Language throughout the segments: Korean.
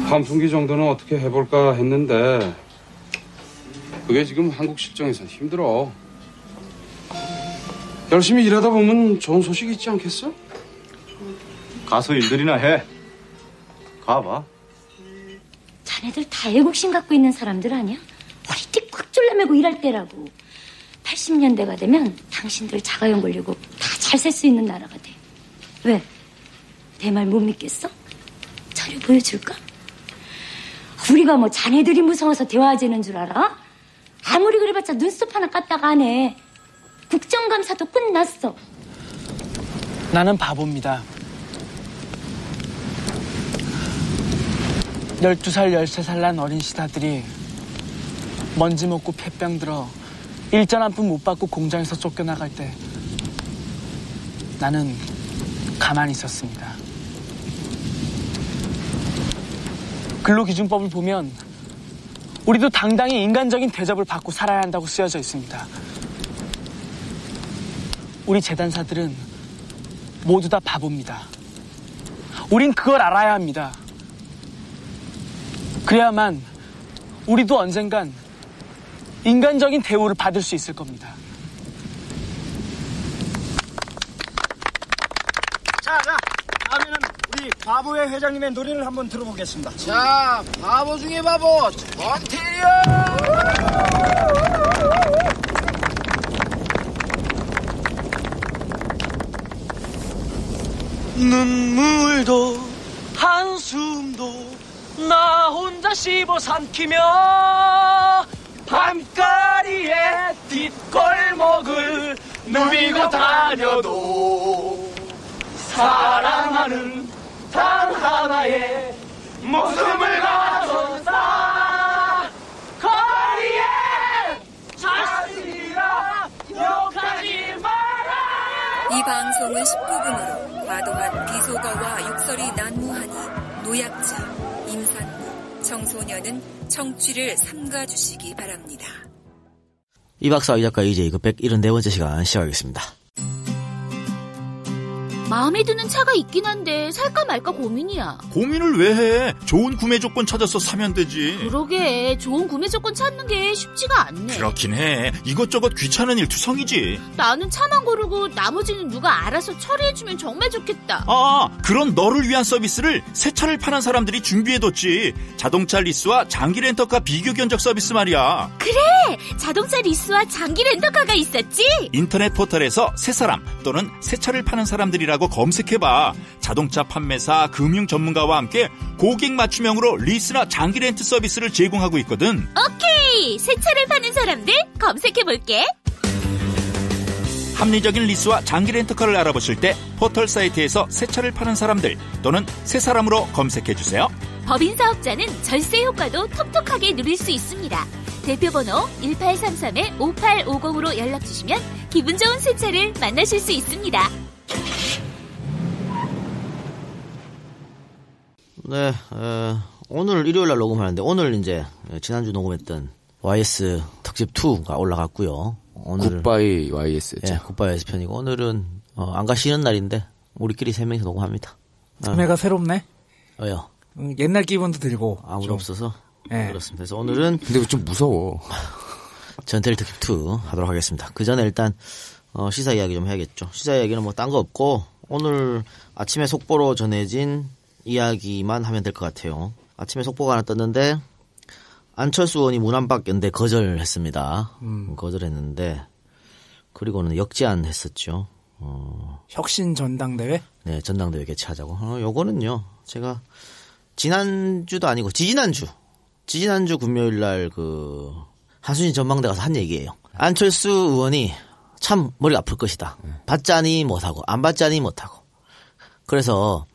환풍기 정도는 어떻게 해볼까 했는데 그게 지금 한국 실정에선 힘들어. 열심히 일하다 보면 좋은 소식 있지 않겠어? 가서 일들이나 해. 가봐. 자네들 다 애국심 갖고 있는 사람들 아니야? 머리띠 꽉 졸라매고 일할 때라고. 80년대가 되면 당신들 자가용 걸리고 다 잘 살 수 있는 나라가 돼. 왜? 내 말 못 믿겠어? 자료 보여줄까? 우리가 뭐 자네들이 무서워서 대화하자는 줄 알아? 아무리 그래봤자 눈썹 하나 깠다가 안 해. 국정감사도 끝났어. 나는 바보입니다. 12살, 13살 난 어린 시다들이 먼지 먹고 폐병 들어 일전 한 푼 못 받고 공장에서 쫓겨나갈 때 나는 가만히 있었습니다. 근로기준법을 보면 우리도 당당히 인간적인 대접을 받고 살아야 한다고 쓰여져 있습니다. 우리 재단사들은 모두 다 바보입니다. 우린 그걸 알아야 합니다. 그래야만 우리도 언젠간 인간적인 대우를 받을 수 있을 겁니다. 자, 다음에는 우리 바보회 회장님의 노래를 한번 들어보겠습니다. 자, 바보 중에 바보, 전태일이요! 눈물도 한숨도 나 혼자 씹어 삼키며 밤가리에 뒷골목을 누비고 다녀도 사랑하는 단 하나의 목숨을 가져다 거리에 자신이라 욕하지 마라. 이 방송은 19금으로 과도한 비속어와 욕설이 난무하니 노약자, 임산부, 청소년은 청취를 삼가주시기 바랍니다. 이 박사와 이 작가 이제 그 174번째 시간 시작하겠습니다. 마음에 드는 차가 있긴 한데 살까 말까 고민이야. 고민을 왜 해? 좋은 구매 조건 찾아서 사면 되지. 그러게 좋은 구매 조건 찾는 게 쉽지가 않네. 그렇긴 해. 이것저것 귀찮은 일 투성이지. 나는 차만 고르고 나머지는 누가 알아서 처리해주면 정말 좋겠다. 그런 너를 위한 서비스를 새 차를 파는 사람들이 준비해뒀지. 자동차 리스와 장기 렌터카 비교 견적 서비스 말이야. 그래! 자동차 리스와 장기 렌터카가 있었지? 인터넷 포털에서 새 사람 또는 새 차를 파는 사람들이라고 검색해봐. 자동차 판매사, 금융 전문가와 함께 고객 맞춤형으로 리스나 장기 렌트 서비스를 제공하고 있거든. 오케이! 새 차를 파는 사람들 검색해볼게. 합리적인 리스와 장기 렌터카를 알아보실 때 포털 사이트에서 새 차를 파는 사람들 또는 새 사람으로 검색해주세요. 법인 사업자는 절세 효과도 톡톡하게 누릴 수 있습니다. 대표번호 1833-5850으로 연락주시면 기분 좋은 새 차를 만나실 수 있습니다. 네, 오늘 일요일날 녹음하는데 오늘 이제 지난주 녹음했던 YS 특집 2가 올라갔고요. 오늘 굿바이 YS죠. 예, 굿바이 YS 편이고 오늘은 안가 쉬는 날인데 우리끼리 3명이서 녹음합니다. 참여가 새롭네. 왜요? 옛날 기분도 들고 아무도 없어서 네. 그렇습니다. 그래서 오늘은 근데 좀 무서워. 전태일 특집 2 하도록 하겠습니다. 그 전에 일단 시사 이야기 좀 해야겠죠. 시사 이야기는 뭐 딴 거 없고 오늘 아침에 속보로 전해진 이야기만 하면 될 것 같아요. 아침에 속보가 하나 떴는데 안철수 의원이 문안박 연대 거절했습니다. 거절했는데 그리고는 역제안했었죠. 혁신 전당대회? 네, 전당대회 개최하자고. 요거는요. 제가 지난주도 아니고 지지난주 금요일 날 한순신 전망대 가서 한 얘기예요. 안철수 의원이 참 머리가 아플 것이다. 받자니 못하고 안 받자니 못하고. 그래서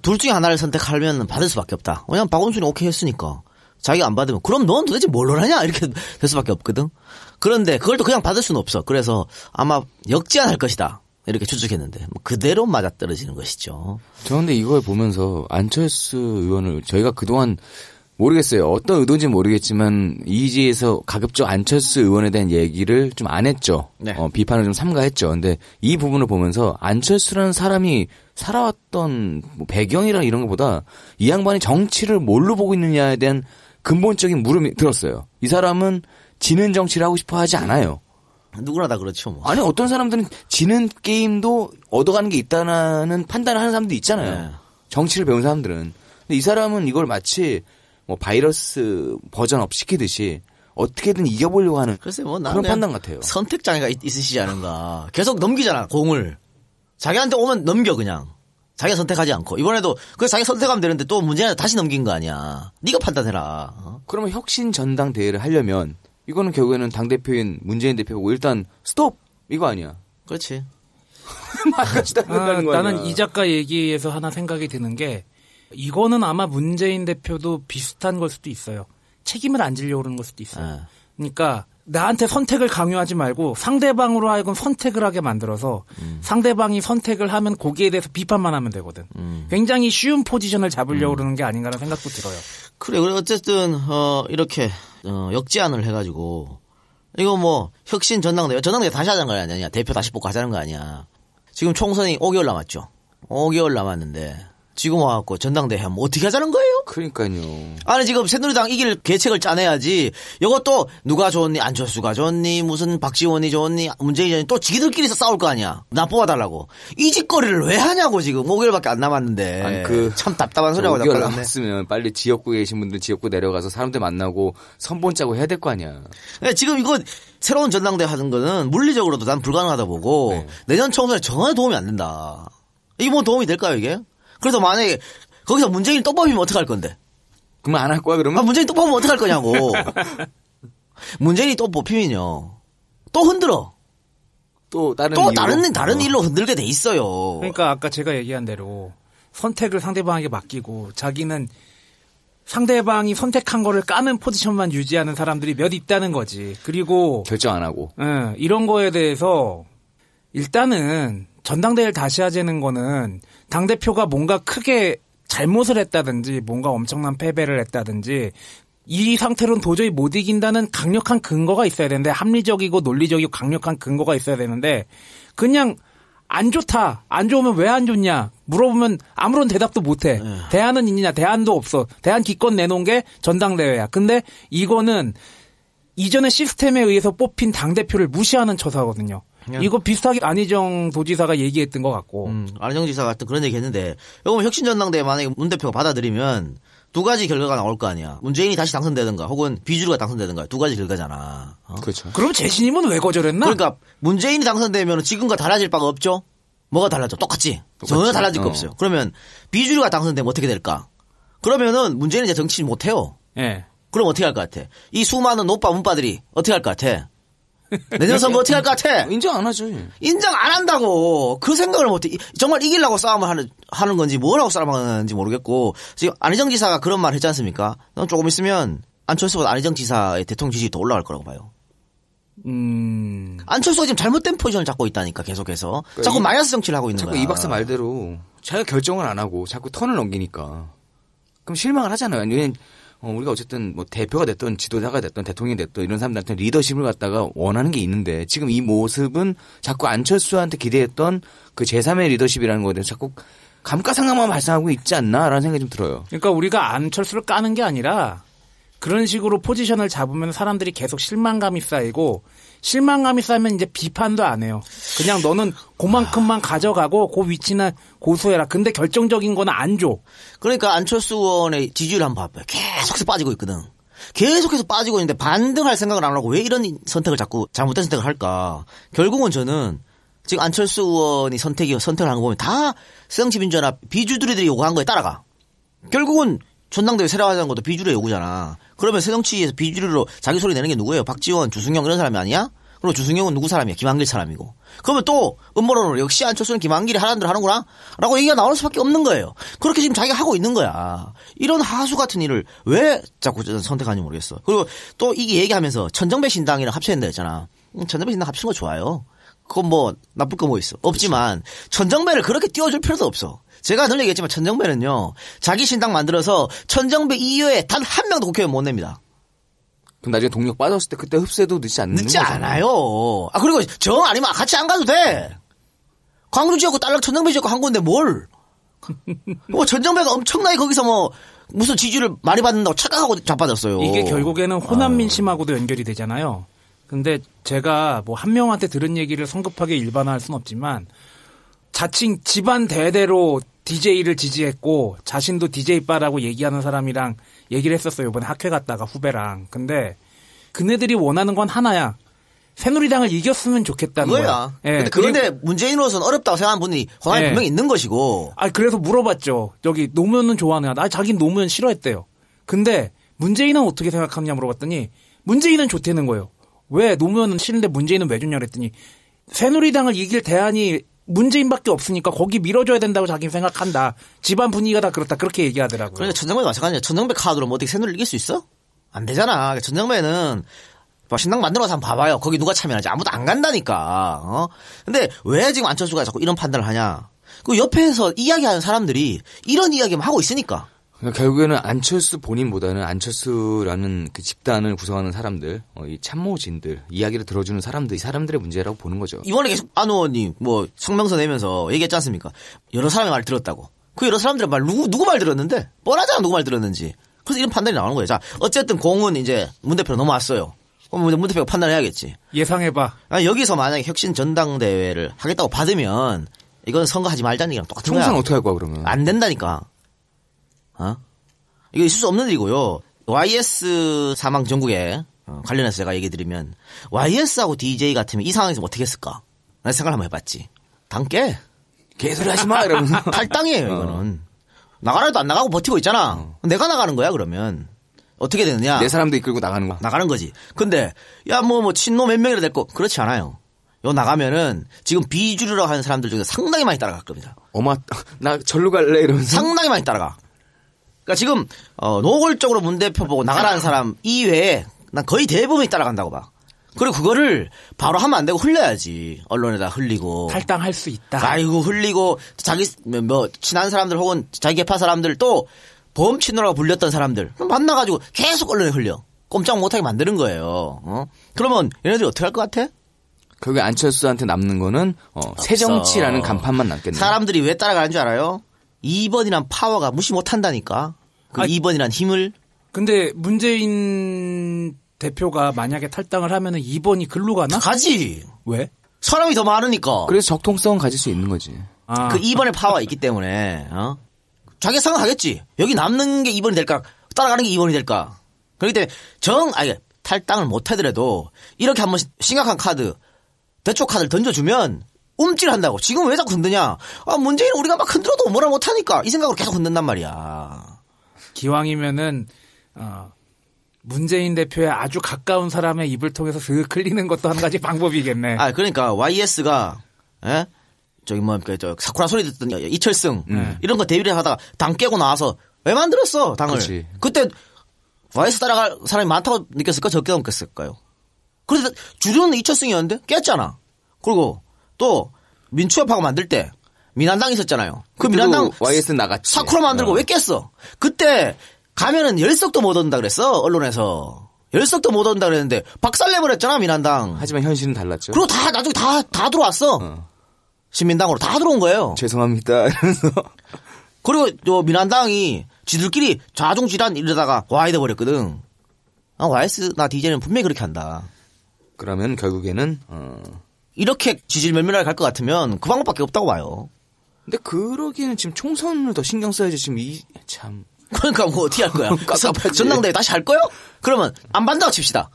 둘 중에 하나를 선택하면 받을 수밖에 없다. 왜냐면 박원순이 오케이 했으니까. 자기가 안 받으면 그럼 넌 도대체 뭘 하냐 이렇게 될 수밖에 없거든. 그런데 그걸 또 그냥 받을 수는 없어. 그래서 아마 역제안할 것이다 이렇게 추측했는데 그대로 맞아떨어지는 것이죠. 저 근데 이걸 보면서 안철수 의원을 저희가 그동안 모르겠어요. 어떤 의도인지 모르겠지만 이지에서 가급적 안철수 의원에 대한 얘기를 좀 안 했죠. 네. 비판을 좀 삼가했죠. 근데 이 부분을 보면서 안철수라는 사람이 살아왔던 뭐 배경이나 이런 것보다 이 양반이 정치를 뭘로 보고 있느냐에 대한 근본적인 물음이 들었어요. 이 사람은 지는 정치를 하고 싶어 하지 않아요. 누구나 다 그렇죠. 뭐. 아니 어떤 사람들은 지는 게임도 얻어가는 게 있다는 판단을 하는 사람도 있잖아요. 네. 정치를 배운 사람들은. 근데 이 사람은 이걸 마치 뭐 바이러스 버전업 시키듯이 어떻게든 이겨보려고 하는 글쎄 뭐 그런 판단 같아요. 선택 장애가 있으시지 않은가. 계속 넘기잖아 공을. 자기한테 오면 넘겨 그냥. 자기가 선택하지 않고 이번에도 그래서 자기 선택하면 되는데 또 문제는 다시 넘긴 거 아니야. 네가 판단해라. 그러면 혁신 전당대회를 하려면 이거는 결국에는 당대표인 문재인 대표고 일단 스톱 이거 아니야. 그렇지. 나는 이 작가 얘기에서 하나 생각이 드는 게 이거는 아마 문재인 대표도 비슷한 걸 수도 있어요. 책임을 안 지려고 그러는 걸 수도 있어요. 그러니까 나한테 선택을 강요하지 말고 상대방으로 하여금 선택을 하게 만들어서 상대방이 선택을 하면 거기에 대해서 비판만 하면 되거든. 굉장히 쉬운 포지션을 잡으려고 그러는 게 아닌가라는 생각도 들어요. 그래 어쨌든 이렇게 역제안을 해가지고 이거 뭐 혁신 전당대회 다시 하자는 거 아니냐. 대표 다시 뽑고 하자는 거 아니야. 지금 총선이 5개월 남았죠. 5개월 남았는데 지금 와갖고 전당대회 하면 어떻게 하자는 거예요? 그러니까요. 아니 지금 새누리당 이길 계책을 짜내야지. 이것도 누가 좋니? 안철수가 좋니? 무슨 박지원이 좋니? 문재인이 좋니? 또 지들끼리서 싸울 거 아니야. 나 뽑아달라고. 이 짓거리를 왜 하냐고 지금 5개월밖에 안 남았는데. 아니, 참 답답한 소리하고 5개월 남았으면 빨리 지역구에 계신 분들 지역구 내려가서 사람들 만나고 선본 짜고 해야 될 거 아니야. 지금 이거 새로운 전당대회 하는 거는 물리적으로도 난 불가능하다 보고 내년 총선에 전혀 도움이 안 된다. 이게 뭐 도움이 될까요 이게? 그래서 만약에 거기서 문재인이 또 뽑히면 어떡할 건데? 그러면 안 할 거야 그러면? 문재인이 또 뽑으면 어떡할 거냐고. 문재인이 또 뽑히면요. 또 흔들어. 또 다른 일로 흔들게 돼 있어요. 그러니까 아까 제가 얘기한 대로 선택을 상대방에게 맡기고 자기는 상대방이 선택한 거를 까는 포지션만 유지하는 사람들이 몇 있다는 거지. 그리고 결정 안 하고. 이런 거에 대해서 일단은 전당대회를 다시 하자는 거는 당대표가 뭔가 크게 잘못을 했다든지 뭔가 엄청난 패배를 했다든지 이 상태로는 도저히 못 이긴다는 강력한 근거가 있어야 되는데 합리적이고 논리적이고 강력한 근거가 있어야 되는데 그냥 안 좋다. 안 좋으면 왜 안 좋냐 물어보면 아무런 대답도 못해. 대안은 있느냐 대안도 없어. 대안 기껏 내놓은 게 전당대회야. 근데 이거는 이전의 시스템에 의해서 뽑힌 당대표를 무시하는 처사거든요. 이거 비슷하게 안희정 도지사가 얘기했던 것 같고. 안희정 지사 같은 그런 얘기 했는데, 이거 혁신전당대회 만약에 문 대표가 받아들이면 두 가지 결과가 나올 거 아니야. 문재인이 다시 당선되든가 혹은 비주류가 당선되든가 두 가지 결과잖아. 그렇죠. 그럼 재신임은 왜 거절했나? 그러니까 문재인이 당선되면 지금과 달라질 바가 없죠? 뭐가 달라져? 똑같지? 전혀 달라질 거 없어요. 그러면 비주류가 당선되면 어떻게 될까? 그러면은 문재인이 이제 정치 못해요. 예. 그럼 어떻게 할 것 같아? 이 수많은 오빠 문빠들이 어떻게 할 것 같아? 내년 선거 어떻게 할 것 같아? 인정 안 하죠. 인정 안 한다고. 그 생각을 못해. 정말 이기려고 싸움을 하는 건지 뭐라고 싸움하는지 모르겠고 지금 안희정 지사가 그런 말 했지 않습니까? 넌 조금 있으면 안철수보다 안희정 지사의 대통령 지지율이 더 올라갈 거라고 봐요. 안철수가 지금 잘못된 포지션을 잡고 있다니까 계속해서. 그러니까 자꾸 마이너스 정치를 하고 있는 자꾸 거야. 이 박사 말대로 자기가 결정을 안 하고 자꾸 턴을 넘기니까 그럼 실망을 하잖아요. 우리가 어쨌든 뭐 대표가 됐던 지도자가 됐던 대통령이 됐던 이런 사람들한테 리더십을 갖다가 원하는 게 있는데 지금 이 모습은 자꾸 안철수한테 기대했던 그 제3의 리더십이라는 거에 대해서 자꾸 감가상각만 발생하고 있지 않나라는 생각이 좀 들어요. 그러니까 우리가 안철수를 까는 게 아니라 그런 식으로 포지션을 잡으면 사람들이 계속 실망감이 쌓이고 실망감이 쌓이면 이제 비판도 안 해요. 그냥 너는 그만큼만 가져가고 그 위치는 고수해라. 근데 결정적인 거는 안 줘. 그러니까 안철수 의원의 지지율 한번 봐봐요. 계속해서 빠지고 있거든. 계속해서 빠지고 있는데 반등할 생각을 안 하고 왜 이런 선택을 자꾸 잘못된 선택을 할까. 결국은 저는 지금 안철수 의원이 선택을 한 거 보면 다 새정치민주연합 비주류들이 요구한 거에 따라가. 결국은 전당대회 새로하자는 것도 비주류의 요구잖아. 그러면 새정치에서 비주류로 자기 소리 내는 게 누구예요? 박지원, 주승용 이런 사람이 아니야? 그리고 주승용은 누구 사람이야? 김한길 사람이고. 그러면 또 음모론으로 역시 안철수는 김한길이 하라는 대로 하는구나? 라고 얘기가 나올 수밖에 없는 거예요. 그렇게 지금 자기가 하고 있는 거야. 이런 하수 같은 일을 왜 자꾸 선택하는지 모르겠어. 그리고 또 이게 얘기하면서 천정배 신당이랑 합쳐야 된다 했잖아. 천정배 신당 합치는 거 좋아요. 그건 뭐 나쁠 거 뭐 있어. 없지만 천정배를 그렇게 띄워줄 필요도 없어. 제가 늘 얘기했지만 천정배는요. 자기 신당 만들어서 천정배 이외에 단 한 명도 국회의원 못 냅니다. 그럼 나중에 동력 빠졌을 때 그때 흡수해도 늦지 않는 늦지 거잖아요. 않아요. 아 그리고 정 아니면 같이 안 가도 돼. 광주 지역구 딸랑 천정배 지역구 한 건데 뭘. 뭐 천정배가 엄청나게 거기서 뭐 무슨 지지를 많이 받는다고 착각하고 자빠졌어요. 이게 결국에는 호남 민심하고도 연결이 되잖아요. 근데 제가 뭐 한 명한테 들은 얘기를 성급하게 일반화할 수는 없지만 자칭 집안 대대로 DJ를 지지했고 자신도 DJ빠라고 얘기하는 사람이랑 얘기를 했었어요. 이번에 학회 갔다가 후배랑. 근데 그네들이 원하는 건 하나야. 새누리당을 이겼으면 좋겠다는 거야. 예. 그런데 문재인으로서는 어렵다고 생각하는 분이 호남에 분명히 있는 것이고. 아 그래서 물어봤죠. 저기 노무현은 좋아하느냐. 자기는 노무현 싫어했대요. 근데 문재인은 어떻게 생각하느냐 물어봤더니 문재인은 좋다는 거예요. 왜 노무현은 싫은데 문재인은 왜 좋냐 그랬더니 새누리당을 이길 대안이 문재인밖에 없으니까 거기 밀어줘야 된다고 자기는 생각한다. 집안 분위기가 다 그렇다. 그렇게 얘기하더라고요. 그러니까 천정배도 마찬가지야. 천정배 카드로 뭐 어떻게 새누리를 이길 수 있어? 안 되잖아. 천정배는 신당 만들어서 한번 봐봐요. 거기 누가 참여하지. 아무도 안 간다니까. 근데 왜 지금 안철수가 자꾸 이런 판단을 하냐. 그 옆에서 이야기하는 사람들이 이런 이야기만 하고 있으니까. 그러니까 결국에는 안철수 본인보다는 안철수라는 그 집단을 구성하는 사람들, 이 참모진들, 이야기를 들어주는 사람들, 이 사람들의 문제라고 보는 거죠. 이번에 계속 안 의원이 뭐 성명서 내면서 얘기했지 않습니까? 여러 사람의 말을 들었다고. 그 여러 사람들의 말 누구 말 들었는데? 뻔하잖아 누구 말 들었는지. 그래서 이런 판단이 나오는 거예요. 자, 어쨌든 공은 이제 문 대표로 넘어왔어요. 그럼 문 대표가 판단해야겠지. 예상해봐. 아니, 여기서 만약에 혁신 전당대회를 하겠다고 받으면 이건 선거하지 말자는 얘기랑 똑같은 거야. 총선 어떻게 할 거야 그러면? 안 된다니까. 이거 있을 수 없는 일이고요. YS 사망 전국에 관련해서 제가 얘기 드리면 YS하고 DJ 같으면 이 상황에서 어떻게 했을까? 난 생각을 한번 해봤지. 당 깨. 개소리 하지 마 이러면서. 탈당이에요 이거는. 나가라 해도 안 나가고 버티고 있잖아. 내가 나가는 거야 그러면. 어떻게 되느냐. 내 사람도 이끌고 나가는 거야. 나가는 거지. 근데 야 뭐 친노 몇 명이라 될 거. 그렇지 않아요. 요 나가면은 지금 비주류라고 하는 사람들 중에 상당히 많이 따라갈 겁니다. 나 절로 갈래 이러면서. 상당히 많이 따라가. 그러니까 지금 노골적으로 문 대표 보고 나가라는 사람 이외에 난 거의 대부분이 따라간다고 봐. 그리고 그거를 바로 하면 안 되고 흘려야지. 언론에다 흘리고. 탈당할 수 있다. 아이고 흘리고 자기 뭐 친한 사람들 혹은 자기 개파 사람들 또 범친노라고 불렸던 사람들 만나가지고 계속 언론에 흘려. 꼼짝 못하게 만드는 거예요. 그러면 얘네들이 어떻게 할 것 같아? 결국에 안철수한테 남는 거는 새정치라는 간판만 남겠네. 사람들이 왜 따라가는 줄 알아요? 2번이란 파워가 무시 못한다니까. 그 2번이란 힘을. 근데 문재인 대표가 만약에 탈당을 하면은 2번이 글로 가나? 가지. 왜? 사람이 더 많으니까. 그래서 적통성은 가질 수 있는 거지. 그 2번의 파워가 있기 때문에 자기 생각하겠지. 여기 남는 게 2번이 될까? 따라가는 게 2번이 될까? 그렇기 때문에 탈당을 못 하더라도 이렇게 한번 심각한 카드, 대초 카드를 던져주면 움찔한다고. 지금 왜 자꾸 흔드냐? 문재인은 우리가 막 흔들어도 뭐라 못하니까 이 생각으로 계속 흔든단 말이야. 기왕이면은 문재인 대표의 아주 가까운 사람의 입을 통해서 슥 흘리는 것도 한 가지 방법이겠네. 그러니까 YS가 사쿠라 소리 듣던 이철승 이런 거 데뷔를 하다가 당 깨고 나와서 왜 만들었어 당을? 그치. 그때 YS 따라갈 사람이 많다고 느꼈을까 적게 느꼈을까요? 그래서 주류는 이철승이었는데 깼잖아. 그리고 또 민추협하고 만들 때 민한당 있었잖아요. 그 민한당 YS는 나갔지. 사쿠라 만들고 왜 깼어? 그때 가면은 열석도 못 얻는다 그랬어 언론에서. 열석도 못 얻는다 그랬는데 박살내버렸잖아 민한당. 하지만 현실은 달랐죠. 그리고 나중에 다 들어왔어. 신민당으로 다 들어온 거예요. 죄송합니다 이러면서. 그리고 또 민한당이 지들끼리 자중질환 이러다가 와이 돼버렸거든. YS나 DJ는 분명히 그렇게 한다. 그러면 결국에는 이렇게 지질멸멸하게 갈 것 같으면 그 방법밖에 없다고 봐요. 근데 그러기에는 지금 총선을 더 신경 써야지 지금 참. 그러니까 뭐 어떻게 할 거야? 전당대회 다시 할 거요? 그러면 안 받는다고 칩시다.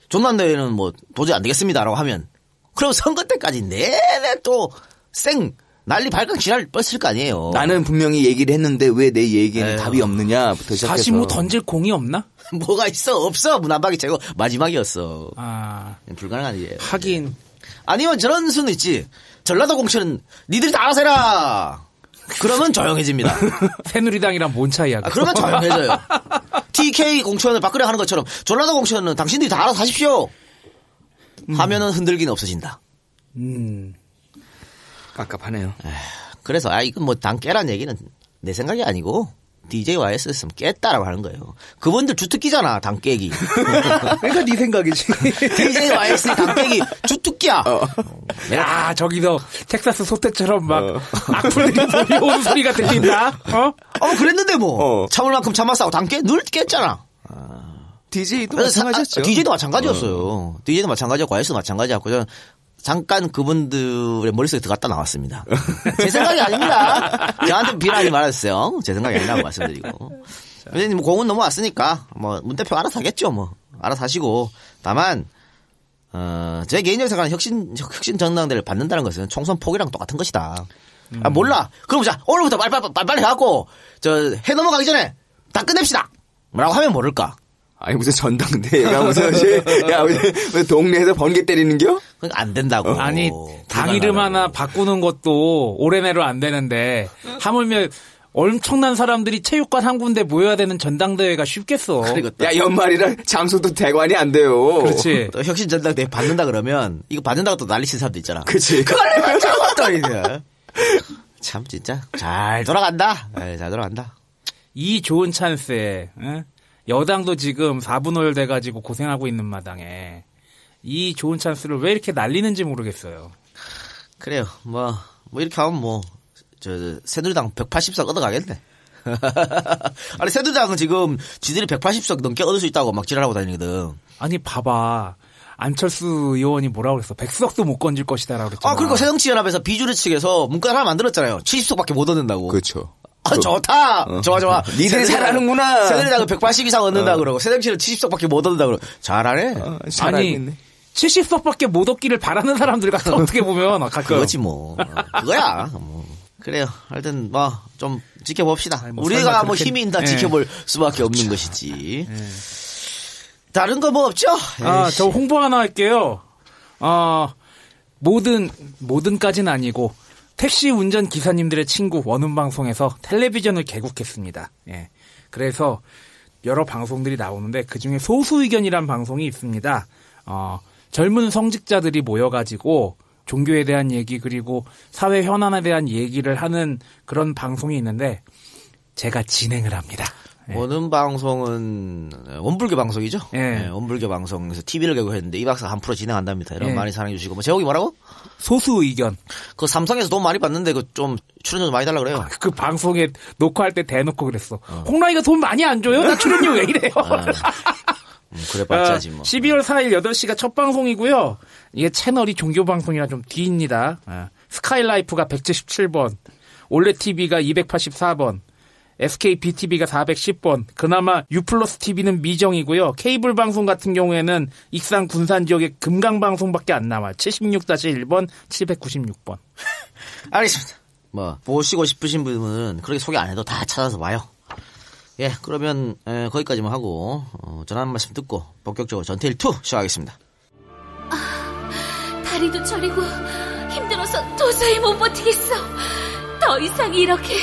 전당대회는 뭐 도저히 안 되겠습니다라고 하면 그럼 선거 때까지 내내 또 난리 발칵 지랄 뻗을 거 아니에요. 나는 분명히 얘기를 했는데 왜 내 얘기에는 답이 없느냐부터 시작해서. 다시 뭐 던질 공이 없나? 뭐가 있어? 없어. 문한박이 제거 마지막이었어. 불가능한 일이에요. 하긴. 아니면 저런 수는 있지. 전라도 공천은 니들이 다 알아서 해라. 그러면 조용해집니다. 새누리당이랑 뭔 차이야? 그러면 조용해져요. TK 공천을 박근혜 하는 것처럼 전라도 공천은 당신들이 다 알아서 하십시오. 하면은 흔들기는 없어진다. 깝깝하네요. 그래서 이건 뭐 당 깨란 얘기는 내 생각이 아니고 DJYS였으면 깼다라고 하는 거예요. 그분들 주특기잖아, 당 깨기. 그러니까 네 생각이지. DJYS 당 깨기 주특기야. 야, 저기서 텍사스 소떼처럼 막 악플들이 몰려오는 소리가 들린다. 그랬는데 뭐. 참을 만큼 참았어. 당 늘 깼잖아. DJ도 마찬가지였죠. DJ도 마찬가지였어요. DJ도 마찬가지였고 YS도 마찬가지였고 저는 잠깐 그분들의 머릿속에 들어갔다 나왔습니다. 제 생각이 아닙니다. 저한테 비난하지 말아주세요. 제 생각이 아니라고 말씀드리고. 왜냐면 뭐 공은 넘어왔으니까 뭐 문 대표 알아서 하겠죠. 뭐 알아서 하시고. 다만 제 개인적인 생각은 혁신 전당대를 받는다는 것은 총선 포기랑 똑같은 것이다. 몰라. 그럼 자 오늘부터 빨리 해갖고 해 넘어가기 전에 다 끝냅시다. 뭐라고 하면 모를까. 아니 무슨 전당대회가 무슨 동네에서 번개 때리는겨? 그러니까 안 된다고. 아니 당 이름 하나 바꾸는 것도 올해 내로 안 되는데 하물며 엄청난 사람들이 체육관 한 군데 모여야 되는 전당대회가 쉽겠어. 야 연말이라 장소도 대관이 안 돼요. 그렇지. 또 혁신 전당대회 받는다 그러면 이거 받는다고 또 난리 친 사람도 있잖아. 그렇지. 그걸 맞춰봤더니 참 진짜 잘 돌아간다. 잘 돌아간다. 이 좋은 찬스에 여당도 지금 4분의 1 돼가지고 고생하고 있는 마당에 이 좋은 찬스를 왜 이렇게 날리는지 모르겠어요. 그래요. 뭐 이렇게 하면 새누리당 180석 얻어가겠네. 아니 새누리당은 지금 지들이 180석 넘게 얻을 수 있다고 막 지랄하고 다니거든. 아니 봐봐. 안철수 의원이 뭐라고 그랬어? 100석도 못 건질 것이다라고 그랬잖아. 그리고 새정치연합에서 비주류 측에서 문건 하나 만들었잖아요. 70석밖에 못 얻는다고. 그렇죠. 좋다. 좋아. 니들 잘하는구나. 새누리당은 180 이상 얻는다 그러고 새정치는 70석밖에 못 얻는다 그러고 잘하네. 아니 70석밖에 못 얻기를 바라는 사람들 같아. 어떻게 보면 가끔. 그거지 뭐. 그거야. 그래요. 하여튼 좀 지켜봅시다. 우리가 힘이 있다 지켜볼 수밖에 없는 것이지. 다른 거 뭐 없죠? 저 홍보 하나 할게요. 모든까지는 아니고 택시 운전 기사님들의 친구 원음방송에서 텔레비전을 개국했습니다. 예. 그래서 여러 방송들이 나오는데 그중에 소수의견이란 방송이 있습니다. 젊은 성직자들이 모여가지고 종교에 대한 얘기 그리고 사회 현안에 대한 얘기를 하는 그런 방송이 있는데 제가 진행을 합니다. 예. 원음 방송은 원불교 방송이죠. 예. 원불교 방송에서 TV를 개국했는데 이 박사가 한 프로 진행한답니다. 여러분 많이 사랑해 주시고. 제목이 뭐라고? 소수 의견. 그 삼성에서 돈 많이 받는데 좀 출연료 좀 많이 달라 그래요. 그 방송에 녹화할 때 대놓고 그랬어. 홍라이가 돈 많이 안 줘요? 나 출연료 왜 이래요? 그래 봤자지 뭐. 12월 4일 8시가 첫 방송이고요. 이게 채널이 종교 방송이라 좀 뒤입니다. 스카이라이프가 177번, 올레TV가 284번, SKBTV가 410번, 그나마 U+TV는 미정이고요. 케이블 방송 같은 경우에는 익산 군산 지역의 금강방송밖에 안 나와. 76-1번, 796번. 알겠습니다. 보시고 싶으신 분은 그렇게 소개 안 해도 다 찾아서 봐요. 예, 그러면 거기까지만 하고 전화 한 말씀 듣고 본격적으로 전태일2 시작하겠습니다. 다리도 저리고 힘들어서 도저히 못 버티겠어. 더 이상 이렇게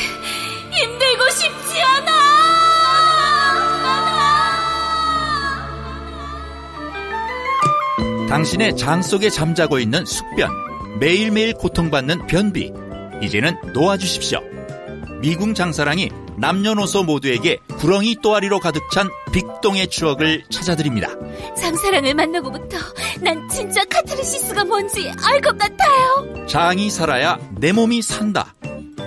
힘들고 싶지 않아. 당신의 장 속에 잠자고 있는 숙변, 매일매일 고통받는 변비, 이제는 놓아주십시오. 미궁 장사랑이 남녀노소 모두에게 구렁이 또아리로 가득 찬 빅동의 추억을 찾아드립니다. 장사랑을 만나고부터 난 진짜 카타르시스가 뭔지 알 것 같아요. 장이 살아야 내 몸이 산다.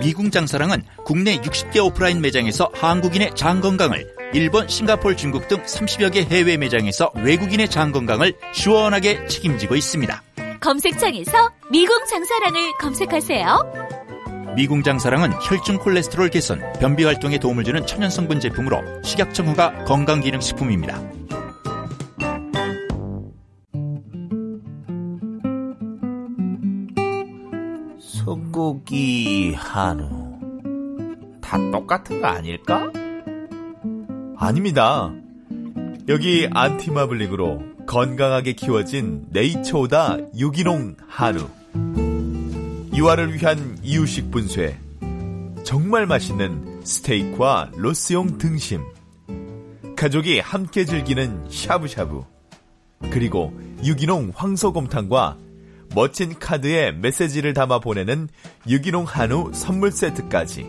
미궁 장사랑은 국내 60개 오프라인 매장에서 한국인의 장 건강을, 일본, 싱가포르, 중국 등 30여 개 해외 매장에서 외국인의 장 건강을 시원하게 책임지고 있습니다. 검색창에서 미궁 장사랑을 검색하세요. 미궁 장사랑은 혈중 콜레스테롤 개선, 변비 활동에 도움을 주는 천연 성분 제품으로 식약청 허가 건강기능식품입니다. 소고기 한우 다 똑같은 거 아닐까? 아닙니다. 여기 안티마블링으로 건강하게 키워진 네이처오다 유기농 한우, 유아를 위한 이유식 분쇄, 정말 맛있는 스테이크와 로스용 등심, 가족이 함께 즐기는 샤브샤브, 그리고 유기농 황소곰탕과 멋진 카드에 메시지를 담아 보내는 유기농 한우 선물 세트까지.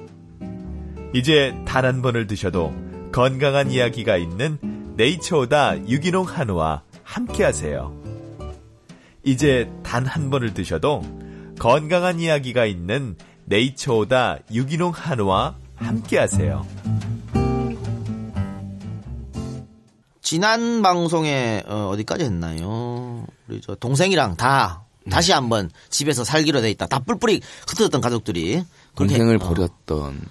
이제 단 한 번을 드셔도 건강한 이야기가 있는 네이처오다 유기농 한우와 함께하세요. 이제 단 한 번을 드셔도 건강한 이야기가 있는 네이처오다 유기농 한우와 함께하세요. 지난 방송에 어디까지 했나요? 우리 저 동생이랑 다시 한번 집에서 살기로 돼 있다. 다 뿔뿔이 흩어졌던 가족들이 동생을 버렸던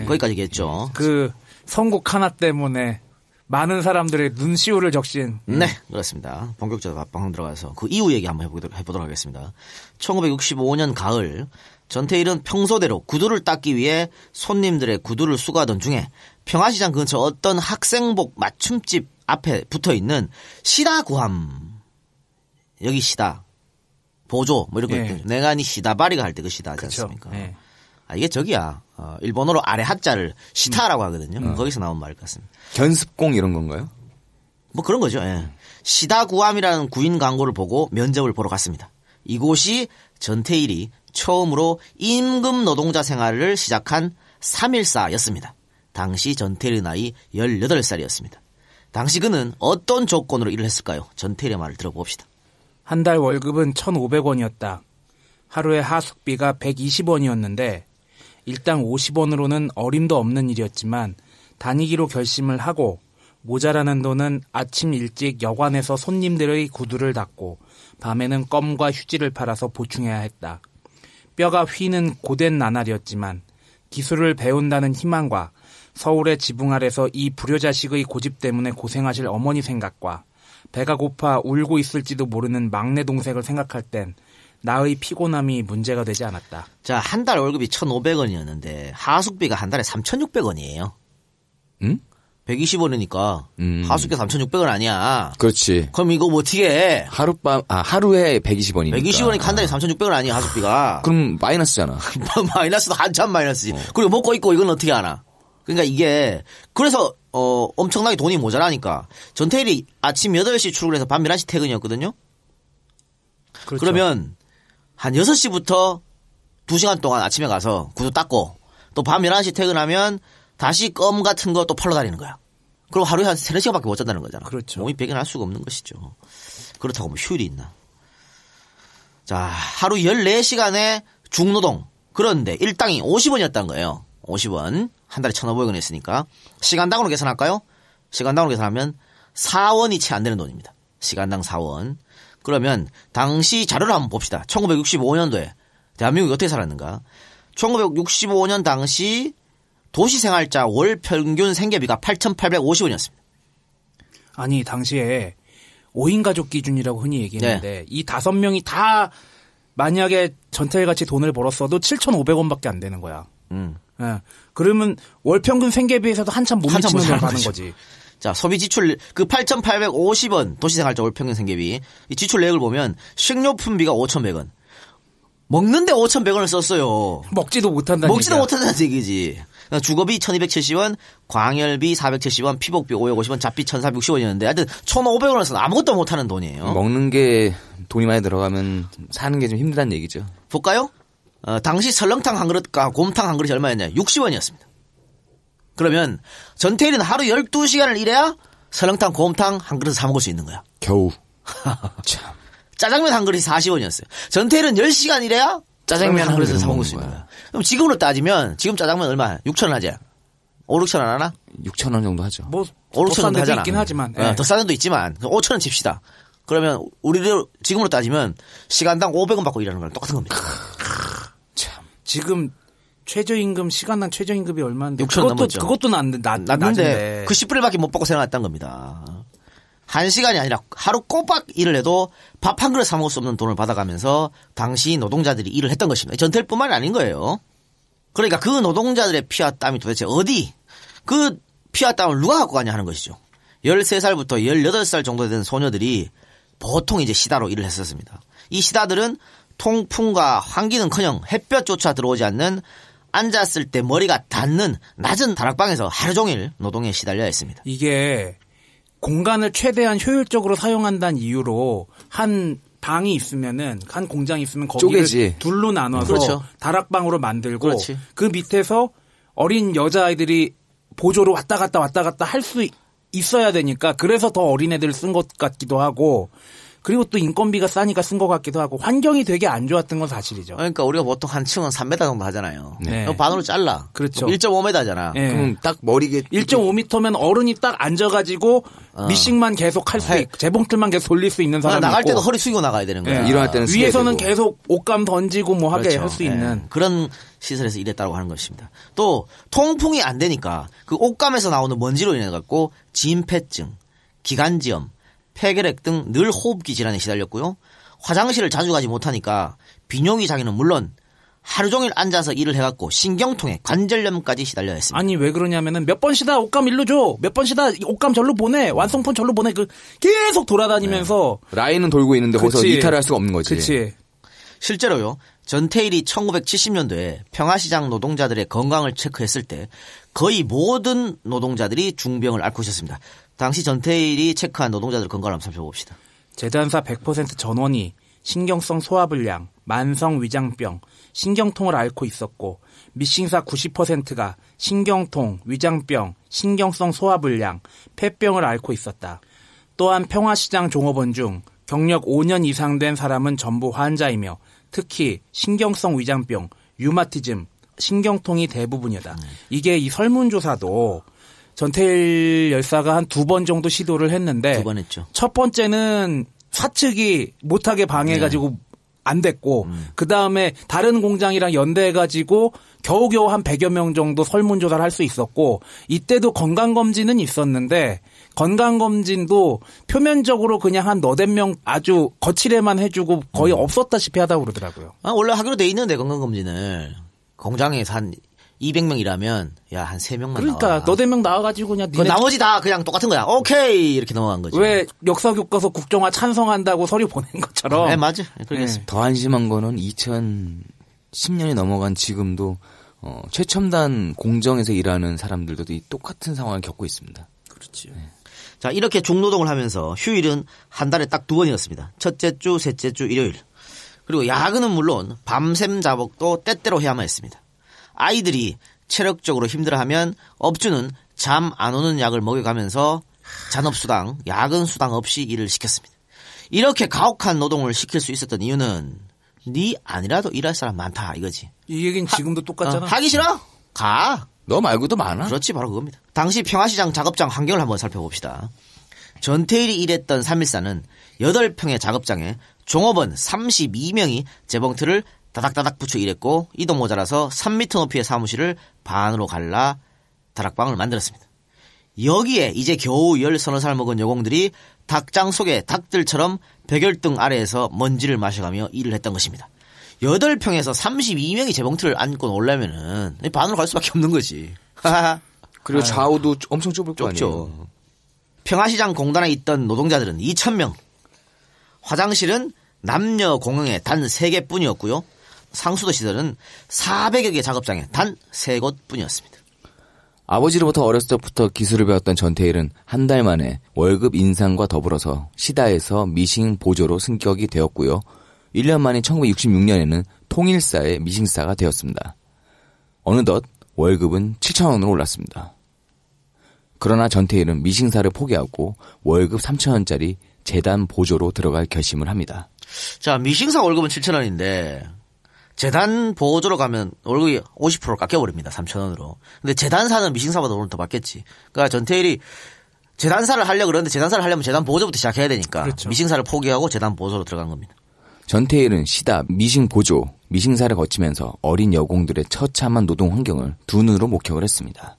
거기까지 얘기했죠. 그 선곡 하나 때문에 많은 사람들의 눈시울을 적신. 네, 그렇습니다. 본격적으로 방송 들어가서 그 이후 얘기 한번 해보도록 하겠습니다. 1965년 가을, 전태일은 평소대로 구두를 닦기 위해 손님들의 구두를 수거하던 중에 평화시장 근처 어떤 학생복 맞춤집 앞에 붙어있는 시다구함, 여기 시다, 보조 뭐 이런 거 있거든요. 내가 니 시다바리가 할 때 그 시다 하지 않습니까? 네. 아, 이게 저기야. 일본어로 아래 하자를 시타라고 하거든요. 거기서 나온 말 같습니다. 견습공 이런 건가요? 뭐 그런 거죠. 예. 시다구함이라는 구인 광고를 보고 면접을 보러 갔습니다. 이곳이 전태일이 처음으로 임금 노동자 생활을 시작한 314였습니다. 당시 전태일의 나이 18살이었습니다. 당시 그는 어떤 조건으로 일을 했을까요? 전태일의 말을 들어봅시다. 한 달 월급은 1,500원이었다. 하루에 하숙비가 120원이었는데 일당 50원으로는 어림도 없는 일이었지만 다니기로 결심을 하고 모자라는 돈은 아침 일찍 여관에서 손님들의 구두를 닦고 밤에는 껌과 휴지를 팔아서 보충해야 했다. 뼈가 휘는 고된 나날이었지만 기술을 배운다는 희망과 서울의 지붕 아래서 이 불효자식의 고집 때문에 고생하실 어머니 생각과 배가 고파 울고 있을지도 모르는 막내 동생을 생각할 땐 나의 피곤함이 문제가 되지 않았다. 자, 한 달 월급이 1,500원이었는데 하숙비가 한 달에 3,600원이에요. 응? 120원이니까 하숙비 3,600원 아니야. 그렇지. 그럼 이거 뭐 어떻게 해? 하루에 120원이니까. 120원이니까 한 달에 3,600원 아니야, 하숙비가. 그럼 마이너스잖아. 마이너스도 한참 마이너스지. 그리고 먹고 있고 이건 어떻게 하나. 그러니까 이게 그래서 엄청나게 돈이 모자라니까 전태일이 아침 8시 출근해서 밤 11시 퇴근이었거든요. 그렇죠. 그러면 한 6시부터 2시간 동안 아침에 가서 구두 닦고 또 밤 11시 퇴근하면 다시 껌 같은 거 또 팔러 다니는 거야. 그럼 하루에 한 3-4시간밖에 못 잔다는 거잖아. 그렇죠. 몸이 배견할 수가 없는 것이죠. 그렇다고 뭐 휴일이 있나. 자, 하루 14시간의 중노동. 그런데 일당이 50원이었다는 거예요. 50원. 한 달에 1,500원 했으니까. 시간당으로 계산할까요? 시간당으로 계산하면 4원이 채 안 되는 돈입니다. 시간당 4원. 그러면 당시 자료를 한번 봅시다. 1965년도에 대한민국이 어떻게 살았는가. 1965년 당시 도시생활자 월 평균 생계비가 8,850원이었습니다. 아니 당시에 5인 가족 기준이라고 흔히 얘기했는데 이 5명이 다 만약에 전태일같이 돈을 벌었어도 7,500원밖에 안 되는 거야. 예. 그러면 월 평균 생계비에서도 한참 못 미치는 걸 가는 거지. 자, 소비 지출 그 8,850원 도시생활자 월 평균 생계비 이 지출 내역을 보면 식료품비가 5,100원. 먹는데 5,100원을 썼어요. 먹지도 못한다는 얘기지. 주거비 1,270원, 광열비 470원, 피복비 550원, 잡비 1,460원이었는데 하여튼 1,500원을 써서 아무것도 못하는 돈이에요. 먹는 게 돈이 많이 들어가면 사는 게 좀 힘들다는 얘기죠. 볼까요? 당시 설렁탕 한 그릇과 곰탕 한 그릇이 얼마였냐? 60원이었습니다. 그러면 전태일은 하루 12시간을 일해야 설렁탕, 곰탕 한 그릇 사 먹을 수 있는 거야. 겨우. 참. 짜장면 한 그릇이 40원이었어요. 전태일은 10시간 일해야 짜장면 한 그릇을 사 먹을 수 있는 거야. 그럼 지금으로 따지면 지금 짜장면 얼마? 6,000원 하지? 5,000~6,000원 하나? 6,000원 정도 하죠. 뭐 5,000~6,000원 하잖아. 있긴 하지만. 더 싼 데도 있지만 5,000원 칩시다. 그러면 우리를 지금으로 따지면 시간당 500원 받고 일하는 거랑 똑같은 겁니다. 참. 지금 최저임금 시간당 최저임금이 얼마인데 6,000원 넘었죠. 그것도 낮는데 그 10분을밖에 못 받고 생활했단 겁니다. 1시간이 아니라 하루 꼬박 일을 해도 밥 한 그릇 사 먹을 수 없는 돈을 받아가면서 당시 노동자들이 일을 했던 것입니다. 전태일뿐만이 아닌 거예요. 그러니까 그 노동자들의 피와 땀이 도대체 어디 그 피와 땀을 누가 갖고 가냐 하는 것이죠. 13살부터 18살 정도 된 소녀들이 보통 이제 시다로 일을 했었습니다. 이 시다들은 통풍과 환기는커녕 햇볕조차 들어오지 않는 앉았을 때 머리가 닿는 낮은 다락방에서 하루 종일 노동에 시달려야 했습니다. 이게 공간을 최대한 효율적으로 사용한다는 이유로 한 방이 있으면은 한 공장이 있으면 거기를 쪼개지. 둘로 나눠서 그렇죠. 다락방으로 만들고 그렇지. 그 밑에서 어린 여자아이들이 보조로 왔다 갔다 할 수 있어야 되니까 그래서 더 어린애들을 쓴 것 같기도 하고 그리고 또 인건비가 싸니까 쓴 것 같기도 하고 환경이 되게 안 좋았던 건 사실이죠. 그러니까 우리가 보통 한 층은 3m 정도 하잖아요. 네. 반으로 잘라. 그렇죠. 1.5m잖아. 네. 그럼 딱 머리게 1.5m면 어른이 딱 앉아가지고 미싱만 계속 할 수 있고 재봉틀만 계속 돌릴 수 있는 사람이 나갈 있고 때도 허리 숙이고 나가야 되는 거야. 네. 일어날 때는 위에서는 되고. 계속 옷감 던지고 뭐 하게 그렇죠. 할 수 예. 있는 그런 시설에서 일했다고 하는 것입니다. 또 통풍이 안 되니까 그 옷감에서 나오는 먼지로 인해 갖고 진폐증, 기관지염, 폐결핵 등 늘 호흡기 질환에 시달렸고요. 화장실을 자주 가지 못하니까 비뇨기 장애는 물론 하루 종일 앉아서 일을 해갖고 신경통에 관절염까지 시달려야 했습니다. 아니 왜 그러냐면은 몇 번 쉬다 옷감 일로 줘, 몇 번 쉬다 옷감 절로 보내, 완성품 절로 보내, 그 계속 돌아다니면서 라인은 돌고 있는데 거기서 그치. 이탈할 수가 없는 거지. 그치. 실제로요. 전태일이 1970년도에 평화시장 노동자들의 건강을 체크했을 때 거의 모든 노동자들이 중병을 앓고 있었습니다. 당시 전태일이 체크한 노동자들 건강을 한번 살펴봅시다. 재단사 100% 전원이 신경성 소화불량, 만성 위장병, 신경통을 앓고 있었고 미싱사 90%가 신경통, 위장병, 신경성 소화불량, 폐병을 앓고 있었다. 또한 평화시장 종업원 중 경력 5년 이상 된 사람은 전부 환자이며 특히 신경성 위장병, 류마티즘, 신경통이 대부분이다. 이게 이 설문조사도 전태일 열사가 한 2번 정도 시도를 했는데 2번 했죠. 첫 번째는 사측이 못하게 방해해가지고 안 됐고 그 다음에 다른 공장이랑 연대해가지고 겨우겨우 한 100여 명 정도 설문조사를 할 수 있었고 이때도 건강검진은 있었는데 건강검진도 표면적으로 그냥 한 너댓 명 아주 거칠에만 해주고 거의 없었다시피 하다고 그러더라고요. 원래 하기로 돼 있는데 건강검진을 공장에서 한 200명 일하면 야 한 3명만 그러니까 나와. 너댓 명 나와가지고 그냥 그 나머지 다 그냥 똑같은 거야. 오케이 이렇게 넘어간 거지. 왜 역사교과서 국정화 찬성한다고 서류 보낸 것처럼. 네 맞아. 그러겠습니다. 더 한심한 거는 2010년이 넘어간 지금도 최첨단 공정에서 일하는 사람들도 이 똑같은 상황을 겪고 있습니다. 그렇지. 자 이렇게 중노동을 하면서 휴일은 한 달에 딱 2번이었습니다. 첫째 주, 셋째 주, 일요일. 그리고 야근은 물론 밤샘 작업도 때때로 해야만 했습니다. 아이들이 체력적으로 힘들어하면 업주는 잠 안 오는 약을 먹여가면서 잔업수당, 야근수당 없이 일을 시켰습니다. 이렇게 가혹한 노동을 시킬 수 있었던 이유는 네 아니라도 일할 사람 많다 이거지. 이 얘기는 지금도 똑같잖아. 하기 싫어? 가. 너 말고도 많아. 그렇지 바로 그겁니다. 당시 평화시장 작업장 환경을 한번 살펴봅시다. 전태일이 일했던 314는 8평의 작업장에 종업원 32명이 재봉틀을 다닥다닥 붙여 일했고 이도 모자라서 3m 높이의 사무실을 반으로 갈라 다락방을 만들었습니다. 여기에 이제 겨우 10살 먹은 여공들이 닭장 속의 닭들처럼 백열등 아래에서 먼지를 마셔가며 일을 했던 것입니다. 8평에서 32명이 재봉틀을 안고 놀려면은 반으로 갈 수밖에 없는 거지. 그리고 좌우도 엄청 좁을 거 아니에요. 평화시장 공단에 있던 노동자들은 2,000명. 화장실은 남녀 공용에 단 3개뿐이었고요. 상수도 시설은 400여 개 작업장에 단 3곳뿐이었습니다. 아버지로부터 어렸을 때부터 기술을 배웠던 전태일은 한 달 만에 월급 인상과 더불어서 시다에서 미싱 보조로 승격이 되었고요. 1년 만인 1966년에는 통일사의 미싱사가 되었습니다. 어느덧 월급은 7,000원으로 올랐습니다. 그러나 전태일은 미싱사를 포기하고 월급 3,000원짜리 재단 보조로 들어갈 결심을 합니다. 자, 미싱사 월급은 7,000원인데 재단 보조로 가면 월급이 50% 깎여버립니다. 3,000원으로. 근데 재단사는 미싱사보다 오늘 더 받겠지. 그러니까 전태일이 재단사를 하려고 그러는데 재단사를 하려면 재단 보조부터 시작해야 되니까 그렇죠. 미싱사를 포기하고 재단 보조로 들어간 겁니다. 전태일은 시다, 미싱 보조, 미싱사를 거치면서 어린 여공들의 처참한 노동 환경을 두 눈으로 목격을 했습니다.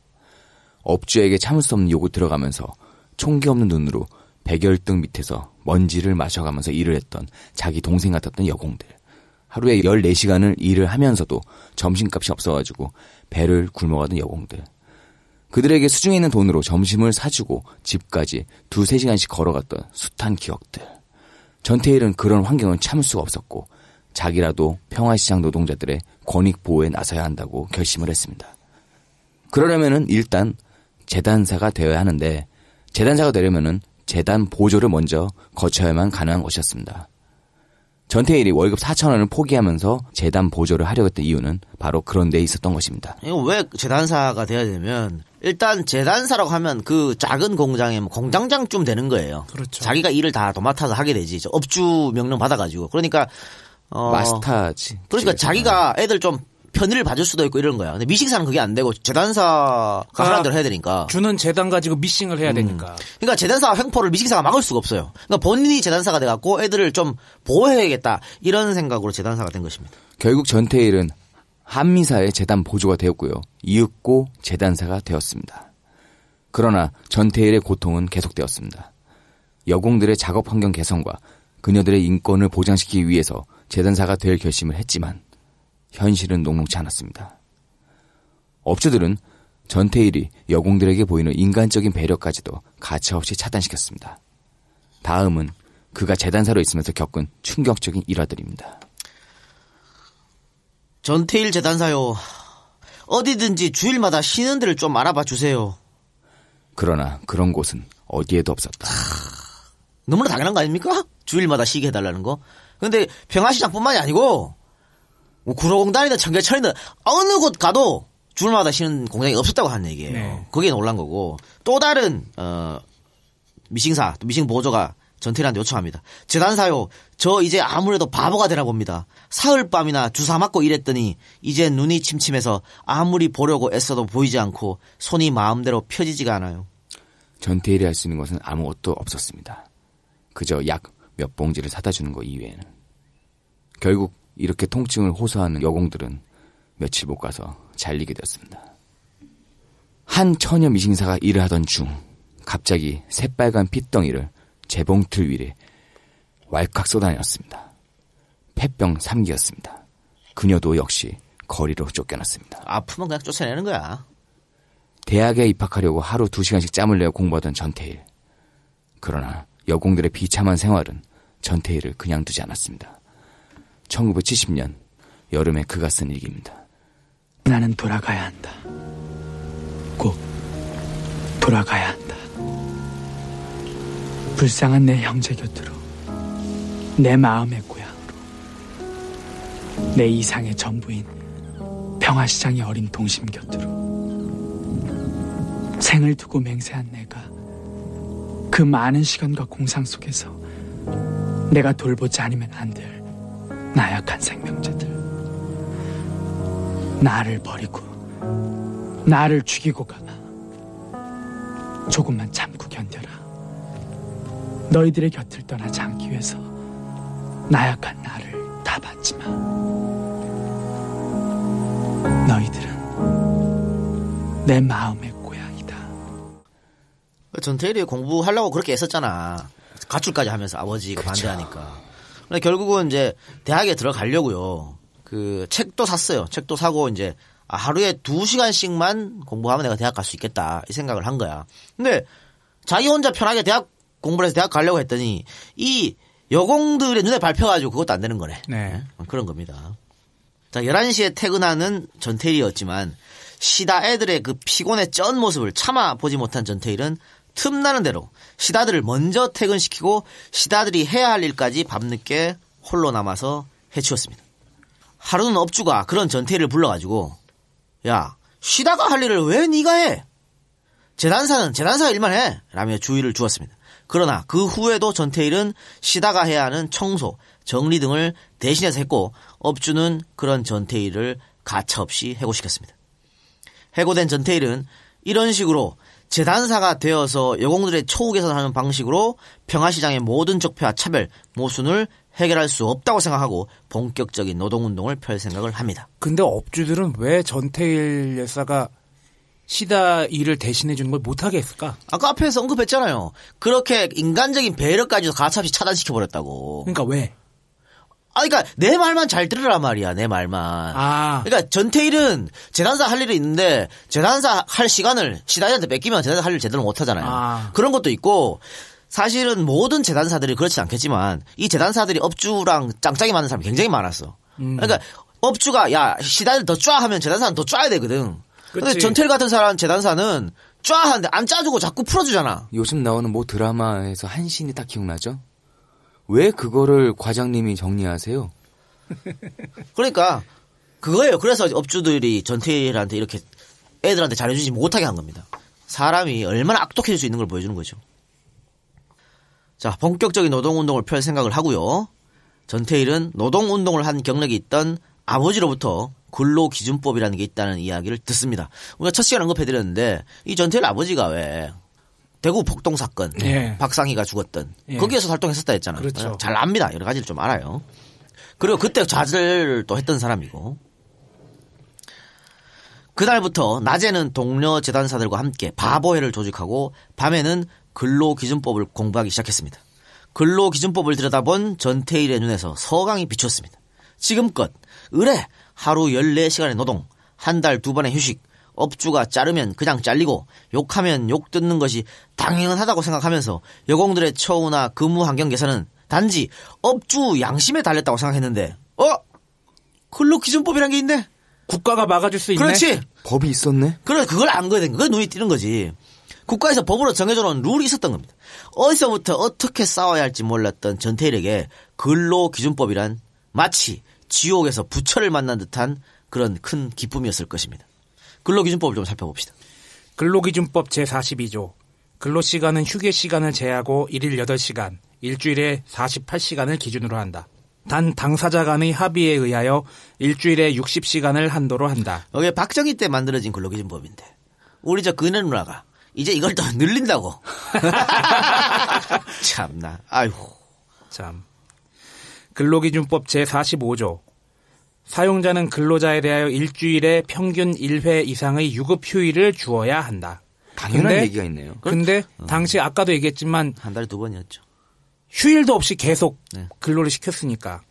업주에게 참을 수 없는 욕을 들어가면서 총기 없는 눈으로 백열등 밑에서 먼지를 마셔가면서 일을 했던 자기 동생 같았던 여공들. 하루에 14시간을 일을 하면서도 점심값이 없어가지고 배를 굶어가던 여공들. 그들에게 수중에 있는 돈으로 점심을 사주고 집까지 2-3시간씩 걸어갔던 숱한 기억들. 전태일은 그런 환경을 참을 수가 없었고 자기라도 평화시장 노동자들의 권익 보호에 나서야 한다고 결심을 했습니다. 그러려면은 일단 재단사가 되어야 하는데 재단사가 되려면은 재단 보조를 먼저 거쳐야만 가능한 것이었습니다. 전태일이 월급 4,000원을 포기하면서 재단 보조를 하려고 했던 이유는 바로 그런 데 있었던 것입니다. 이거 왜 재단사가 돼야 되면 일단 재단사라고 하면 그 작은 공장에 공장장쯤 되는 거예요. 그렇죠. 자기가 일을 다 도맡아서 하게 되지. 업주 명령 받아가지고. 그러니까 마스터지. 그러니까 자기가 애들 좀 편의를 봐줄 수도 있고 이런 거야. 근데 미싱사는 그게 안 되고 재단사가 하라는 대로 해야 되니까. 주는 재단 가지고 미싱을 해야 되니까. 그러니까 재단사 횡포를 미싱사가 막을 수가 없어요. 그러니까 본인이 재단사가 돼갖고 애들을 좀 보호해야겠다 이런 생각으로 재단사가 된 것입니다. 결국 전태일은 한미사의 재단 보조가 되었고요. 이윽고 재단사가 되었습니다. 그러나 전태일의 고통은 계속되었습니다. 여공들의 작업 환경 개선과 그녀들의 인권을 보장시키기 위해서 재단사가 될 결심을 했지만 현실은 녹록지 않았습니다. 업주들은 전태일이 여공들에게 보이는 인간적인 배려까지도 가차없이 차단시켰습니다. 다음은 그가 재단사로 있으면서 겪은 충격적인 일화들입니다. 전태일 재단사요. 어디든지 주일마다 쉬는 데를 좀 알아봐 주세요. 그러나 그런 곳은 어디에도 없었다. 너무나 당연한 거 아닙니까? 주일마다 쉬게 해달라는 거. 근데 평화시장뿐만이 아니고 뭐 구로공단이든 청계천이든 어느 곳 가도 주말마다 쉬는 공장이 없었다고 하는 얘기예요. 네. 그게 놀란 거고 또 다른 미싱사 또 미싱 보조가 전태일한테 요청합니다. 재단사요. 저 이제 아무래도 바보가 되나 봅니다. 사흘밤이나 주사 맞고 일했더니 이제 눈이 침침해서 아무리 보려고 애써도 보이지 않고 손이 마음대로 펴지지가 않아요. 전태일이 할 수 있는 것은 아무것도 없었습니다. 그저 약 몇 봉지를 사다 주는 것 이외에는. 결국 이렇게 통증을 호소하는 여공들은 며칠 못 가서 잘리게 되었습니다. 한 처녀 미싱사가 일을 하던 중 갑자기 새빨간 핏덩이를 재봉틀 위에 왈칵 쏟아내었습니다. 폐병 3기였습니다. 그녀도 역시 거리로 쫓겨났습니다. 아프면 그냥 쫓아내는 거야. 대학에 입학하려고 하루 2시간씩 짬을 내어 공부하던 전태일. 그러나 여공들의 비참한 생활은 전태일을 그냥 두지 않았습니다. 1970년 여름에 그가 쓴 일기입니다. 나는 돌아가야 한다. 꼭 돌아가야 한다. 불쌍한 내 형제 곁으로, 내 마음의 고향으로, 내 이상의 전부인 평화시장의 어린 동심 곁으로. 생을 두고 맹세한 내가 그 많은 시간과 공상 속에서 내가 돌보지 않으면 안 될 나약한 생명체들, 나를 버리고 나를 죽이고 가마. 조금만 참고 견뎌라. 너희들의 곁을 떠나지 않기 위해서 나약한 나를 다 받지마. 너희들은 내 마음의 고향이다. 전태일이 공부하려고 그렇게 애썼잖아. 가출까지 하면서 아버지가 그렇죠. 반대하니까. 근데 결국은 이제 대학에 들어가려고요. 그 책도 샀어요. 책도 사고 이제 하루에 2시간씩만 공부하면 내가 대학 갈 수 있겠다 이 생각을 한 거야. 근데 자기 혼자 편하게 대학 공부를 해서 대학 가려고 했더니 이 여공들의 눈에 밟혀가지고 그것도 안 되는 거네. 네. 그런 겁니다. 자, 11시에 퇴근하는 전태일이었지만 시다 애들의 그 피곤에 쩐 모습을 참아 보지 못한 전태일은 틈나는 대로 시다들을 먼저 퇴근시키고 시다들이 해야 할 일까지 밤늦게 홀로 남아서 해치웠습니다. 하루는 업주가 그런 전태일을 불러가지고 야, 시다가 할 일을 왜 네가 해? 재단사는 재단사 일만 해 라며 주의를 주었습니다. 그러나 그 후에도 전태일은 시다가 해야 하는 청소, 정리 등을 대신해서 했고 업주는 그런 전태일을 가차없이 해고시켰습니다. 해고된 전태일은 이런 식으로 재단사가 되어서 여공들의 초우 개선하는 방식으로 평화시장의 모든 적폐와 차별, 모순을 해결할 수 없다고 생각하고 본격적인 노동운동을 펼 생각을 합니다. 근데 업주들은 왜 전태일 여사가 시다 일을 대신해 주는 걸 못하게 했을까? 아까 앞에서 언급했잖아요. 그렇게 인간적인 배려까지도 가차없이 차단시켜버렸다고. 그러니까 왜? 그러니까 내 말만 잘 들으란 말이야. 내 말만. 그러니까 전태일은 재단사 할 일이 있는데 재단사 할 시간을 시다들한테 뺏기면 재단사 할 일 제대로 못 하잖아요. 그런 것도 있고 사실은 모든 재단사들이 그렇진 않겠지만 이 재단사들이 업주랑 짱짱이 맞는 사람이 굉장히 많았어. 그러니까 업주가 야 시다들 더 쫙 하면 재단사는 더 쫙야 되거든. 근데 전태일 같은 사람 재단사는 쫙 하는데 안 짜주고 자꾸 풀어주잖아. 요즘 나오는 뭐 드라마에서 한신이 딱 기억나죠? 왜 그거를 과장님이 정리하세요? 그러니까 그거예요. 그래서 업주들이 전태일한테 이렇게 애들한테 잘해주지 못하게 한 겁니다. 사람이 얼마나 악독해질 수 있는 걸 보여주는 거죠. 자, 본격적인 노동운동을 펼 생각을 하고요. 전태일은 노동운동을 한 경력이 있던 아버지로부터 근로기준법이라는 게 있다는 이야기를 듣습니다. 우리가 첫 시간에 언급해드렸는데 이 전태일 아버지가 왜 대구 폭동 사건, 예. 박상희가 죽었던 예. 거기에서 활동했었다 했잖아요. 그렇죠. 잘 압니다. 여러 가지를 좀 알아요. 그리고 그때 좌절을 또 했던 사람이고 그날부터 낮에는 동료 재단사들과 함께 바보회를 조직하고 밤에는 근로기준법을 공부하기 시작했습니다. 근로기준법을 들여다본 전태일의 눈에서 서강이 비쳤습니다. 지금껏 의뢰 하루 14시간의 노동, 한 달 2번의 휴식, 업주가 자르면 그냥 잘리고 욕하면 욕 듣는 것이 당연하다고 생각하면서 여공들의 처우나 근무 환경 개선은 단지 업주 양심에 달렸다고 생각했는데 근로기준법이란 게 있네. 국가가 막아줄 수 있네. 그렇지. 법이 있었네. 그래 그걸 안 거야 된 거. 그게 눈이 띄는 거지. 국가에서 법으로 정해져놓은 룰이 있었던 겁니다. 어디서부터 어떻게 싸워야 할지 몰랐던 전태일에게 근로기준법이란 마치 지옥에서 부처를 만난 듯한 그런 큰 기쁨이었을 것입니다. 근로기준법을 좀 살펴봅시다. 근로기준법 제42조. 근로시간은 휴게시간을 제하고 1일 8시간, 일주일에 48시간을 기준으로 한다. 단 당사자 간의 합의에 의하여 일주일에 60시간을 한도로 한다. 이게 박정희 때 만들어진 근로기준법인데 우리 저 그네 누나가 이제 이걸 또 늘린다고. 참나. 아이고. 참. 근로기준법 제45조. 사용자는 근로자에 대하여 일주일에 평균 1회 이상의 유급휴일을 주어야 한다. 당연한 얘기가 있네요. 근데 당시 아까도 얘기했지만 한 달에 2번이었죠. 휴일도 없이 계속 근로를 시켰으니까.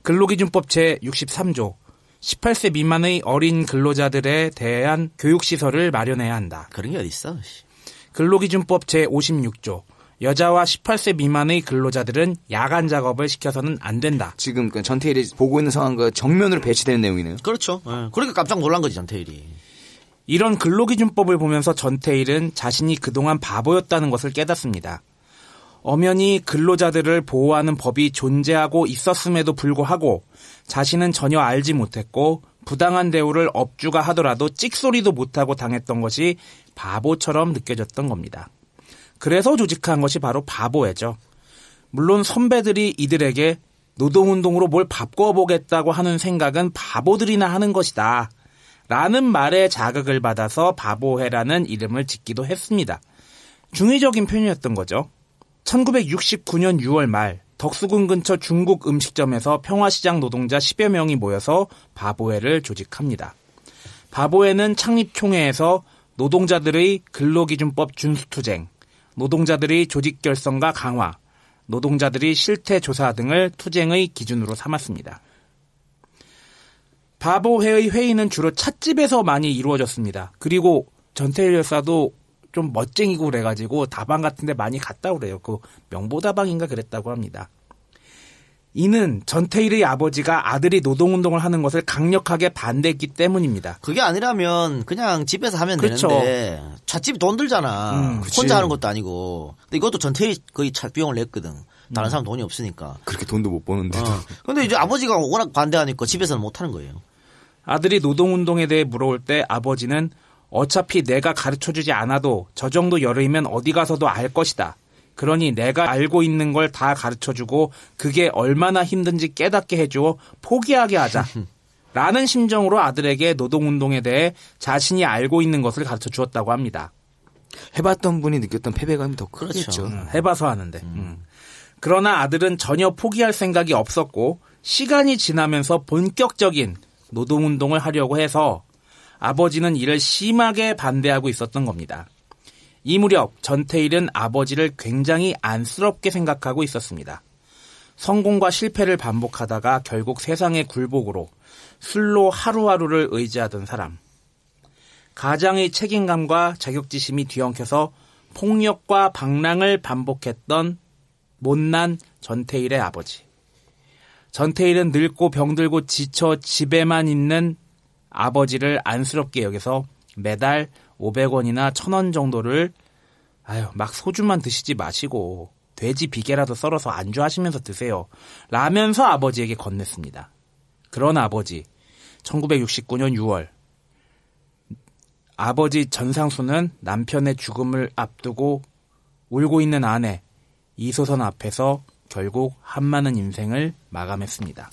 근로기준법 제63조. 18세 미만의 어린 근로자들에 대한 교육시설을 마련해야 한다. 그런 게 어딨어. 근로기준법 제56조. 여자와 18세 미만의 근로자들은 야간 작업을 시켜서는 안 된다. 지금 전태일이 보고 있는 상황과 정면으로 배치되는 내용이네요. 그렇죠. 그러니까 깜짝 놀란 거지 전태일이. 이런 근로기준법을 보면서 전태일은 자신이 그동안 바보였다는 것을 깨닫습니다. 엄연히 근로자들을 보호하는 법이 존재하고 있었음에도 불구하고 자신은 전혀 알지 못했고 부당한 대우를 업주가 하더라도 찍소리도 못하고 당했던 것이 바보처럼 느껴졌던 겁니다. 그래서 조직한 것이 바로 바보회죠. 물론 선배들이 이들에게 노동운동으로 뭘 바꿔보겠다고 하는 생각은 바보들이나 하는 것이다. 라는 말에 자극을 받아서 바보회라는 이름을 짓기도 했습니다. 중의적인 표현이었던 거죠. 1969년 6월 말 덕수궁 근처 중국 음식점에서 평화시장 노동자 10여 명이 모여서 바보회를 조직합니다. 바보회는 창립총회에서 노동자들의 근로기준법 준수투쟁, 노동자들의 조직결성과 강화, 노동자들의 실태조사 등을 투쟁의 기준으로 삼았습니다. 바보회의 회의는 주로 찻집에서 많이 이루어졌습니다. 그리고 전태일 열사도 좀 멋쟁이고 그래가지고 다방 같은 데 많이 갔다 그래요. 그 명보다방인가 그랬다고 합니다. 이는 전태일의 아버지가 아들이 노동운동을 하는 것을 강력하게 반대했기 때문입니다. 그게 아니라면 그냥 집에서 하면 그렇죠. 되는데 찻집이 돈 들잖아. 혼자 하는 것도 아니고. 근데 이것도 전태일이 거의 차 비용을 냈거든. 다른 사람 돈이 없으니까. 그렇게 돈도 못 버는데도. 근데 이제 아버지가 워낙 반대하니까 집에서는 못 하는 거예요. 아들이 노동운동에 대해 물어올 때 아버지는 어차피 내가 가르쳐주지 않아도 저 정도 열의면 어디 가서도 알 것이다. 그러니 내가 알고 있는 걸 다 가르쳐주고 그게 얼마나 힘든지 깨닫게 해주어 포기하게 하자. 라는 심정으로 아들에게 노동운동에 대해 자신이 알고 있는 것을 가르쳐 주었다고 합니다. 해봤던 분이 느꼈던 패배감이 더 크겠죠. 해봐서 하는데. 그러나 아들은 전혀 포기할 생각이 없었고 시간이 지나면서 본격적인 노동운동을 하려고 해서 아버지는 이를 심하게 반대하고 있었던 겁니다. 이 무렵 전태일은 아버지를 굉장히 안쓰럽게 생각하고 있었습니다. 성공과 실패를 반복하다가 결국 세상의 굴복으로 술로 하루하루를 의지하던 사람. 가장의 책임감과 자격지심이 뒤엉켜서 폭력과 방랑을 반복했던 못난 전태일의 아버지. 전태일은 늙고 병들고 지쳐 집에만 있는 아버지를 안쓰럽게 여겨서 매달 500원이나 1000원 정도를 막 소주만 드시지 마시고 돼지 비계라도 썰어서 안주하시면서 드세요. 라면서 아버지에게 건넸습니다. 그러나 아버지, 1969년 6월 아버지 전상수는 남편의 죽음을 앞두고 울고 있는 아내 이소선 앞에서 결국 한많은 인생을 마감했습니다.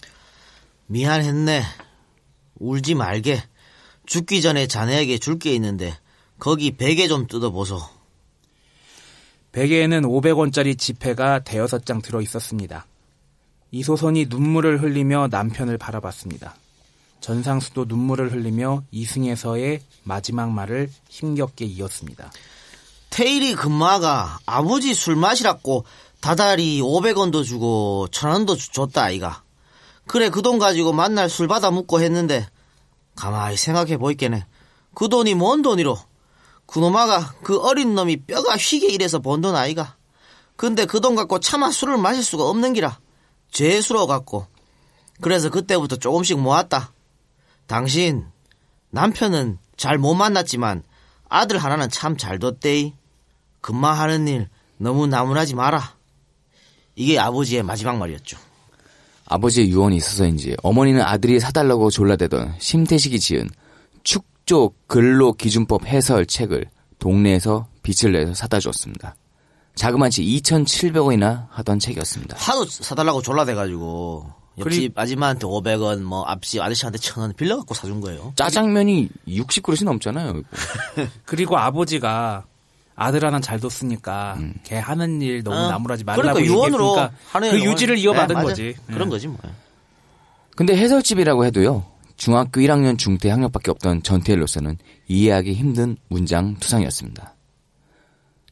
미안했네. 울지 말게. 죽기 전에 자네에게 줄 게 있는데 거기 베개 좀 뜯어보소. 베개에는 500원짜리 지폐가 5장 들어있었습니다. 이소선이 눈물을 흘리며 남편을 바라봤습니다. 전상수도 눈물을 흘리며 이승에서의 마지막 말을 힘겹게 이었습니다. 태일이 금마가 아버지 술 마시라고 다달이 500원도 주고 1000원도 줬다 아이가. 그래 그 돈 가지고 만날 술 받아 묻고 했는데 가만히 생각해 보이겠네. 그 돈이 뭔 돈이로. 그놈아가 그 어린 놈이 뼈가 휘게 일해서 번 돈 아이가. 근데 그 돈 갖고 차마 술을 마실 수가 없는 기라. 죄스러워 갖고. 그래서 그때부터 조금씩 모았다. 당신 남편은 잘 못 만났지만 아들 하나는 참 잘 뒀대이. 금마하는 일 너무 나무라지 마라. 이게 아버지의 마지막 말이었죠. 아버지의 유언이 있어서인지 어머니는 아들이 사달라고 졸라대던 심태식이 지은 축조 근로기준법 해설 책을 동네에서 빚을 내서 사다 주었습니다. 자그마치 2,700원이나 하던 책이었습니다. 하도 사달라고 졸라대가지고 옆집 아줌마한테 500원, 뭐 앞집 아저씨한테 1000원 빌려갖고 사준 거예요. 짜장면이 60그릇이 넘잖아요. 이거. 그리고 아버지가 아들 하나 잘 뒀으니까 걔 하는 일 너무 나무라지 말라고 그러니까 유언으로 그 유지를 이어받은 네, 거지. 그런 거지 뭐. 근데 해설집이라고 해도요. 중학교 1학년 중퇴 학력밖에 없던 전태일로서는 이해하기 힘든 문장투성이었습니다.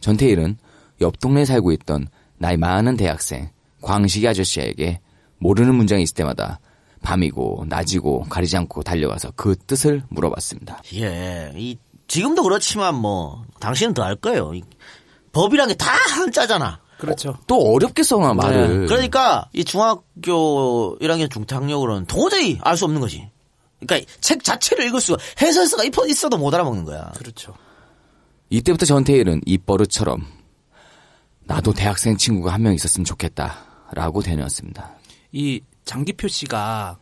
전태일은 옆 동네에 살고 있던 나이 많은 대학생 광식이 아저씨에게 모르는 문장이 있을 때마다 밤이고 낮이고 가리지 않고 달려가서 그 뜻을 물어봤습니다. 예, 지금도 그렇지만 뭐 당신은 더 알 거예요. 법이란 게 다 한자잖아. 그렇죠. 또 어렵게 써놔 말을. 네. 그러니까 이 중학교 1학년 중퇴학력으로는 도저히 알 수 없는 거지. 그러니까 책 자체를 읽을 수가 해설서가 있어도 못 알아먹는 거야. 그렇죠. 이때부터 전태일은 입버릇처럼 나도 대학생 친구가 한 명 있었으면 좋겠다라고 대녀왔습니다. 이 장기표 씨가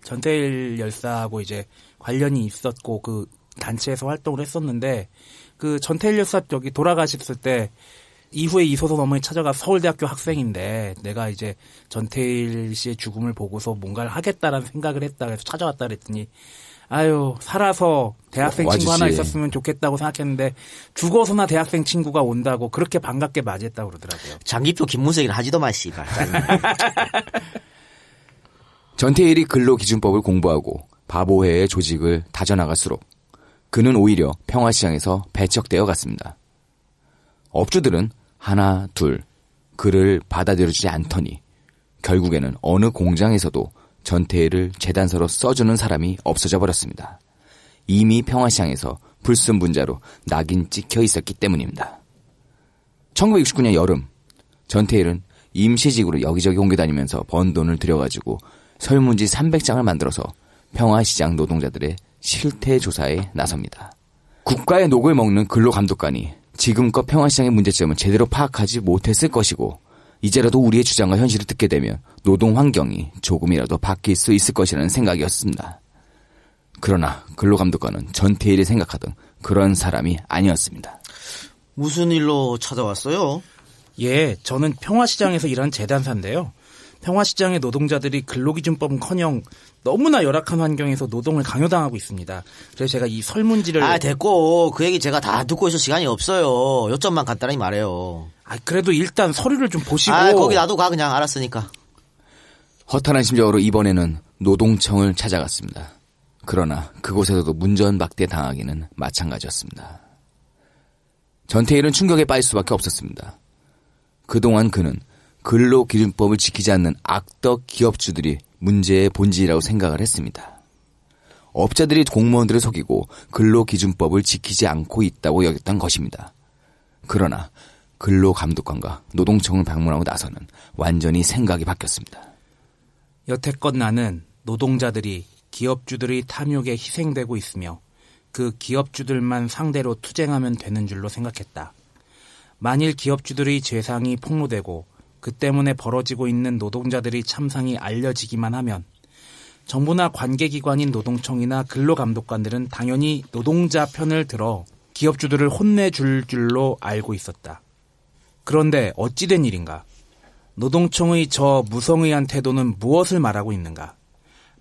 전태일 열사하고 이제 관련이 있었고 그 단체에서 활동을 했었는데 그 전태일 열사 저기 돌아가셨을 때 이후에 이소선 어머니 찾아가 서울대학교 학생인데 내가 이제 전태일 씨의 죽음을 보고서 뭔가를 하겠다라는 생각을 했다 그래서 찾아왔다 그랬더니 아유 살아서 대학생 친구 하나 있었으면 좋겠다고 생각했는데 죽어서나 대학생 친구가 온다고 그렇게 반갑게 맞이했다고 그러더라고요. 장기표 김문석이는 하지도 마 씨발. 전태일이 근로기준법을 공부하고 바보회의 조직을 다져나갈수록 그는 오히려 평화시장에서 배척되어 갔습니다. 업주들은 하나 둘 그를 받아들여주지 않더니 결국에는 어느 공장에서도 전태일을 재단서로 써주는 사람이 없어져 버렸습니다. 이미 평화시장에서 불순분자로 낙인 찍혀 있었기 때문입니다. 1969년 여름 전태일은 임시직으로 여기저기 옮겨다니면서 번 돈을 들여가지고 설문지 300장을 만들어서 평화시장 노동자들의 실태 조사에 나섭니다. 국가의 녹을 먹는 근로감독관이 지금껏 평화시장의 문제점을 제대로 파악하지 못했을 것이고 이제라도 우리의 주장과 현실을 듣게 되면 노동 환경이 조금이라도 바뀔 수 있을 것이라는 생각이었습니다. 그러나 근로감독관은 전태일이 생각하던 그런 사람이 아니었습니다. 무슨 일로 찾아왔어요? 예, 저는 평화시장에서 일하는 재단사인데요. 평화시장의 노동자들이 근로기준법은커녕 너무나 열악한 환경에서 노동을 강요당하고 있습니다. 그래서 제가 이 설문지를 됐고 그 얘기 제가 다 듣고 있을 시간이 없어요. 요점만 간단히 말해요. 그래도 일단 서류를 좀 보시고 거기 놔도 가 그냥 알았으니까. 허탄한 심정으로 이번에는 노동청을 찾아갔습니다. 그러나 그곳에서도 문전박대 당하기는 마찬가지였습니다. 전태일은 충격에 빠질 수밖에 없었습니다. 그동안 그는 근로기준법을 지키지 않는 악덕 기업주들이 문제의 본질이라고 생각을 했습니다. 업자들이 공무원들을 속이고 근로기준법을 지키지 않고 있다고 여겼던 것입니다. 그러나 근로감독관과 노동청을 방문하고 나서는 완전히 생각이 바뀌었습니다. 여태껏 나는 노동자들이 기업주들의 탐욕에 희생되고 있으며 그 기업주들만 상대로 투쟁하면 되는 줄로 생각했다. 만일 기업주들의 죄상이 폭로되고 그 때문에 벌어지고 있는 노동자들의 참상이 알려지기만 하면 정부나 관계기관인 노동청이나 근로감독관들은 당연히 노동자 편을 들어 기업주들을 혼내줄 줄로 알고 있었다. 그런데 어찌된 일인가? 노동청의 저 무성의한 태도는 무엇을 말하고 있는가?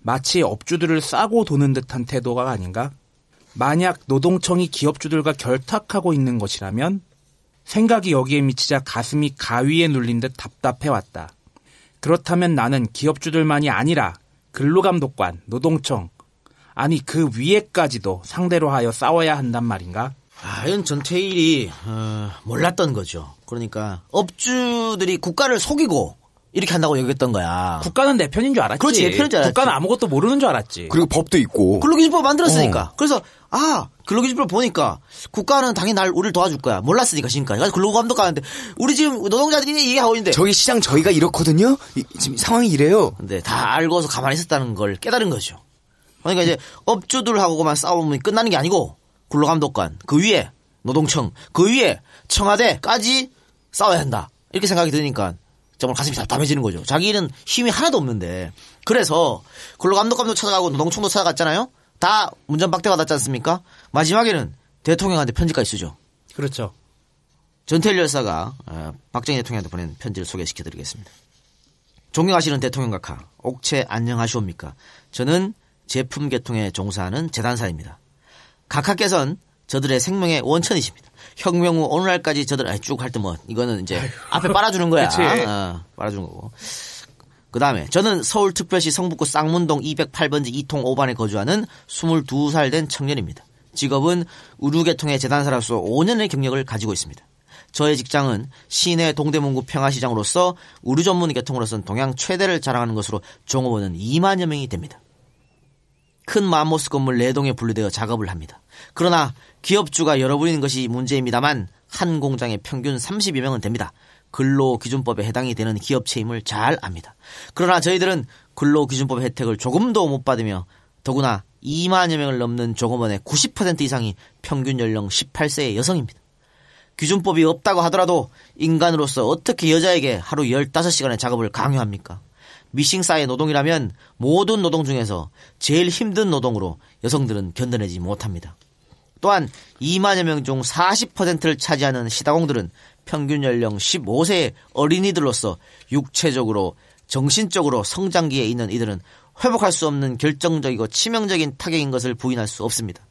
마치 업주들을 싸고 도는 듯한 태도가 아닌가? 만약 노동청이 기업주들과 결탁하고 있는 것이라면 생각이 여기에 미치자 가슴이 가위에 눌린 듯 답답해왔다. 그렇다면 나는 기업주들만이 아니라 근로감독관, 노동청, 아니 그 위에까지도 상대로 하여 싸워야 한단 말인가? 이건 전태일이 몰랐던 거죠. 그러니까 업주들이 국가를 속이고 이렇게 한다고 여겼던 거야. 국가는 내 편인 줄 알았지. 그렇지, 내 편인 줄 알았지. 국가는 아무것도 모르는 줄 알았지. 그리고 법도 있고. 근로기준법 만들었으니까. 그래서 근로기준법 보니까 국가는 당연히 우리를 도와줄 거야. 몰랐으니까 지금까지. 그래서 근로감독 가는데 우리 지금 노동자들이 얘기하고 있는데 저희 시장 저희가 이렇거든요. 지금 상황이 이래요. 근데 다 알고서 가만히 있었다는 걸 깨달은 거죠. 그러니까 이제 업주들하고만 싸우면 끝나는 게 아니고 근로감독관 그 위에 노동청 그 위에 청와대까지 싸워야 한다. 이렇게 생각이 드니까 정말 가슴이 답답해지는 거죠. 자기는 힘이 하나도 없는데. 그래서 근로감독관도 찾아가고 노동청도 찾아갔잖아요. 다 문전박대 받았지 않습니까? 마지막에는 대통령한테 편지까지 쓰죠. 그렇죠. 전태일 열사가 박정희 대통령한테 보낸 편지를 소개시켜드리겠습니다. 존경하시는 대통령 각하, 옥체 안녕하시옵니까? 저는 제품 개통에 종사하는 재단사입니다. 각하께서는 저들의 생명의 원천이십니다. 혁명 후 오늘날까지 저들 쭉 할 때 이거는 이제 앞에 빨아주는 거야. 빨아주는 거고. 그 다음에 저는 서울특별시 성북구 쌍문동 208번지 2통 5반에 거주하는 22살 된 청년입니다. 직업은 의류계통의 재단사로서 5년의 경력을 가지고 있습니다. 저의 직장은 시내 동대문구 평화시장으로서 의류 전문 계통으로서는 동양 최대를 자랑하는 것으로 종업원은 2만여 명이 됩니다. 큰 맘모스 건물 4동에 분리되어 작업을 합니다. 그러나 기업주가 여러분인 것이 문제입니다만 한 공장에 평균 32명은 됩니다. 근로기준법에 해당이 되는 기업체임을 잘 압니다. 그러나 저희들은 근로기준법 혜택을 조금도 못 받으며 더구나 2만여 명을 넘는 종업원의 90% 이상이 평균 연령 18세의 여성입니다. 기준법이 없다고 하더라도 인간으로서 어떻게 여자에게 하루 15시간의 작업을 강요합니까? 미싱사의 노동이라면 모든 노동 중에서 제일 힘든 노동으로 여성들은 견뎌내지 못합니다. 또한 2만여 명 중 40%를 차지하는 시다공들은 평균 연령 15세의 어린이들로서 육체적으로 정신적으로 성장기에 있는 이들은 회복할 수 없는 결정적이고 치명적인 타격인 것을 부인할 수 없습니다.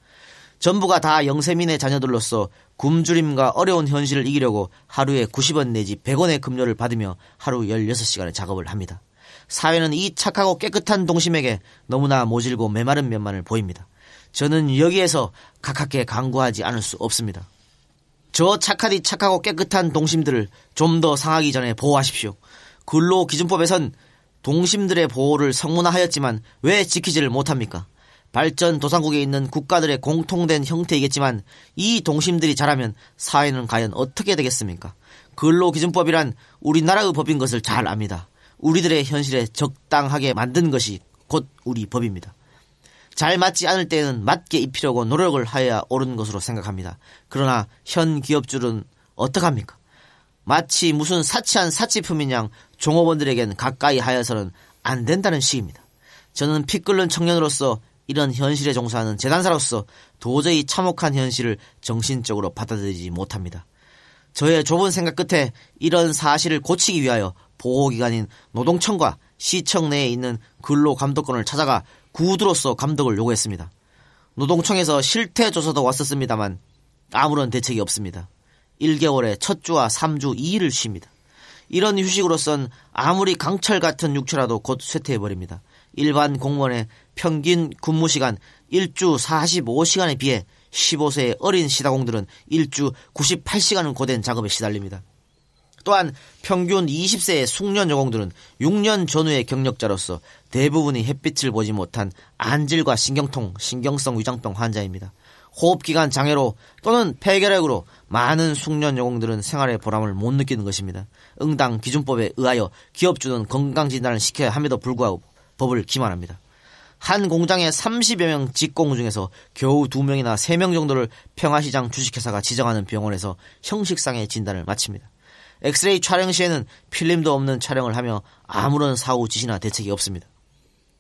전부가 다 영세민의 자녀들로서 굶주림과 어려운 현실을 이기려고 하루에 90원 내지 100원의 급료를 받으며 하루 16시간의 작업을 합니다. 사회는 이 착하고 깨끗한 동심에게 너무나 모질고 메마른 면만을 보입니다. 저는 여기에서 각하께 간구하지 않을 수 없습니다. 저 착하디 착하고 깨끗한 동심들을 좀 더 상하기 전에 보호하십시오. 근로기준법에선 동심들의 보호를 성문화하였지만 왜 지키지를 못합니까? 발전도상국에 있는 국가들의 공통된 형태이겠지만 이 동심들이 자라면 사회는 과연 어떻게 되겠습니까? 근로기준법이란 우리나라의 법인 것을 잘 압니다. 우리들의 현실에 적당하게 만든 것이 곧 우리 법입니다. 잘 맞지 않을 때는 맞게 입히려고 노력을 하여야 옳은 것으로 생각합니다. 그러나 현 기업주는 어떡합니까? 마치 무슨 사치한 사치품인 양 종업원들에겐 가까이 하여서는 안 된다는 식입니다. 저는 피 끓는 청년으로서 이런 현실에 종사하는 재단사로서 도저히 참혹한 현실을 정신적으로 받아들이지 못합니다. 저의 좁은 생각 끝에 이런 사실을 고치기 위하여 보호기관인 노동청과 시청 내에 있는 근로감독관을 찾아가 구두로서 감독을 요구했습니다. 노동청에서 실태조사도 왔었습니다만 아무런 대책이 없습니다. 1개월에 첫 주와 3주 2일을 쉽니다. 이런 휴식으로선 아무리 강철 같은 육체라도 곧 쇠퇴해버립니다. 일반 공무원의 평균 근무시간 1주 45시간에 비해 15세의 어린 시다공들은 1주 98시간은 고된 작업에 시달립니다. 또한 평균 20세의 숙련 여공들은 6년 전후의 경력자로서 대부분이 햇빛을 보지 못한 안질과 신경통, 신경성 위장병 환자입니다. 호흡기관 장애로 또는 폐결핵으로 많은 숙련 여공들은 생활의 보람을 못 느끼는 것입니다. 응당 기준법에 의하여 기업주는 건강진단을 시켜야 함에도 불구하고 법을 기만합니다. 한 공장에 30여 명 직공 중에서 겨우 2명이나 3명 정도를 평화시장 주식회사가 지정하는 병원에서 형식상의 진단을 마칩니다. 엑스레이 촬영 시에는 필름도 없는 촬영을 하며 아무런 사후 지시나 대책이 없습니다.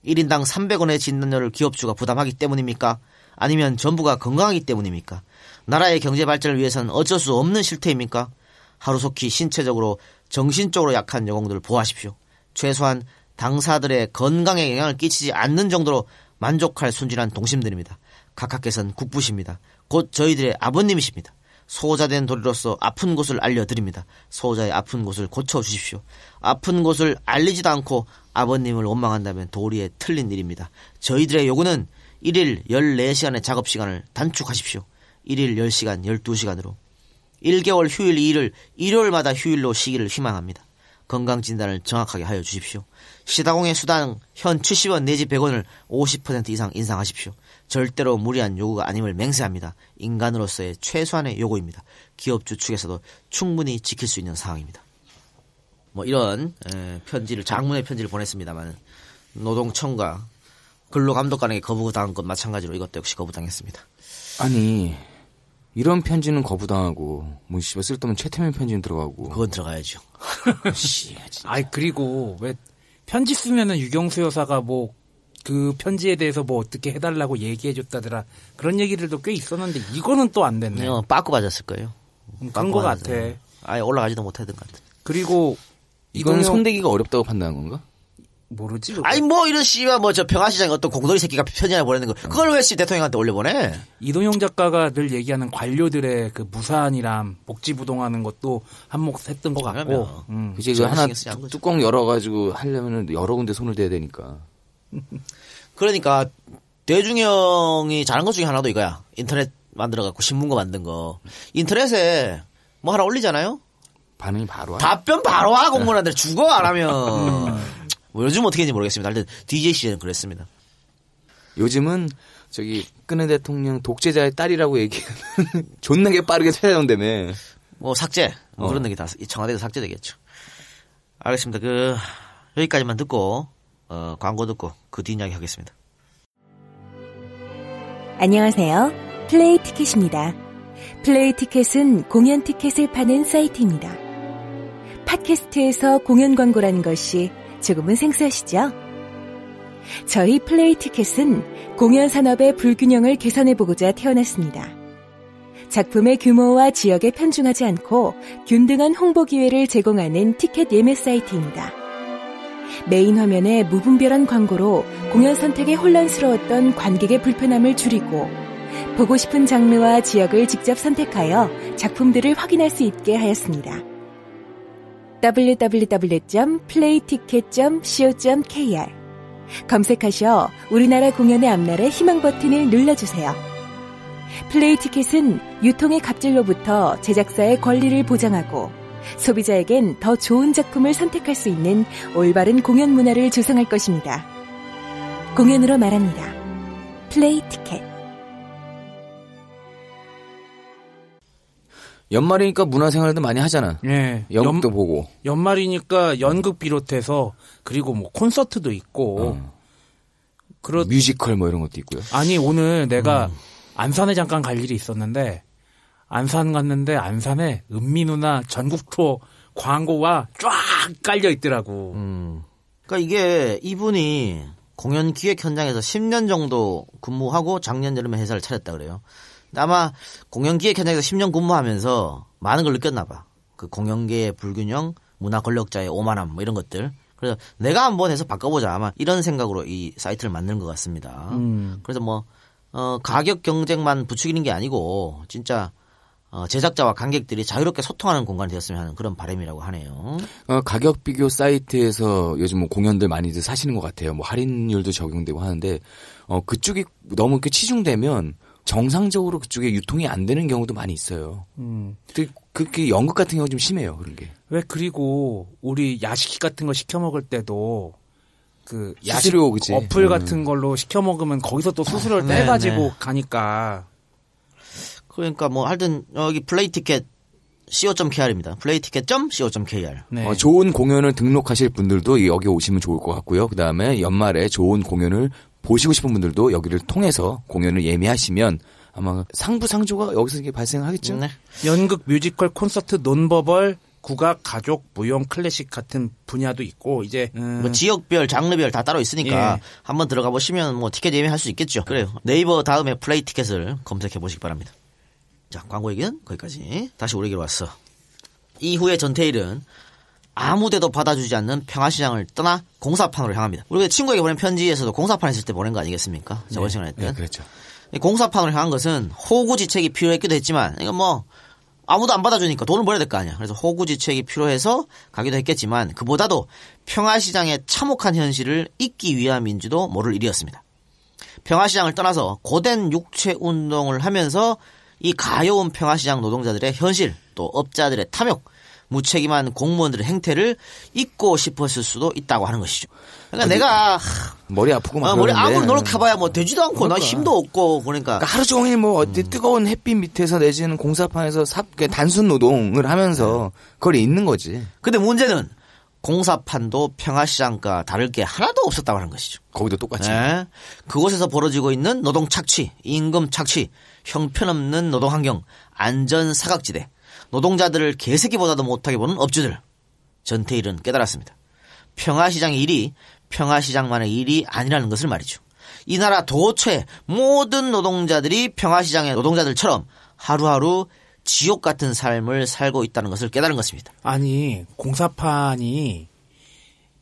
1인당 300원의 진단료를 기업주가 부담하기 때문입니까? 아니면 전부가 건강하기 때문입니까? 나라의 경제 발전을 위해서는 어쩔 수 없는 실태입니까? 하루속히 신체적으로 정신적으로 약한 여공들을 보호하십시오. 최소한 당사들의 건강에 영향을 끼치지 않는 정도로 만족할 순진한 동심들입니다. 각하께서는 국부십니다. 곧 저희들의 아버님이십니다. 소자된 도리로서 아픈 곳을 알려드립니다. 소자의 아픈 곳을 고쳐주십시오. 아픈 곳을 알리지도 않고 아버님을 원망한다면 도리에 틀린 일입니다. 저희들의 요구는 1일 14시간의 작업시간을 단축하십시오. 1일 10시간, 12시간으로. 1개월 휴일 2일을 일요일마다 휴일로 쉬기를 희망합니다. 건강진단을 정확하게 하여 주십시오. 시다공의 수당 현 70원 내지 100원을 50% 이상 인상하십시오. 절대로 무리한 요구가 아님을 맹세합니다. 인간으로서의 최소한의 요구입니다. 기업주 측에서도 충분히 지킬 수 있는 상황입니다. 뭐 이런 편지를 장문의 편지를 보냈습니다만 노동청과 근로감독관에게 거부당한 것 마찬가지로 이것도 역시 거부당했습니다. 아니 이런 편지는 거부당하고 뭐 씨발 쓸데없는 최태민 편지는 들어가고 그건 들어가야죠. 아이 그리고 왜 편지 쓰면은 유경수 여사가 뭐 그 편지에 대해서 뭐 어떻게 해달라고 얘기해줬다더라 그런 얘기들도 꽤 있었는데 이거는 또 안 됐네. 빠꾸 맞았을 거예요. 그런 거 같아. 아예 올라가지도 못하던 것 같아. 그리고 이건 손대기가 어렵다고 판단한 건가? 모르지. 그거. 아니 뭐 이런 씨발 뭐 저 평화시장에 어떤 공돌이 새끼가 편지 하나 보내는 거 그걸 왜 씨 대통령한테 올려보내? 이동영 작가가 늘 얘기하는 관료들의 그 무사한이람 복지부동하는 것도 한몫했던 것 같고. 그치 그 하나 뚜껑 열어가지고 하려면은 여러 군데 손을 대야 되니까. 그러니까 대중형이 잘한 것 중에 하나도 이거야. 인터넷 만들어갖고 신문고 만든 거. 인터넷에 뭐 하나 올리잖아요. 반응이 바로 와. 답변 바로 와 공무원한테 죽어 안 하면. 뭐 요즘 어떻게 했는지 모르겠습니다. 하여튼 DJ 시절은 그랬습니다. 요즘은 저기 박근혜 대통령 독재자의 딸이라고 얘기하면 존나게 빠르게 찾아온다며. 뭐 삭제 뭐 그런 얘기 다 청와대에서 삭제되겠죠. 알겠습니다. 그 여기까지만 듣고 광고 듣고 그 뒷이야기 하겠습니다. 안녕하세요. 플레이 티켓입니다. 플레이 티켓은 공연 티켓을 파는 사이트입니다. 팟캐스트에서 공연 광고라는 것이 조금은 생소하시죠? 저희 플레이 티켓은 공연 산업의 불균형을 개선해보고자 태어났습니다. 작품의 규모와 지역에 편중하지 않고 균등한 홍보 기회를 제공하는 티켓 예매 사이트입니다. 메인 화면의 무분별한 광고로 공연 선택에 혼란스러웠던 관객의 불편함을 줄이고 보고 싶은 장르와 지역을 직접 선택하여 작품들을 확인할 수 있게 하였습니다. www.playticket.co.kr 검색하셔 우리나라 공연의 앞날의 희망 버튼을 눌러주세요. 플레이 티켓은 유통의 갑질로부터 제작사의 권리를 보장하고 소비자에겐 더 좋은 작품을 선택할 수 있는 올바른 공연 문화를 조성할 것입니다. 공연으로 말합니다. 플레이 티켓. 연말이니까 문화생활도 많이 하잖아. 예. 연극도 보고. 연말이니까 연극 비롯해서 그리고 뭐 콘서트도 있고. 뮤지컬 뭐 이런 것도 있고요. 아니 오늘 내가 안산에 잠깐 갈 일이 있었는데 안산 갔는데 안산에 은민우나 전국 투어 광고가 쫙 깔려 있더라고. 그러니까 이게 이분이 공연 기획 현장에서 10년 정도 근무하고 작년 여름에 회사를 차렸다 그래요. 근데 아마 공연 기획 현장에서 10년 근무하면서 많은 걸 느꼈나 봐. 그 공연계의 불균형, 문화 권력자의 오만함 뭐 이런 것들. 그래서 내가 한번 해서 바꿔보자. 아마 이런 생각으로 이 사이트를 만든 것 같습니다. 그래서 뭐 가격 경쟁만 부추기는 게 아니고 진짜 제작자와 관객들이 자유롭게 소통하는 공간이 되었으면 하는 그런 바람이라고 하네요. 가격 비교 사이트에서 요즘 뭐 공연들 많이들 사시는 것 같아요. 뭐 할인율도 적용되고 하는데 그쪽이 너무 이렇게 치중되면 정상적으로 그쪽에 유통이 안 되는 경우도 많이 있어요. 그게 연극 같은 경우 좀 심해요. 그런 게. 왜 그리고 우리 야식 같은 거 시켜 먹을 때도 그 야식 수수료, 그치? 어플 같은 걸로 시켜 먹으면 거기서 또 수수료를 떼가지고 가니까. 그러니까 뭐 하여튼 여기 플레이 티켓 co.kr입니다. playticket.co.kr. 네. 좋은 공연을 등록하실 분들도 여기 오시면 좋을 것 같고요. 그다음에 연말에 좋은 공연을 보시고 싶은 분들도 여기를 통해서 공연을 예매하시면 아마 상부상조가 여기서 이게 발생하겠죠. 네. 연극, 뮤지컬, 콘서트, 논버벌, 국악, 가족, 무용, 클래식 같은 분야도 있고 이제 뭐 지역별, 장르별 다 따로 있으니까 예. 한번 들어가 보시면 뭐 티켓 예매할 수 있겠죠. 그래요. 네이버 다음에 플레이 티켓을 검색해 보시기 바랍니다. 자, 광고 얘기는 거기까지. 다시 우리에게로 왔어. 이후에 전태일은 아무데도 받아주지 않는 평화시장을 떠나 공사판으로 향합니다. 우리가 친구에게 보낸 편지에서도 공사판 했을 때 보낸 거 아니겠습니까? 저번 시간에 했던. 네, 그렇죠. 공사판으로 향한 것은 호구지책이 필요했기도 했지만 이건 뭐 아무도 안 받아주니까 돈을 벌어야 될 거 아니야. 그래서 호구지책이 필요해서 가기도 했겠지만 그보다도 평화시장의 참혹한 현실을 잊기 위함인지도 모를 일이었습니다. 평화시장을 떠나서 고된 육체운동을 하면서 이 가여운 평화시장 노동자들의 현실 또 업자들의 탐욕 무책임한 공무원들의 행태를 잊고 싶었을 수도 있다고 하는 것이죠. 그러니까 내가 머리 아프고 막 머리 그러는데. 아무리 노력해봐야 뭐 되지도 않고 그러니까. 나 힘도 없고 그러니까 하루 종일 뭐 어디 뜨거운 햇빛 밑에서 내지는 공사판에서 단순 노동을 하면서 그걸 잊는 거지. 근데 문제는 공사판도 평화시장과 다를 게 하나도 없었다고 하는 것이죠. 거기도 똑같이. 네. 그곳에서 벌어지고 있는 노동 착취, 임금 착취, 형편없는 노동 환경, 안전 사각지대, 노동자들을 개새끼보다도 못하게 보는 업주들. 전태일은 깨달았습니다. 평화시장의 일이 평화시장만의 일이 아니라는 것을 말이죠. 이 나라 도처의 모든 노동자들이 평화시장의 노동자들처럼 하루하루 지옥 같은 삶을 살고 있다는 것을 깨달은 것입니다. 아니 공사판이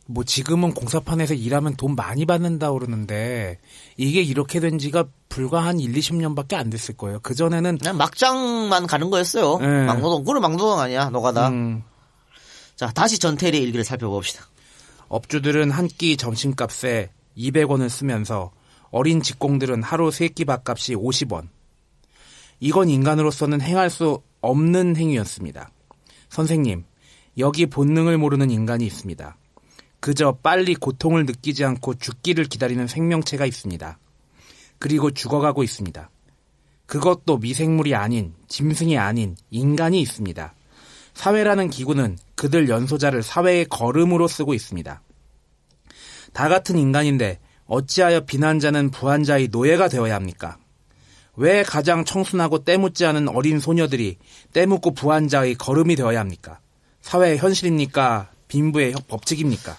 뭐 지금은 공사판에서 일하면 돈 많이 받는다고 그러는데 이게 이렇게 된 지가 불과 한 1, 20년밖에 안 됐을 거예요. 그전에는 그냥 막장만 가는 거였어요. 네. 막노동. 그건 막노동 아니야. 노가다. 자, 다시 전태일의 일기를 살펴봅시다. 업주들은 한 끼 점심값에 200원을 쓰면서 어린 직공들은 하루 3끼 밥값이 50원. 이건 인간으로서는 행할 수 없는 행위였습니다. 선생님, 여기 본능을 모르는 인간이 있습니다. 그저 빨리 고통을 느끼지 않고 죽기를 기다리는 생명체가 있습니다. 그리고 죽어가고 있습니다. 그것도 미생물이 아닌, 짐승이 아닌 인간이 있습니다. 사회라는 기구는 그들 연소자를 사회의 거름으로 쓰고 있습니다. 다 같은 인간인데 어찌하여 비난자는 부한자의 노예가 되어야 합니까? 왜 가장 청순하고 때묻지 않은 어린 소녀들이 때묻고 부한자의 거름이 되어야 합니까? 사회의 현실입니까? 빈부의 법칙입니까?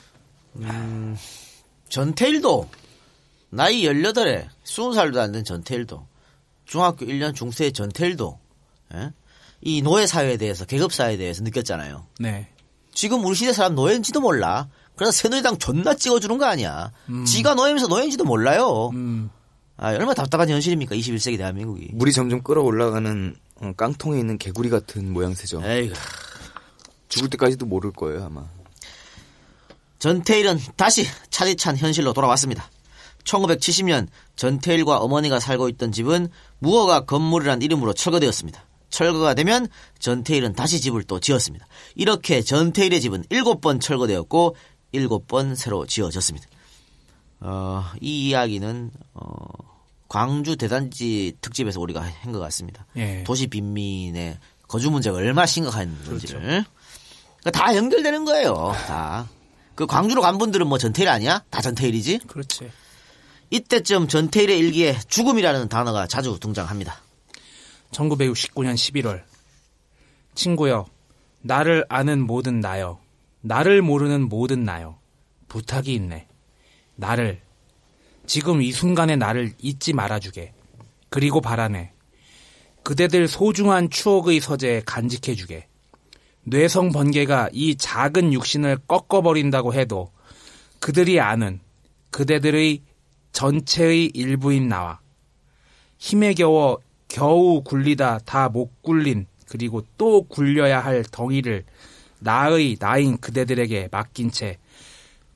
전태일도 나이 18에 20살도 안 된 전태일도 중학교 1년 중세의 전태일도 이 노예사회에 대해서 계급사회에 대해서 느꼈잖아요. 네. 지금 우리 시대 사람 노예인지도 몰라. 그래서 새누리당 존나 찍어주는 거 아니야. 지가 노예면서 노예인지도 몰라요. 아, 얼마나 답답한 현실입니까? 21세기 대한민국이. 물이 점점 끌어올라가는 깡통에 있는 개구리 같은 모양새죠. 에이구. 죽을 때까지도 모를 거예요 아마. 전태일은 다시 차디찬 현실로 돌아왔습니다. 1970년 전태일과 어머니가 살고 있던 집은 무허가 건물이란 이름으로 철거되었습니다. 철거가 되면 전태일은 다시 집을 또 지었습니다. 이렇게 전태일의 집은 7번 철거되었고 7번 새로 지어졌습니다. 이 이야기는 광주 대단지 특집에서 우리가 한 것 같습니다. 예. 도시 빈민의 거주 문제가 얼마나 심각한지를. 그렇죠. 다 연결되는 거예요. 다. 그 광주로 간 분들은 뭐 전태일 아니야? 다 전태일이지? 그렇지. 이때쯤 전태일의 일기에 죽음이라는 단어가 자주 등장합니다. 1969년 11월. 친구여, 나를 아는 모든 나여, 나를 모르는 모든 나여, 부탁이 있네. 나를, 지금 이 순간의 나를 잊지 말아주게. 그리고 바라네. 그대들 소중한 추억의 서재에 간직해주게. 뇌성 번개가 이 작은 육신을 꺾어버린다고 해도 그들이 아는 그대들의 전체의 일부인 나와 힘에 겨우 굴리다 다 못 굴린 그리고 또 굴려야 할 덩이를 나인 그대들에게 맡긴 채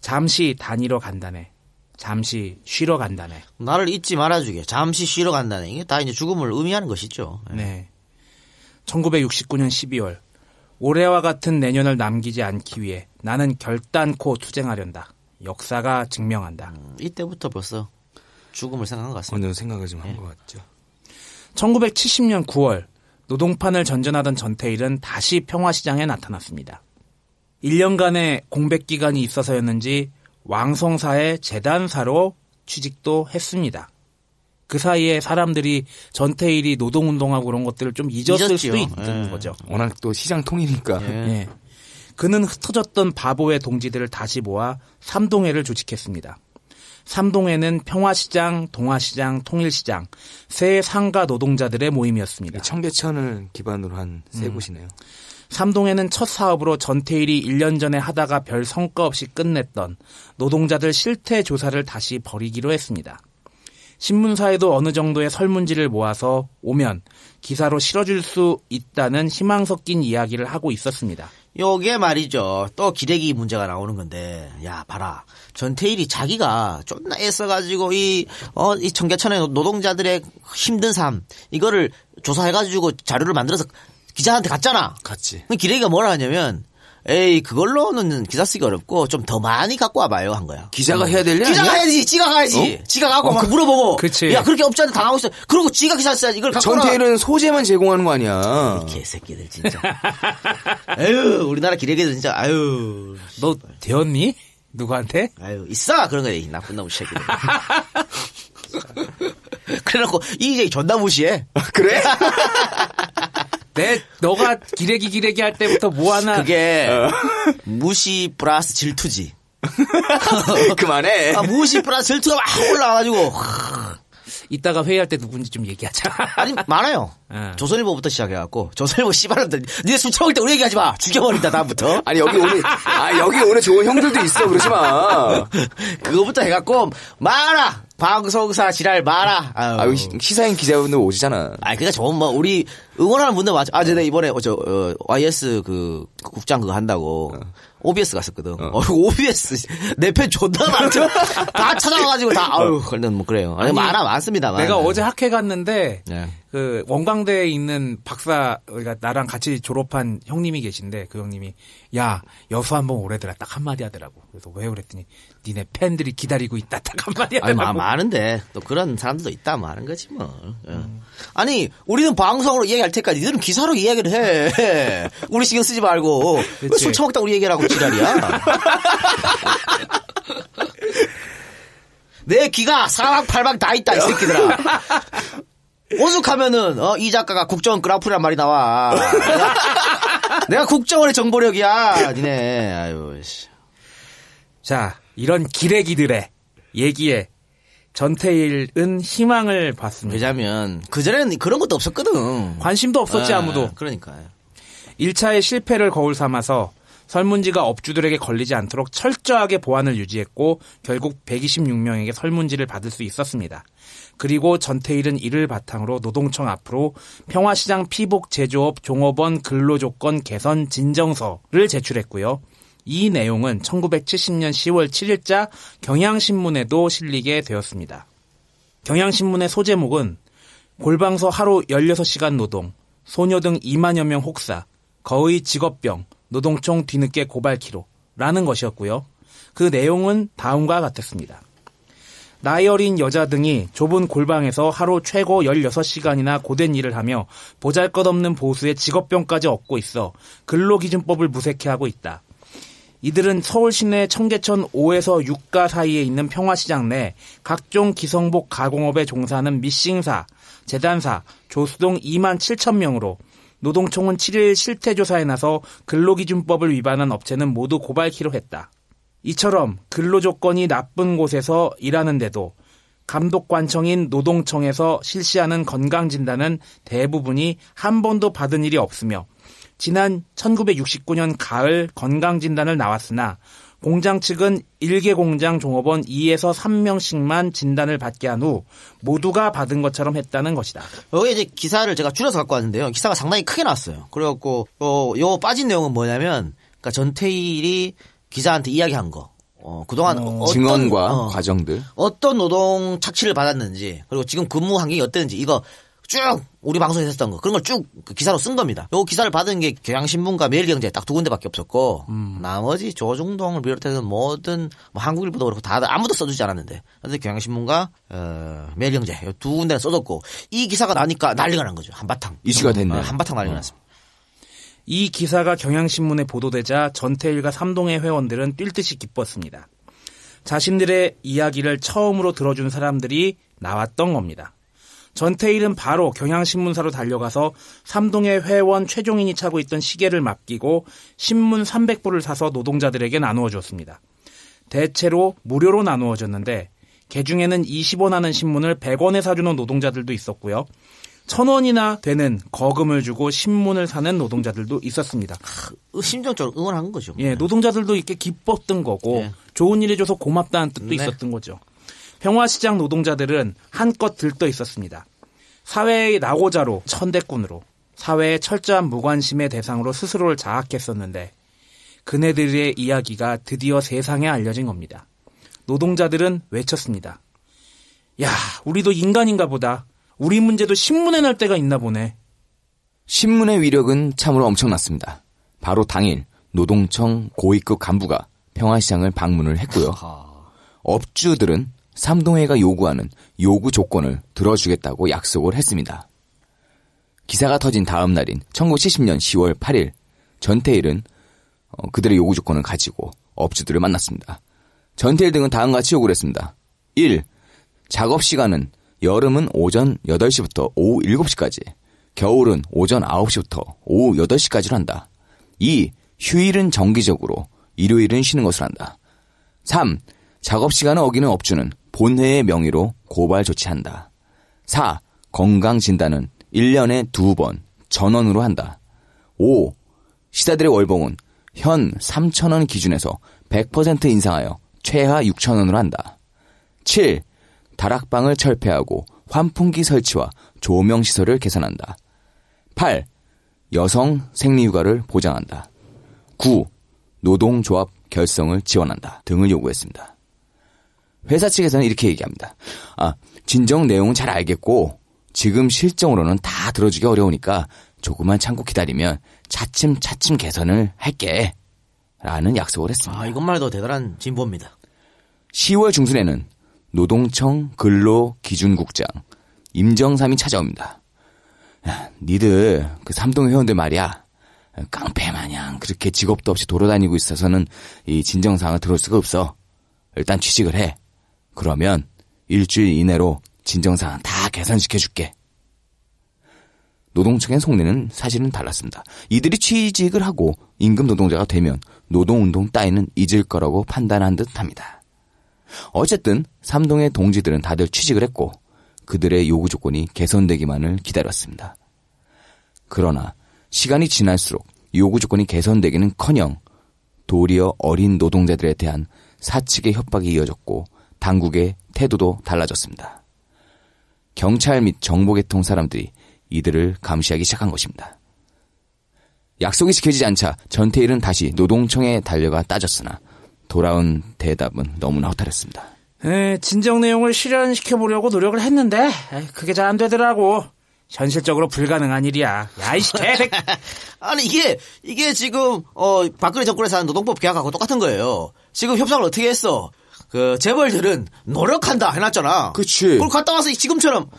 잠시 다니러 간다네. 잠시 쉬러 간다네. 나를 잊지 말아주게. 잠시 쉬러 간다네. 이게 다 이제 죽음을 의미하는 것이죠. 네. 1969년 12월. 올해와 같은 내년을 남기지 않기 위해 나는 결단코 투쟁하련다. 역사가 증명한다. 이때부터 벌써 죽음을 생각한 것 같습니다. 어느 생각을 좀 한 것 같죠. 1970년 9월 노동판을 전전하던 전태일은 다시 평화시장에 나타났습니다. 1년간의 공백 기간이 있어서였는지 왕성사의 재단사로 취직도 했습니다. 그 사이에 사람들이 전태일이 노동운동하고 그런 것들을 좀 잊었을 수도 있는 거죠. 워낙 또 시장 통이니까. 예. 그는 흩어졌던 바보의 동지들을 다시 모아 삼동회를 조직했습니다. 삼동회는 평화시장, 동아시장, 통일시장 세 상가 노동자들의 모임이었습니다. 청계천을 기반으로 한 세 곳이네요. 삼동회는 첫 사업으로 전태일이 1년 전에 하다가 별 성과 없이 끝냈던 노동자들 실태 조사를 다시 벌이기로 했습니다. 신문사에도 어느 정도의 설문지를 모아서 오면 기사로 실어줄 수 있다는 희망 섞인 이야기를 하고 있었습니다. 요게 말이죠. 또 기레기 문제가 나오는 건데, 야, 봐라. 전태일이 자기가 존나 애써가지고, 이 청계천의 노동자들의 힘든 삶, 이거를 조사해가지고 자료를 만들어서 기자한테 갔잖아. 갔지. 근데 기레기가 뭐라 하냐면, 에이, 그걸로는 기사 쓰기 어렵고 좀 더 많이 갖고 와봐요 한 거야. 기자가 해야 될 일 아니야? 기자가 해야지. 지가 가야지. 지가 가고 막 물어보고. 그치. 야, 그렇게 업자한테 당하고 있어. 그러고 지가 기사 써야지. 이걸 갖고 전태일은 소재만 제공하는 거 아니야. 개새끼들 진짜. 아유, 우리나라 기레기들 진짜. 아유. 너 되었니? 누구한테? 아유, 있어. 그런 거 나쁜 놈 새끼들. 그래놓고 이제 존나 무시해. 그래? 너가 기레기 할 때부터 뭐 하나. 그게 무시 플러스 질투지. 그만해. 무시 플러스 질투가 막 올라와가지고. 이따가 회의할 때 누군지 좀 얘기하자. 아니, 많아요. 조선일보부터 시작해갖고, 조선일보 씨발한테, 니네 술 처먹을 때 우리 얘기하지 마! 죽여버린다, 다음부터. 아니, 여기 오늘 좋은 형들도 있어, 그러지 마. 그거부터 해갖고, 많아! 방송사 지랄 많아! 아유, 시사인 기자분들 오시잖아. 그니까 좋은, 우리, 응원하는 분들 많죠. 제가 이번에, YS 국장 그거 한다고. OBS 갔었거든. OBS 내 편 존나 많죠. 다 찾아와가지고 다 그런 그래요. 많습니다. 내가 어제 학회 갔는데 그 원광대에 있는 박사 우리가 나랑 같이 졸업한 형님이 계신데 그 형님이 야 여수 한번 오래더라 딱 한마디 하더라고. 그래서 왜 그랬더니 니네 팬들이 기다리고 있다 딱 한마디 하더라고. 많은데 또 그런 사람들도 있다 많은 거지 뭐. 아니 우리는 방송으로 이야기할 테니까 니들은 기사로 이야기를 해. 우리 신경 쓰지 말고 술 처먹다 우리 얘기하라고 지랄이야. 내 귀가 사방팔방 다 있다 이 새끼들아. 오죽하면은 이 작가가 국정원 그라프란 말이 나와. 내가 국정원의 정보력이야. 니네. 아유 씨. 자, 이런 기레기들의 얘기에 전태일은 희망을 봤습니다. 왜냐면 그전에는 그런 것도 없었거든. 관심도 없었지 아무도. 그러니까. 1차의 실패를 거울 삼아서 설문지가 업주들에게 걸리지 않도록 철저하게 보안을 유지했고 결국 126명에게 설문지를 받을 수 있었습니다. 그리고 전태일은 이를 바탕으로 노동청 앞으로 평화시장 피복 제조업 종업원 근로조건 개선 진정서를 제출했고요. 이 내용은 1970년 10월 7일자 경향신문에도 실리게 되었습니다. 경향신문의 소제목은 골방서 하루 16시간 노동, 소녀등 2만여 명 혹사, 거의 직업병, 노동청 뒤늦게 고발키로라는 것이었고요. 그 내용은 다음과 같았습니다. 나이 어린 여자 등이 좁은 골방에서 하루 최고 16시간이나 고된 일을 하며 보잘것없는 보수의 직업병까지 얻고 있어 근로기준법을 무색해하고 있다. 이들은 서울 시내 청계천 5에서 6가 사이에 있는 평화시장 내 각종 기성복 가공업에 종사하는 미싱사, 재단사, 조수동 2만 7천 명으로 노동청은 7일 실태조사에 나서 근로기준법을 위반한 업체는 모두 고발키로 했다. 이처럼 근로조건이 나쁜 곳에서 일하는데도 감독관청인 노동청에서 실시하는 건강진단은 대부분이 한 번도 받은 일이 없으며 지난 1969년 가을 건강진단을 나왔으나 공장 측은 1개 공장 종업원 2에서 3명씩만 진단을 받게 한 후 모두가 받은 것처럼 했다는 것이다. 여기 이제 기사를 제가 줄여서 갖고 왔는데요. 기사가 상당히 크게 나왔어요. 그래갖고 요 빠진 내용은 뭐냐면 그러니까 전태일이 기자한테 이야기한 거. 그동안 증언과 과정들. 어떤 노동 착취를 받았는지 그리고 지금 근무 환경이 어땠는지 이거 쭉 우리 방송에서 했던 거 그런 걸 쭉 기사로 쓴 겁니다. 요 기사를 받은 게 경향신문과 매일경제 딱 두 군데밖에 없었고 나머지 조중동을 비롯해서 모든 한국일보도 그렇고 다들 아무도 써주지 않았는데 그런데 경향신문과 매일경제 요 두 군데는 써줬고 이 기사가 나니까 난리가 난 거죠. 한바탕. 이슈가 됐네. 한바탕 난리가 났습니다. 이 기사가 경향신문에 보도되자 전태일과 삼동회 회원들은 뛸 듯이 기뻤습니다. 자신들의 이야기를 처음으로 들어준 사람들이 나왔던 겁니다. 전태일은 바로 경향신문사로 달려가서 삼동의 회원 최종인이 차고 있던 시계를 맡기고 신문 300부를 사서 노동자들에게 나누어 줬습니다. 대체로 무료로 나누어졌는데 개중에는 20원 하는 신문을 100원에 사주는 노동자들도 있었고요. 1,000원이나 되는 거금을 주고 신문을 사는 노동자들도 있었습니다. 심정적으로 응원한 거죠. 예, 노동자들도 이렇게 기뻤던 거고 좋은 일 해줘서 고맙다는 뜻도 있었던 거죠. 평화시장 노동자들은 한껏 들떠 있었습니다. 사회의 낙오자로 천대꾼으로 사회의 철저한 무관심의 대상으로 스스로를 장악했었는데 그네들의 이야기가 드디어 세상에 알려진 겁니다. 노동자들은 외쳤습니다. 야, 우리도 인간인가 보다. 우리 문제도 신문에 날 때가 있나 보네. 신문의 위력은 참으로 엄청났습니다. 바로 당일 노동청 고위급 간부가 평화시장을 방문을 했고요. 업주들은 삼동회가 요구하는 요구 조건을 들어주겠다고 약속을 했습니다. 기사가 터진 다음 날인 1970년 10월 8일 전태일은 그들의 요구 조건을 가지고 업주들을 만났습니다. 전태일 등은 다음과 같이 요구를 했습니다. 1. 작업시간은 여름은 오전 8시부터 오후 7시까지, 겨울은 오전 9시부터 오후 8시까지로 한다. 2. 휴일은 정기적으로, 일요일은 쉬는 것을 한다. 3. 작업시간을 어기는 업주는 본회의 명의로 고발 조치한다. 4. 건강진단은 1년에 2번 전원으로 한다. 5. 시사들의 월봉은 현 3,000원 기준에서 100% 인상하여 최하 6,000원으로 한다. 7. 다락방을 철폐하고 환풍기 설치와 조명시설을 개선한다. 8. 여성 생리휴가를 보장한다. 9. 노동조합 결성을 지원한다. 등을 요구했습니다. 회사 측에서는 이렇게 얘기합니다. 진정 내용은 잘 알겠고 지금 실정으로는 다 들어주기 어려우니까 조금만 참고 기다리면 차츰 개선을 할게. 라는 약속을 했습니다. 이것만 해도 대단한 진보입니다. 10월 중순에는 노동청 근로기준국장 임정삼이 찾아옵니다. 니들 그 삼동 회원들 말이야. 깡패마냥 그렇게 직업도 없이 돌아다니고 있어서는 이 진정사항을 들을 수가 없어. 일단 취직을 해. 그러면 일주일 이내로 진정사항 다 개선시켜줄게. 노동청의 속내는 사실은 달랐습니다. 이들이 취직을 하고 임금 노동자가 되면 노동운동 따위는 잊을 거라고 판단한 듯합니다. 어쨌든 삼동의 동지들은 다들 취직을 했고 그들의 요구 조건이 개선되기만을 기다렸습니다. 그러나 시간이 지날수록 요구 조건이 개선되기는커녕 도리어 어린 노동자들에 대한 사측의 협박이 이어졌고 당국의 태도도 달라졌습니다. 경찰 및 정보계통 사람들이 이들을 감시하기 시작한 것입니다. 약속이 지켜지지 않자 전태일은 다시 노동청에 달려가 따졌으나 돌아온 대답은 너무나 허탈했습니다. 진정 내용을 실현시켜보려고 노력을 했는데 그게 잘 안 되더라고. 현실적으로 불가능한 일이야. 야, 이씨 개새끼. 아니 이게 지금 박근혜 정권에서 하는 노동법 개혁하고 똑같은 거예요. 지금 협상을 어떻게 했어? 그 재벌들은 노력한다 해놨잖아. 그치. 그걸 갔다 와서 지금처럼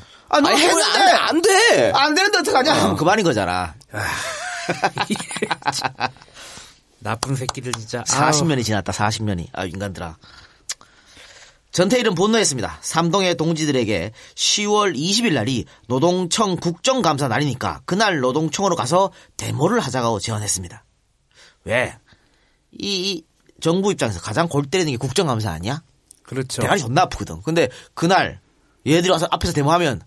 너 했는데 안 돼. 안 되는데 어떡하냐? 그만인 거잖아. 나쁜 새끼들 진짜. 40년이 지났다. 40년이. 인간들아. 전태일은 분노했습니다. 삼동의 동지들에게 10월 20일 날이 노동청 국정감사 날이니까 그날 노동청으로 가서 데모를 하자고 제안했습니다. 왜? 이 정부 입장에서 가장 골 때리는 게 국정감사 아니야? 그렇죠. 대가리 존나 아프거든. 근데 그날 얘들이 와서 앞에서 데모하면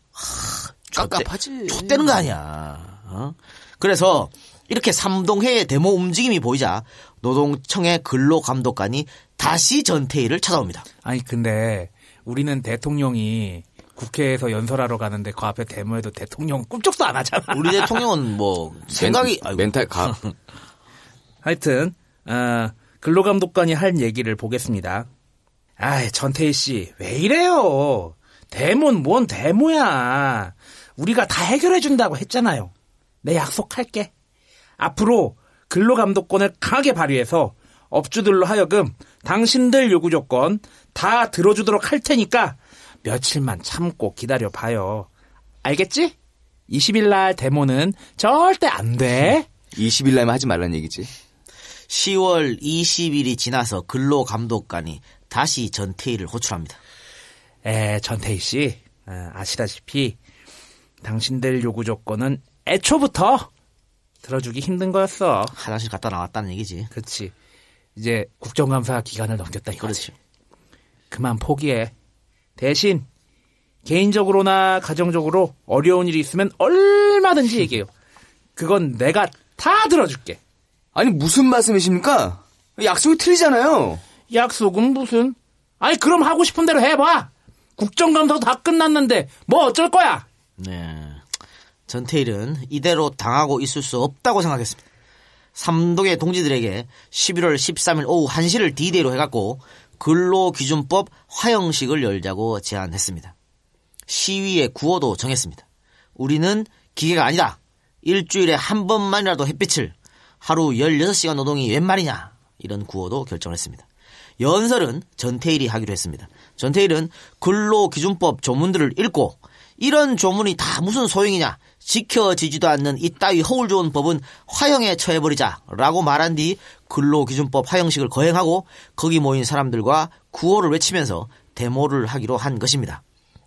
깝깝하지. 좆되는 거 아니야. 그래서 이렇게 삼동회의 데모 움직임이 보이자 노동청의 근로감독관이 다시 전태일을 찾아옵니다. 아니 근데 우리는 대통령이 국회에서 연설하러 가는데 그 앞에 데모해도 대통령 꿈쩍도 안 하잖아. 우리 대통령은 뭐 생각이 멘탈 가. 하여튼 근로감독관이 할 얘기를 보겠습니다. 전태일 씨 왜 이래요? 데모는 뭔 데모야. 우리가 다 해결해 준다고 했잖아요. 내 약속할게. 앞으로 근로감독권을 강하게 발휘해서 업주들로 하여금 당신들 요구 조건 다 들어주도록 할 테니까 며칠만 참고 기다려봐요. 알겠지? 20일 날 데모는 절대 안 돼. 20일 날만 하지 말라는 얘기지. 10월 20일이 지나서 근로감독관이 다시 전태일을 호출합니다. 전태일 씨, 아시다시피 당신들 요구 조건은 애초부터 들어주기 힘든 거였어. 화장실 갔다 나왔다는 얘기지. 그렇지. 이제 국정감사 기간을 넘겼다 이거지. 그만 포기해. 대신 개인적으로나 가정적으로 어려운 일이 있으면 얼마든지 얘기해요. 그건 내가 다 들어줄게. 아니 무슨 말씀이십니까? 약속이 틀리잖아요. 약속은 무슨? 아니 그럼 하고 싶은 대로 해봐. 국정감사 다 끝났는데 뭐 어쩔 거야? 네. 전태일은 이대로 당하고 있을 수 없다고 생각했습니다. 삼동의 동지들에게 11월 13일 오후 1시를 D-Day로 해갖고 근로기준법 화형식을 열자고 제안했습니다. 시위의 구호도 정했습니다. 우리는 기계가 아니다. 일주일에 한 번만이라도 햇빛을, 하루 16시간 노동이 웬 말이냐, 이런 구호도 결정을 했습니다. 연설은 전태일이 하기로 했습니다. 전태일은 근로기준법 조문들을 읽고 이런 조문이 다 무슨 소용이냐, 지켜지지도 않는 이따위 허울 좋은 법은 화형에 처해버리자 라고 말한 뒤 근로기준법 화형식을 거행하고 거기 모인 사람들과 구호를 외치면서 데모를 하기로 한 것입니다.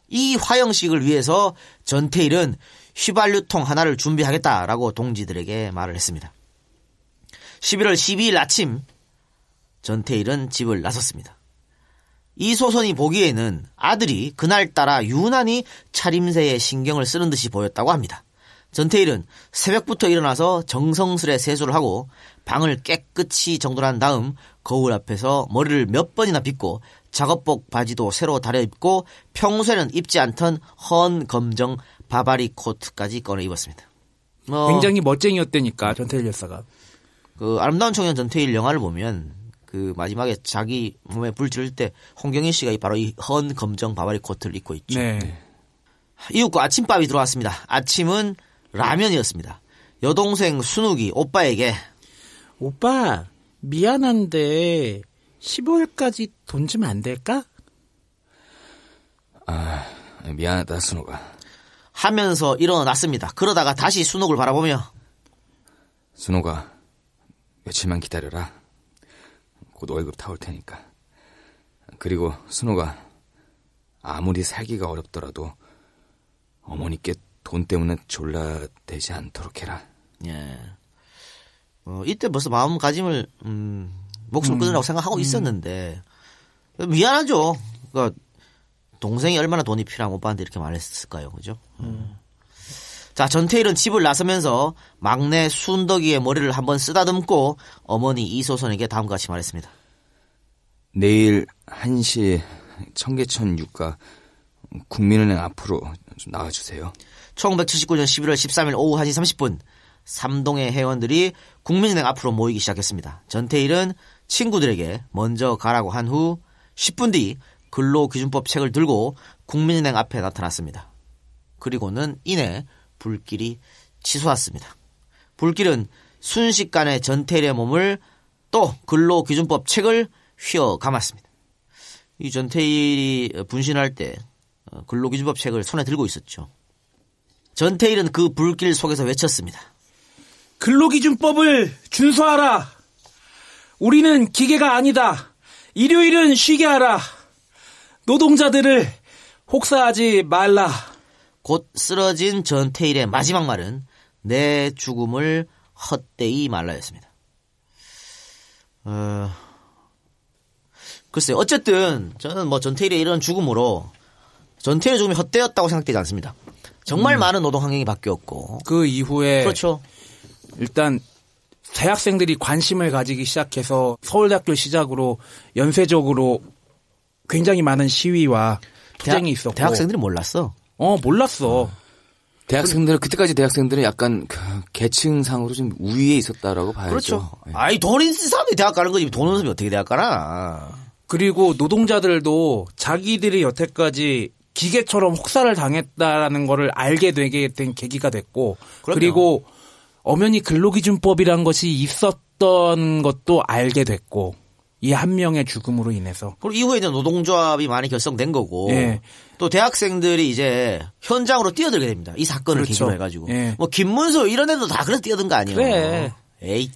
이 화형식을 위해서 전태일은 휘발유통 하나를 준비하겠다라고 동지들에게 말을 했습니다. 11월 12일 아침 전태일은 집을 나섰습니다. 이소선이 보기에는 아들이 그날따라 유난히 차림새에 신경을 쓰는 듯이 보였다고 합니다. 전태일은 새벽부터 일어나서 정성스레 세수를 하고 방을 깨끗이 정돈한 다음 거울 앞에서 머리를 몇 번이나 빗고 작업복 바지도 새로 다려입고 평소에는 입지 않던 헌 검정 바바리 코트까지 꺼내 입었습니다. 굉장히 멋쟁이였다니까 전태일 열사가. 그 아름다운 청년 전태일 영화를 보면 그 마지막에 자기 몸에 불 지를 때 홍경인 씨가 바로 이 헌 검정 바바리 코트를 입고 있죠. 네. 이웃과 아침밥이 들어왔습니다. 아침은 라면이었습니다. 여동생 순욱이 오빠에게 오빠 미안한데 15일까지 돈 주면 안 될까? 미안하다 순욱아 하면서 일어났습니다. 그러다가 다시 순욱을 바라보며 순욱아 며칠만 기다려라. 곧 월급 타올 테니까. 그리고 순욱아 아무리 살기가 어렵더라도 어머니께 돈 때문에 졸라대지 않도록 해라. 예. 이때 벌써 마음가짐을 목숨을 끊으라고 생각하고 있었는데 미안하죠. 그러니까 동생이 얼마나 돈이 필요하면 오빠한테 이렇게 말했을까요, 그죠? 자, 전태일은 집을 나서면서 막내 순덕이의 머리를 한번 쓰다듬고 어머니 이소선에게 다음과 같이 말했습니다. 내일 1시 청계천 유가 국민은행 앞으로 좀 나와주세요. 1979년 11월 13일 오후 1시 30분 삼동의 회원들이 국민은행 앞으로 모이기 시작했습니다. 전태일은 친구들에게 먼저 가라고 한 후 10분 뒤 근로기준법 책을 들고 국민은행 앞에 나타났습니다. 그리고는 이내 불길이 치솟았습니다. 불길은 순식간에 전태일의 몸을 또 근로기준법 책을 휘어 감았습니다. 이 전태일이 분신할 때 근로기준법 책을 손에 들고 있었죠. 전태일은 그 불길 속에서 외쳤습니다. 근로기준법을 준수하라. 우리는 기계가 아니다. 일요일은 쉬게 하라. 노동자들을 혹사하지 말라. 곧 쓰러진 전태일의 마지막 말은 내 죽음을 헛되이 말라였습니다. 글쎄요. 어쨌든 저는 뭐 전태일의 이런 죽음으로 전태일의 죽음이 헛되었다고 생각되지 않습니다. 정말 많은 노동 환경이 바뀌었고 그 이후에 그렇죠. 일단 대학생들이 관심을 가지기 시작해서 서울대학교 시작으로 연쇄적으로 굉장히 많은 시위와 투쟁이 있었고 대학생들이 몰랐어. 몰랐어. 대학생들은 그때까지 대학생들은 약간 그 계층상으로 좀 우위에 있었다라고 봐야죠. 그렇죠. 네. 아이 돈 있는 사람이 대학 가는 거지 돈 없는 사람이 어떻게 대학 가나. 그리고 노동자들도 자기들이 여태까지 기계처럼 혹사를 당했다라는 거를 알게 되게 된 계기가 됐고 그럼요. 그리고 엄연히 근로기준법이란 것이 있었던 것도 알게 됐고 이 한 명의 죽음으로 인해서 그리고 이후에 이제 노동조합이 많이 결성된 거고 예. 또 대학생들이 이제 현장으로 뛰어들게 됩니다. 이 사건을 그렇죠. 계기로 해가지고 예. 뭐 김문수 이런 애도 다 그래서 뛰어든 거 아니에요. 그래. 에이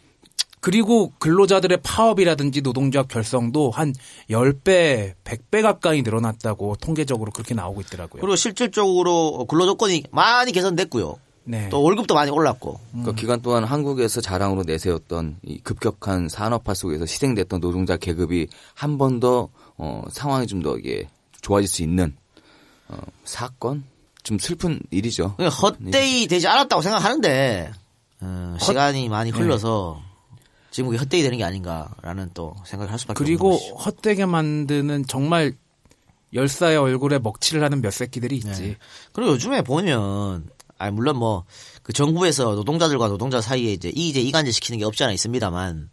그리고 근로자들의 파업이라든지 노동조합 결성도 한 10배, 100배 가까이 늘어났다고 통계적으로 그렇게 나오고 있더라고요. 그리고 실질적으로 근로조건이 많이 개선됐고요. 네. 또 월급도 많이 올랐고. 그 기간 동안 한국에서 자랑으로 내세웠던 이 급격한 산업화 속에서 희생됐던 노동자 계급이 한 번 더 상황이 좀 더 이게 좋아질 수 있는 사건? 좀 슬픈 일이죠. 헛되이 되지 않았다고 생각하는데 시간이 많이 흘러서 지금 그게 헛되이 되는 게 아닌가라는 또 생각을 할 수밖에 없는 그리고 것이죠. 헛되게 만드는 정말 열사의 얼굴에 먹칠을 하는 몇 새끼들이 있지. 네. 그리고 요즘에 보면 물론 뭐 그 정부에서 노동자들과 노동자 사이에 이제 이간질 시키는 게 없지 않아 있습니다만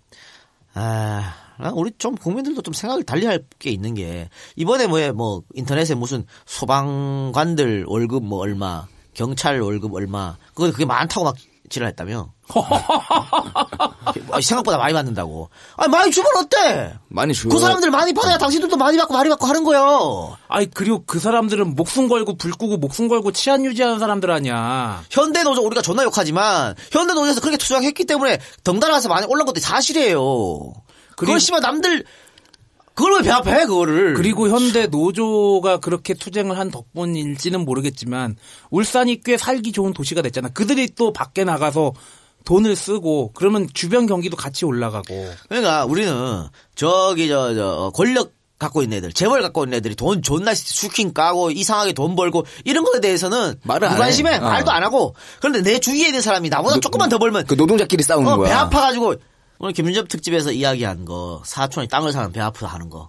우리 좀 국민들도 좀 생각을 달리할 게 있는 게 이번에 뭐 인터넷에 무슨 소방관들 월급 뭐 얼마, 경찰 월급 얼마 그게 많다고 막 지랄했다며. 생각보다 많이 받는다고. 많이 주면 어때? 많이 줘. 그 사람들 많이 받아야 당신들도 많이 받고 하는 거요. 그리고 그 사람들은 목숨 걸고 불 끄고 목숨 걸고 치안 유지하는 사람들 아니야. 현대노조 우리가 존나 욕하지만 현대노조에서 그렇게 투쟁했기 때문에 덩달아서 많이 올라온 것도 사실이에요. 그걸 씨발 남들 그걸 왜 배합해 그거를. 그리고 현대 노조가 그렇게 투쟁을 한 덕분일지는 모르겠지만 울산이 꽤 살기 좋은 도시가 됐잖아. 그들이 또 밖에 나가서 돈을 쓰고 그러면 주변 경기도 같이 올라가고. 그러니까 우리는 저기 권력 갖고 있는 애들, 재벌 갖고 있는 애들이 돈 존나 슈킹 까고 이상하게 돈 벌고 이런 거에 대해서는 무관심해. 말도 안 하고. 그런데 내 주위에 있는 사람이 나보다 조금만 더 벌면 그 노동자끼리 싸우는 거야. 배 아파가지고 오늘 김윤접 특집에서 이야기한 거 사촌이 땅을 사면 배 아프다 하는 거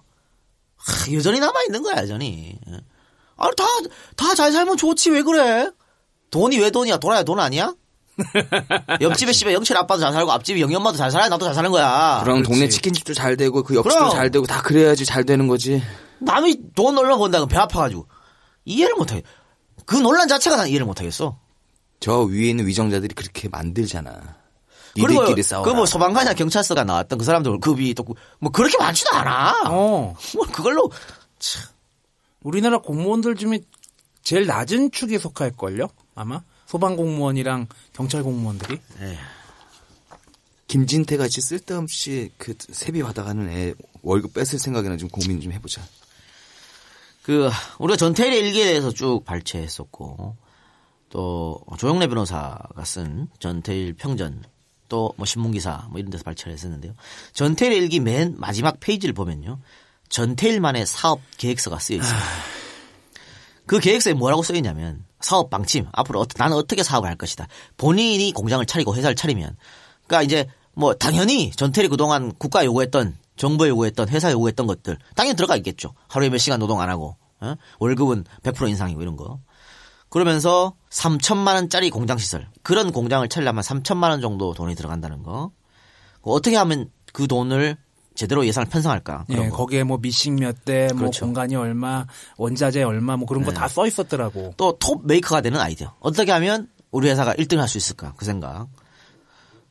여전히 남아있는 거야 여전히. 다 잘 살면 좋지 왜 그래. 돈이 왜 돈이야. 돌아야 돈 아니야. 옆집에 씨발 영철 아빠도 잘 살고 앞집에 영희 엄마도 잘 살아야 나도 잘 사는 거야. 그럼 그렇지. 동네 치킨집도 잘 되고 그 옆집도 잘 되고 다 그래야지 잘 되는 거지. 남이 돈 얼마 번다고 배 아파가지고 이해를 못하겠. 그 논란 자체가 난 이해를 못하겠어. 저 위에 있는 위정자들이 그렇게 만들잖아. 그리고 니들끼리 싸워라. 뭐 소방관이나 경찰서가 나왔던 그 사람들 급이 또 뭐 그렇게 많지도 않아. 뭐 그걸로 참. 우리나라 공무원들 중에 제일 낮은 축에 속할걸요? 아마 소방 공무원이랑 경찰 공무원들이. 김진태 같이 쓸데없이 그 세비 받아가는 애 월급 뺏을 생각에는 좀 고민 좀 해보자. 우리가 전태일의 일기에 대해서 쭉 발췌했었고 또 조영래 변호사가 쓴 전태일 평전 또 뭐 신문기사 뭐 이런 데서 발췌를 했었는데요. 전태일의 일기 맨 마지막 페이지를 보면요. 전태일만의 사업 계획서가 쓰여 있습니다. 그 계획서에 뭐라고 써 있냐면 사업 방침 앞으로 나는 어떻게 사업을 할 것이다. 본인이 공장을 차리고 회사를 차리면 그러니까 이제 뭐 당연히 전태일이 그동안 국가 요구했던 정부에 요구했던 회사 요구했던 것들 당연히 들어가 있겠죠. 하루에 몇 시간 노동 안 하고 월급은 100% 인상이고 이런 거. 그러면서 3천만 원짜리 공장시설 그런 공장을 차리려면 3천만 원 정도 돈이 들어간다는 거. 어떻게 하면 그 돈을 제대로 예산을 편성할까. 예, 거기에 뭐 미식 몇 대, 그렇죠. 뭐 공간이 얼마, 원자재 얼마 뭐 그런 거 다 써 있었더라고. 또 톱 메이커가 되는 아이디어. 어떻게 하면 우리 회사가 1등을 할 수 있을까 그 생각.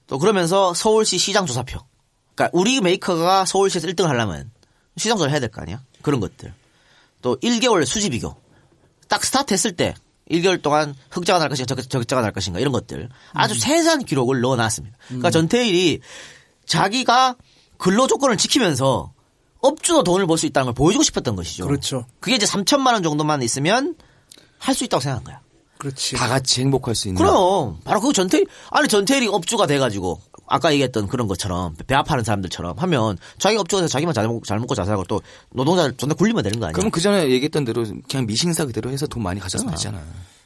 또 그러면서 서울시 시장 조사표. 그러니까 우리 메이커가 서울시에서 1등을 하려면 시장 조사를 해야 될 거 아니야. 그런 것들. 또 1개월 수지 비교. 딱 스타트 했을 때 1개월 동안 흑자가 날 것인가 적자가 날 것인가 이런 것들. 아주 세세한 기록을 넣어놨습니다. 그러니까 전태일이 자기가 근로 조건을 지키면서 업주도 돈을 벌 수 있다는 걸 보여주고 싶었던 것이죠. 그렇죠. 그게 이제 3천만 원 정도만 있으면 할 수 있다고 생각한 거야. 그렇지. 다 같이 행복할 수 있는. 그럼 바로 그 전태일이 업주가 돼가지고 아까 얘기했던 그런 것처럼 배 아파하는 사람들처럼 하면 자기가 업주가 돼서 자기만 잘 먹고 잘 살고 또 노동자를 존나 굴리면 되는 거 아니야? 그럼 그 전에 얘기했던 대로 그냥 미싱사 그대로 해서 돈 많이 가져가면 되잖아.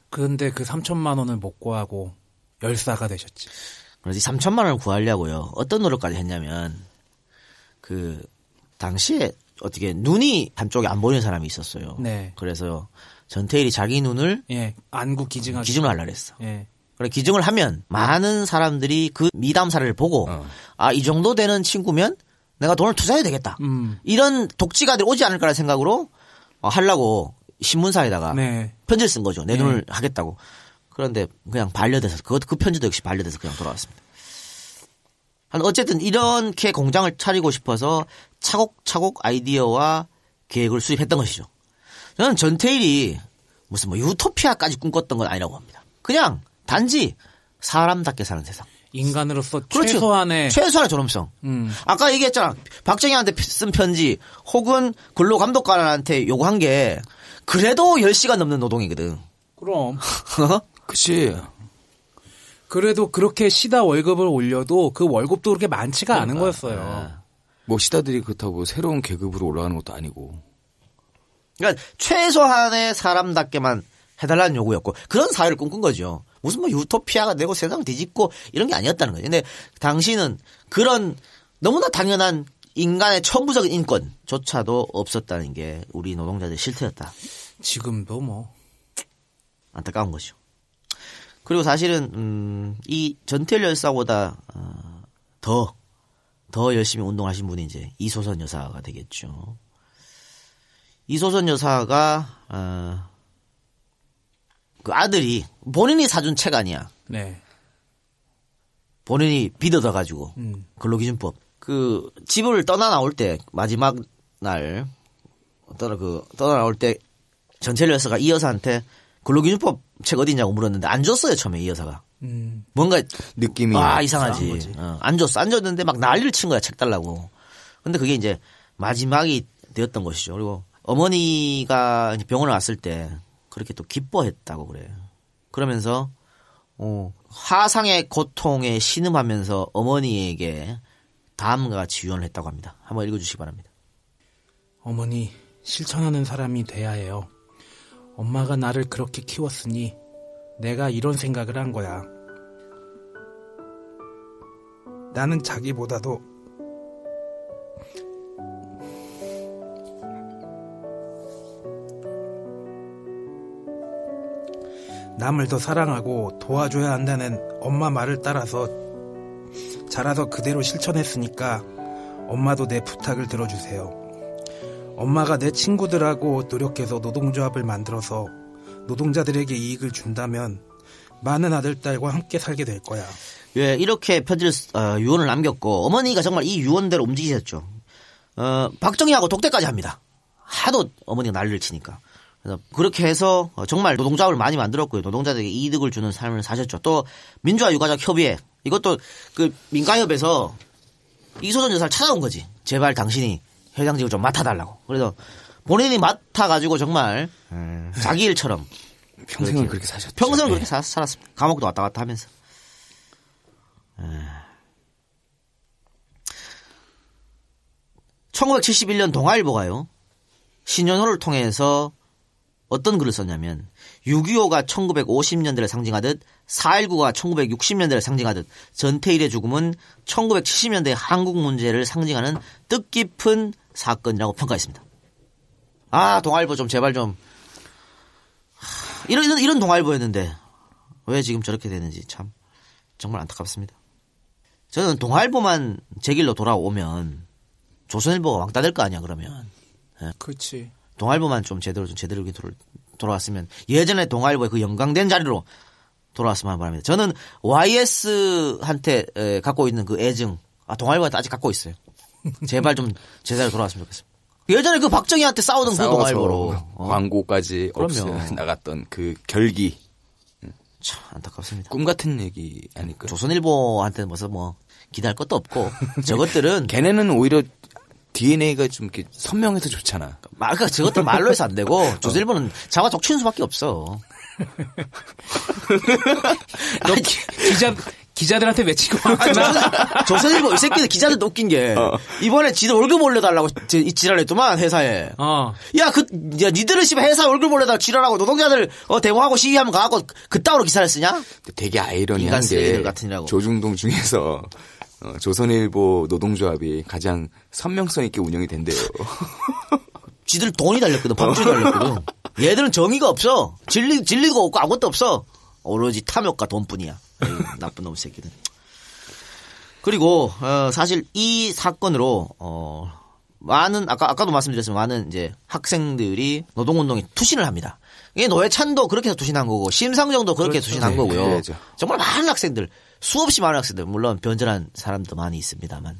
그런데 그 3천만 원을 못 구하고 열사가 되셨지. 그래서 3천만 원을 구하려고요. 어떤 노력까지 했냐면 그 당시에 어떻게 눈이 한쪽에 안 보이는 사람이 있었어요. 네. 그래서 전태일이 자기 눈을 안구 기증을 하려고 했어. 예. 그래 기증을 하면 많은 사람들이 그 미담 사례를 보고 이 정도 되는 친구면 내가 돈을 투자해야 되겠다. 이런 독지가들이 오지 않을 거라는 생각으로 하려고 신문사에다가 편지를 쓴 거죠. 내 눈을 하겠다고. 그런데 그냥 반려돼서 그 편지도 역시 반려돼서 그냥 돌아왔습니다. 어쨌든 이렇게 공장을 차리고 싶어서 차곡차곡 아이디어와 계획을 수립했던 것이죠. 저는 전태일이 무슨 뭐 유토피아까지 꿈꿨던 건 아니라고 합니다. 그냥 단지 사람답게 사는 세상. 인간으로서 그렇죠. 최소한의 존엄성. 아까 얘기했잖아. 박정희한테 쓴 편지 혹은 근로감독관한테 요구한 게 그래도 10시간 넘는 노동이거든. 그럼. 그치. 그래도 그렇게 시다 월급을 올려도 그 월급도 그렇게 많지가 않은 거였어요. 뭐 시다들이 그렇다고 새로운 계급으로 올라가는 것도 아니고. 그러니까 최소한의 사람답게만 해달라는 요구였고 그런 사회를 꿈꾼 거죠. 무슨 뭐 유토피아가 되고 세상을 뒤집고 이런 게 아니었다는 거죠. 근데 당신은 그런 너무나 당연한 인간의 천부적인 인권조차도 없었다는 게 우리 노동자들의 실태였다. 지금도 뭐 안타까운 거죠. 그리고 사실은 이 전태일 열사보다 더 열심히 운동하신 분이 이제 이소선 여사가 되겠죠. 이소선 여사가 그 아들이 본인이 사준 책 아니야. 네. 본인이 빚어다 가지고 근로기준법 그 집을 떠나 나올 때 마지막 날 떠나 나올 때 전태일 여사가 이 여사한테 근로기준법 책 어디 있냐고 물었는데 안 줬어요 처음에 이 여사가. 뭔가 느낌이 이상하지. 안 줬는데 막 난리를 친 거야 책 달라고. 근데 그게 이제 마지막이 되었던 것이죠. 그리고 어머니가 병원에 왔을 때 그렇게 또 기뻐했다고 그래요. 그러면서 화상의 고통에 신음하면서 어머니에게 다음과 같이 유언을 했다고 합니다. 한번 읽어주시기 바랍니다. 어머니, 실천하는 사람이 돼야 해요. 엄마가 나를 그렇게 키웠으니 내가 이런 생각을 한 거야. 나는 자기보다도 남을 더 사랑하고 도와줘야 한다는 엄마 말을 따라서 자라서 그대로 실천했으니까 엄마도 내 부탁을 들어주세요. 엄마가 내 친구들하고 노력해서 노동조합을 만들어서 노동자들에게 이익을 준다면 많은 아들, 딸과 함께 살게 될 거야. 예, 이렇게 편지를 유언을 남겼고 어머니가 정말 이 유언대로 움직이셨죠. 박정희하고 독대까지 합니다. 하도 어머니가 난리를 치니까. 그래서 그렇게 해서 정말 노동조합을 많이 만들었고요. 노동자들에게 이득을 주는 삶을 사셨죠. 또 민주화 유가족 협의회 이것도 그 민가협에서 이소선 여사를 찾아온 거지. 제발 당신이 회장직을 좀 맡아달라고. 그래서 본인이 맡아가지고 정말 자기 일처럼 평생을 그렇게 사셨죠. 평생을 그렇게 살았습니다. 감옥도 왔다 갔다 하면서. 1971년 동아일보가요. 신년호를 통해서 어떤 글을 썼냐면 6.25가 1950년대를 상징하듯 4.19가 1960년대를 상징하듯 전태일의 죽음은 1970년대 한국 문제를 상징하는 뜻깊은 사건이라고 평가했습니다. 아, 동아일보 좀 제발 좀 이런 동아일보였는데 왜 지금 저렇게 되는지 참 정말 안타깝습니다. 저는 동아일보만 제 길로 돌아오면 조선일보가 왕따 될 거 아니야 그러면. 네. 그렇지. 동아일보만 좀 제대로 돌아왔으면 예전에 동아일보의 그 영광된 자리로 돌아왔으면 하는 바람입니다. 저는 YS한테 갖고 있는 그 애증 동아일보한테 아직 갖고 있어요. 제발 좀 제대로 돌아왔으면 좋겠습니다. 예전에 그 박정희한테 싸우던 그 동아일보로 광고까지 없애 나갔던 그 결기 참 안타깝습니다. 꿈 같은 얘기 아닐까요? 조선일보한테는 뭐 기대할 것도 없고 저것들은 걔네는 오히려 DNA가 좀 이렇게 선명해서 좋잖아. 그러니까 저것들 말로 해서 안 되고 조선일보는 자화 적치는 수밖에 없어. 너 기자들한테 외치고 조선일보 이 새끼들 기자들도 웃긴 게 이번에 지들 월급 올려달라고 이 지랄했더만 회사에. 야 니들은 씨발 회사 월급 올려달라고 지랄하고 노동자들 데모하고 시위하면 가고 그따위로 기사를 쓰냐? 되게 아이러니한 게 조중동 중에서 조선일보 노동조합이 가장 선명성 있게 운영이 된대요. 지들 돈이 달렸거든. 법줄이 달렸거든. 얘들은 정의가 없어. 진리가 없고 아무것도 없어. 오로지 탐욕과 돈뿐이야. 에이, 나쁜 놈 새끼들. 그리고 사실 이 사건으로 많은 아까도 말씀드렸지만 많은 이제 학생들이 노동운동에 투신을 합니다. 이게 노회찬도 그렇게 해서 투신한 거고 심상정도 그렇게 해서 투신한 거고요. 그래야죠. 정말 많은 학생들 수없이 많은 학생들 물론 변절한 사람도 많이 있습니다만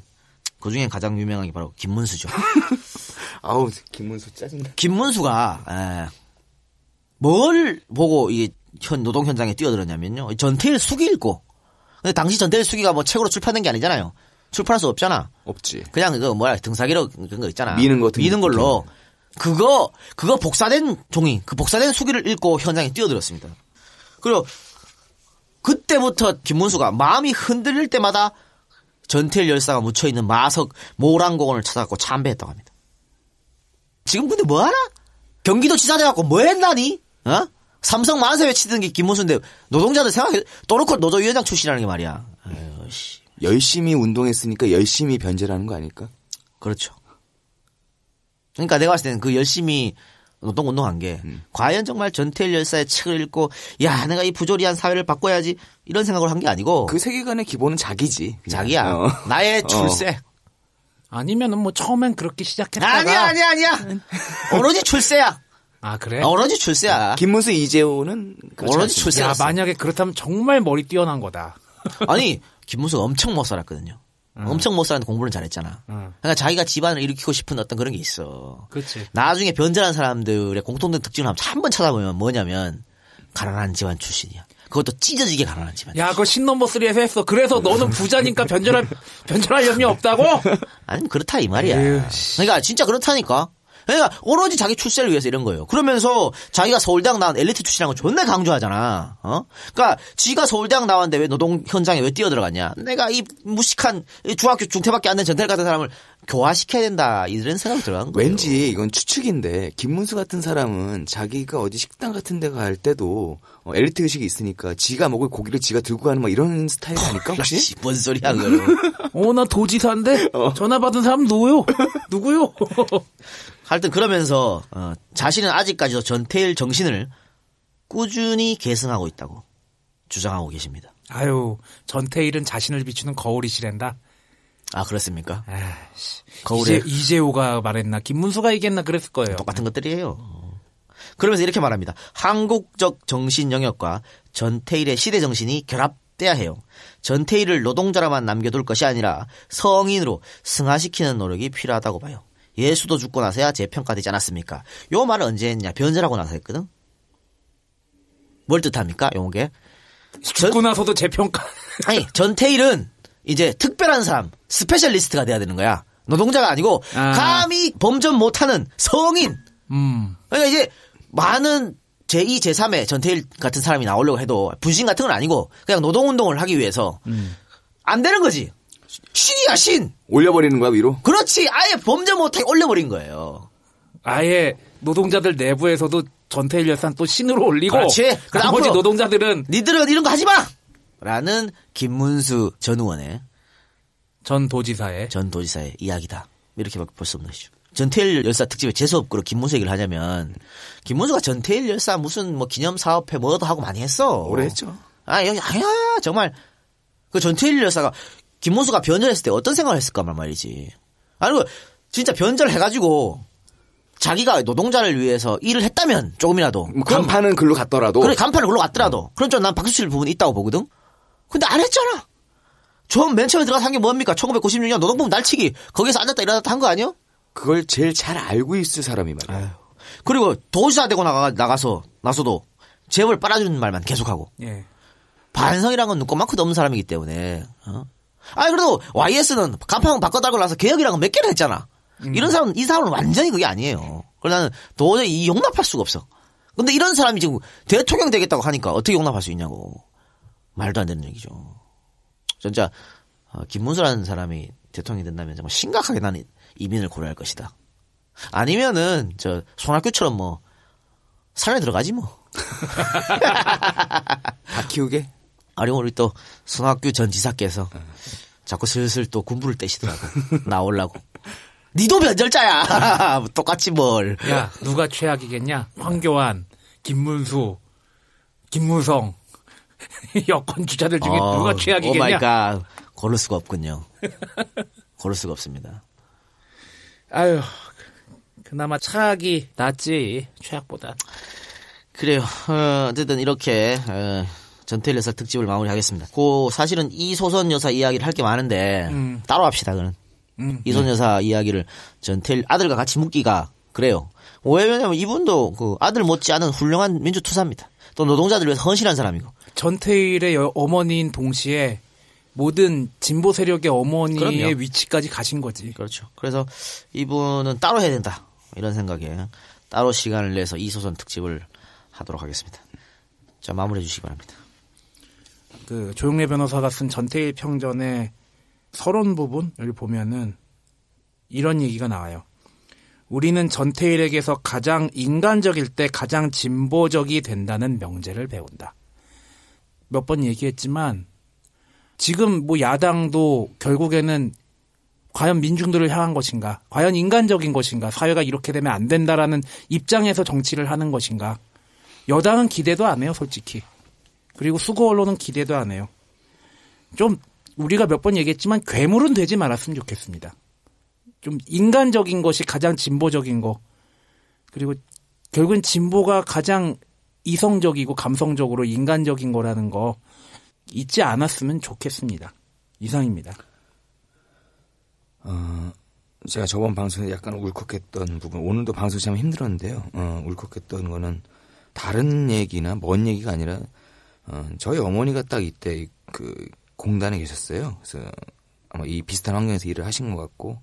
그중에 가장 유명한 게 바로 김문수죠. 아우 김문수 짜증나. 김문수가 뭘 보고 이 노동 현장에 뛰어들었냐면요. 전태일 숙이 읽고 근데 당시 전태일 수기가 뭐 책으로 출판된 게 아니잖아요. 출판할 수 없잖아. 없지. 그냥 그거 뭐야 등사기로 그런 거 있잖아. 미는 걸로. 그거 복사된 종이, 그 복사된 수기를 읽고 현장에 뛰어들었습니다. 그리고 그때부터 김문수가 마음이 흔들릴 때마다 전태일 열사가 묻혀있는 마석 모란공원을 찾아갖고 참배했다고 합니다. 지금 근데 뭐하나? 경기도 지사 돼갖고 뭐 했나니? 어? 삼성 만세 외치던 게 김문수인데 노동자들 생각해 또놓고 노조위원장 출신이라는 게 말이야. 아유, 씨. 열심히 운동했으니까 열심히 변제라는 거 아닐까? 그렇죠. 그러니까 내가 봤을 때는 그 열심히 노동운동한 게 과연 정말 전태일 열사의 책을 읽고 야 내가 이 부조리한 사회를 바꿔야지 이런 생각을 한 게 아니고 그 세계관의 기본은 자기지. 그냥. 자기야. 나의 출세. 아니면은 뭐 처음엔 그렇게 시작했다가 아니야. 오로지 출세야. 아 그래? 오로지 출세야. 김문수 이재호는 오로지 출세야. 야 만약에 그렇다면 정말 머리 뛰어난 거다. 아니 김문수가 엄청 못 살았거든요. 엄청 못 살았는데 공부는 잘했잖아. 그러니까 자기가 집안을 일으키고 싶은 어떤 그런 게 있어. 그렇지. 나중에 변절한 사람들의 공통된 특징을 한번 찾아보면 뭐냐면 가난한 집안 출신이야. 그것도 찢어지게 가난한 집안. 야, 그거 신넘버3에서 했어. 그래서 너는 부자니까 변절할 염려 없다고? 아니 그렇다 이 말이야. 그러니까 진짜 그렇다니까. 그러니까 오로지 자기 출세를 위해서 이런 거예요. 그러면서 자기가 서울대학 나온 엘리트 출신이라는 걸 존나 강조하잖아. 그러니까 지가 서울대학 나왔는데 왜 노동 현장에 왜 뛰어들어갔냐. 내가 이 무식한 중학교 중퇴밖에 안 된 전태일 같은 사람을 교화시켜야 된다 이런 생각이 들어간 거예요. 왠지 이건 추측인데 김문수 같은 사람은 자기가 어디 식당 같은 데 갈 때도 엘리트 의식이 있으니까 지가 먹을 고기를 지가 들고 가는 막 이런 스타일 아닐까 혹시? 뭔 소리야 그거. 나 도지사인데 전화 받은 사람 누구요? 하여튼 그러면서 자신은 아직까지도 전태일 정신을 꾸준히 계승하고 있다고 주장하고 계십니다. 아유, 전태일은 자신을 비추는 거울이시랜다. 아 그렇습니까? 거울에 이재호가 말했나 김문수가 얘기했나 그랬을 거예요. 똑같은 것들이에요. 그러면서 이렇게 말합니다. 한국적 정신 영역과 전태일의 시대 정신이 결합돼야 해요. 전태일을 노동자로만 남겨둘 것이 아니라 성인으로 승화시키는 노력이 필요하다고 봐요. 예수도 죽고 나서야 재평가되지 않았습니까? 요 말을 언제 했냐? 변절하고 나서 했거든. 뭘 뜻합니까? 요게 죽고 나서도 재평가. 아니 전태일은 이제 특별한 사람, 스페셜리스트가 돼야 되는 거야. 노동자가 아니고 감히 범접 못하는 성인. 그러니까 이제 많은 제2, 제3의 전태일 같은 사람이 나오려고 해도 분신 같은 건 아니고 그냥 노동운동을 하기 위해서 안 되는 거지. 신이야 신. 올려버리는 거야 위로? 그렇지. 아예 범접 못하게 올려버린 거예요. 아예 노동자들 내부에서도 전태일 열사는 또 신으로 올리고 그렇지. 나머지 노동자들은 니들은 이런 거 하지 마! 라는 김문수 전 의원의 전 도지사의 이야기다. 이렇게 볼 수 없는 것이죠. 전태일 열사 특집에 재수없고 김문수 얘기를 하자면 김문수가 전태일 열사 무슨 뭐 기념사업회 뭐도 하고 많이 했어. 오래 했죠. 아니야 정말 그 전태일 열사가 김문수가 변절했을 때 어떤 생각을 했을까 말이지. 아니고 진짜 변절해가지고 자기가 노동자를 위해서 일을 했다면 조금이라도 뭐 간판은 글로 갔더라도 그래 간판은 글로 갔더라도 그런 좀 난 박수 칠 부분이 있다고 보거든. 근데 안 했잖아. 전 맨 처음에 들어가서 한 게 뭡니까? 1996년 노동법 날치기 거기서 앉았다 일어났다 한 거 아니요? 그걸 제일 잘 알고 있을 사람이 말이야. 아유. 그리고 도지사 되고 나서도 재벌 빨아주는 말만 계속하고. 예. 반성이란 건 눈꼽만큼도 없는 사람이기 때문에. 아니 그래도 YS는 간판 바꿔달고 나서 개혁이란 건 몇 개를 했잖아. 이 사람은 완전히 그게 아니에요. 그래서 나는 도저히 용납할 수가 없어. 근데 이런 사람이 지금 대통령 되겠다고 하니까 어떻게 용납할 수 있냐고. 말도 안 되는 얘기죠. 진짜 김문수라는 사람이 대통령이 된다면 정말 심각하게 나는 이민을 고려할 것이다. 아니면은 저 손학규처럼 뭐 산에 들어가지 뭐. 다 키우게? 아니 우리 또 손학규 전 지사께서 자꾸 슬슬 또 군부를 떼시더라고. 나오려고. 니도 변절자야. 똑같이 뭘. 야 누가 최악이겠냐? 황교안, 김문수, 김무성 여권 주자들 중에 누가 최악이겠냐? 오마이갓. 고를 수가 없군요. 고를 수가 없습니다. 아유 그나마 차악이 낫지 최악보다. 그래요. 어쨌든 이렇게 전태일 여사 특집을 마무리하겠습니다. 사실은 이소선 여사 이야기를 할 게 많은데 따로 합시다. 그는 이소선 여사 이야기를 전태일 아들과 같이 묻기가 그래요. 왜냐면 이분도 그 아들 못지않은 훌륭한 민주투사입니다. 또 노동자들 위해서 헌신한 사람이고. 전태일의 어머니인 동시에 모든 진보 세력의 어머니의 그럼요. 위치까지 가신 거지. 그렇죠. 그래서 이분은 따로 해야 된다. 이런 생각에 따로 시간을 내서 이소선 특집을 하도록 하겠습니다. 자, 마무리해 주시기 바랍니다. 그 조용래 변호사가 쓴 전태일 평전의 서론 부분을 보면은 이런 얘기가 나와요. 우리는 전태일에게서 가장 인간적일 때 가장 진보적이 된다는 명제를 배운다. 몇 번 얘기했지만 지금 뭐 야당도 결국에는 과연 민중들을 향한 것인가? 과연 인간적인 것인가? 사회가 이렇게 되면 안 된다라는 입장에서 정치를 하는 것인가? 여당은 기대도 안 해요, 솔직히. 그리고 수고 언론은 기대도 안 해요. 좀 우리가 몇 번 얘기했지만 괴물은 되지 말았으면 좋겠습니다. 좀 인간적인 것이 가장 진보적인 거. 그리고 결국은 진보가 가장 이성적이고 감성적으로 인간적인 거라는 거 잊지 않았으면 좋겠습니다. 이상입니다. 제가 저번 방송에 약간 울컥했던 부분, 오늘도 방송 참 힘들었는데요. 울컥했던 거는 다른 얘기나 먼 얘기가 아니라 저희 어머니가 딱 이때 그 공단에 계셨어요. 그래서 아마 이 비슷한 환경에서 일을 하신 것 같고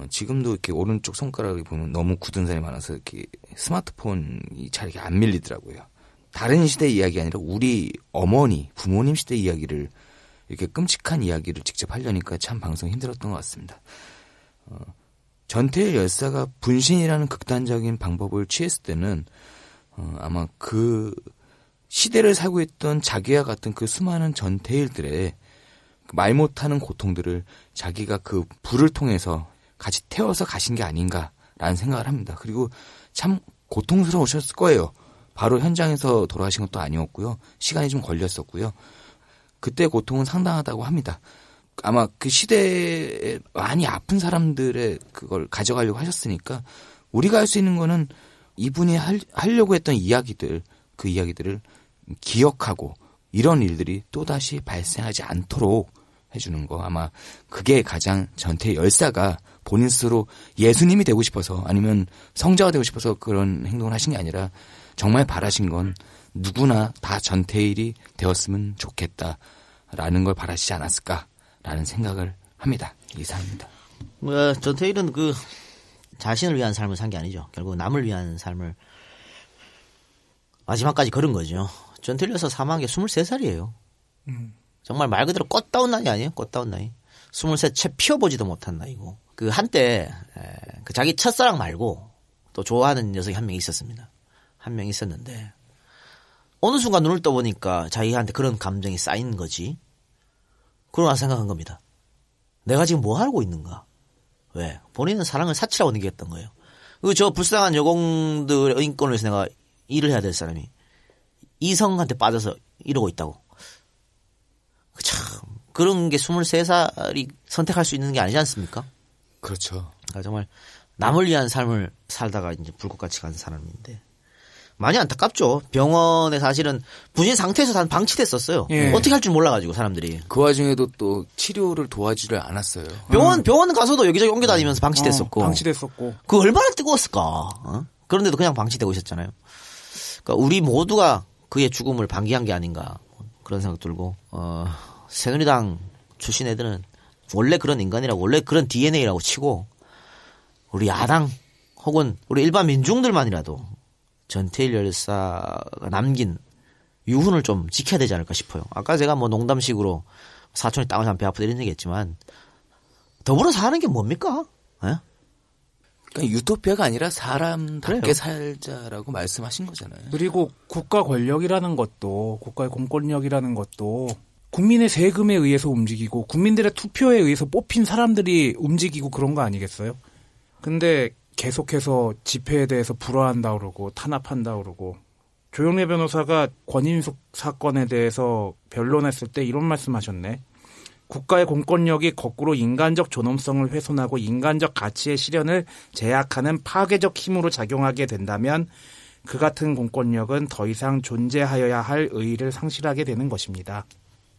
지금도 이렇게 오른쪽 손가락을 보면 너무 굳은 살이 많아서 이렇게 스마트폰이 잘 이렇게 안 밀리더라고요. 다른 시대 이야기 아니라 우리 어머니, 부모님 시대 이야기를 이렇게 끔찍한 이야기를 직접 하려니까 참 방송이 힘들었던 것 같습니다. 전태일 열사가 분신이라는 극단적인 방법을 취했을 때는 아마 그 시대를 살고 있던 자기와 같은 그 수많은 전태일들의 말 못하는 고통들을 자기가 그 불을 통해서 같이 태워서 가신 게 아닌가라는 생각을 합니다. 그리고 참 고통스러우셨을 거예요. 바로 현장에서 돌아가신 것도 아니었고요. 시간이 좀 걸렸었고요. 그때 고통은 상당하다고 합니다. 아마 그 시대에 많이 아픈 사람들의 그걸 가져가려고 하셨으니까 우리가 할 수 있는 거는 이분이 하려고 했던 이야기들, 그 이야기들을 기억하고 이런 일들이 또다시 발생하지 않도록 해주는 거. 아마 그게 가장 전태일 열사가 본인 스스로 예수님이 되고 싶어서 아니면 성자가 되고 싶어서 그런 행동을 하신 게 아니라 정말 바라신 건 누구나 다 전태일이 되었으면 좋겠다라는 걸 바라시지 않았을까라는 생각을 합니다. 이상입니다. 전태일은 그 자신을 위한 삶을 산 게 아니죠. 결국 남을 위한 삶을 마지막까지 걸은 거죠. 전태일 여사 사망한 게 23살이에요. 정말 말 그대로 꽃다운 나이 아니에요? 꽃다운 나이. 23 채 피워보지도 못한 나이고. 그 한때 그 자기 첫사랑 말고 또 좋아하는 녀석이 한 명 있었습니다. 한 명 있었는데 어느 순간 눈을 떠보니까 자기한테 그런 감정이 쌓인 거지. 그러고 나서 생각한 겁니다. 내가 지금 뭐 하고 있는가? 왜? 본인은 사랑을 사치라고 느꼈던 거예요. 저 불쌍한 여공들의 인권을 위해서 내가 일을 해야 될 사람이 이성한테 빠져서 이러고 있다고. 참 그런 게 23살이 선택할 수 있는 게 아니지 않습니까? 그렇죠. 그러니까 정말 남을 위한 삶을 살다가 이제 불꽃같이 간 사람인데 많이 안타깝죠. 병원에 사실은 분신 상태에서 다 방치됐었어요. 예. 어떻게 할 줄 몰라가지고 사람들이. 그 와중에도 또 치료를 도와주질 않았어요. 병원 가서도 여기저기 옮겨다니면서 방치됐었고. 방치됐었고. 그 얼마나 뜨거웠을까. 그런데도 그냥 방치되고 있었잖아요. 그러니까 우리 모두가 그의 죽음을 방기한 게 아닌가 그런 생각 들고 새누리당 출신 애들은 원래 그런 인간이라고 원래 그런 DNA라고 치고 우리 야당 혹은 우리 일반 민중들만이라도 전태일 열사가 남긴 유훈을 좀 지켜야 되지 않을까 싶어요. 아까 제가 뭐 농담식으로 사촌이 땅을 사면 배 아프다 이런 얘기했지만 더불어 사는 게 뭡니까? 에? 그러니까 유토피아가 아니라 사람답게 그래요. 살자라고 말씀하신 거잖아요. 그리고 국가 권력이라는 것도 국가의 공권력이라는 것도 국민의 세금에 의해서 움직이고 국민들의 투표에 의해서 뽑힌 사람들이 움직이고 그런 거 아니겠어요? 근데 계속해서 집회에 대해서 불화한다 그러고 탄압한다 그러고 조용래 변호사가 권인숙 사건에 대해서 변론했을 때 이런 말씀하셨네. 국가의 공권력이 거꾸로 인간적 존엄성을 훼손하고 인간적 가치의 실현을 제약하는 파괴적 힘으로 작용하게 된다면 그 같은 공권력은 더 이상 존재하여야 할 의의를 상실하게 되는 것입니다.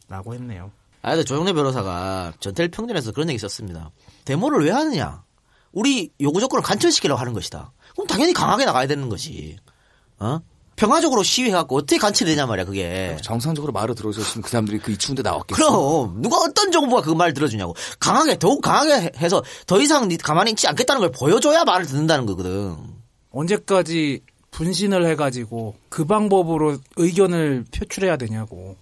라고 했네요. 근데 조용래 변호사가 전태일 평전에서 그런 얘기 썼습니다. 데모를 왜 하느냐? 우리 요구 조건을 간철시키려고 하는 것이다. 그럼 당연히 강하게 나가야 되는 것이. 평화적으로 시위해갖고 어떻게 간체를 되냐 말이야 그게. 정상적으로 말을 들어줬으면 그 사람들이 그 이 추운데 나왔겠어. 그럼 누가 어떤 정부가 그 말 들어주냐고. 강하게 더욱 강하게 해서 더 이상 가만히 있지 않겠다는 걸 보여줘야 말을 듣는다는 거거든. 언제까지 분신을 해가지고 그 방법으로 의견을 표출해야 되냐고.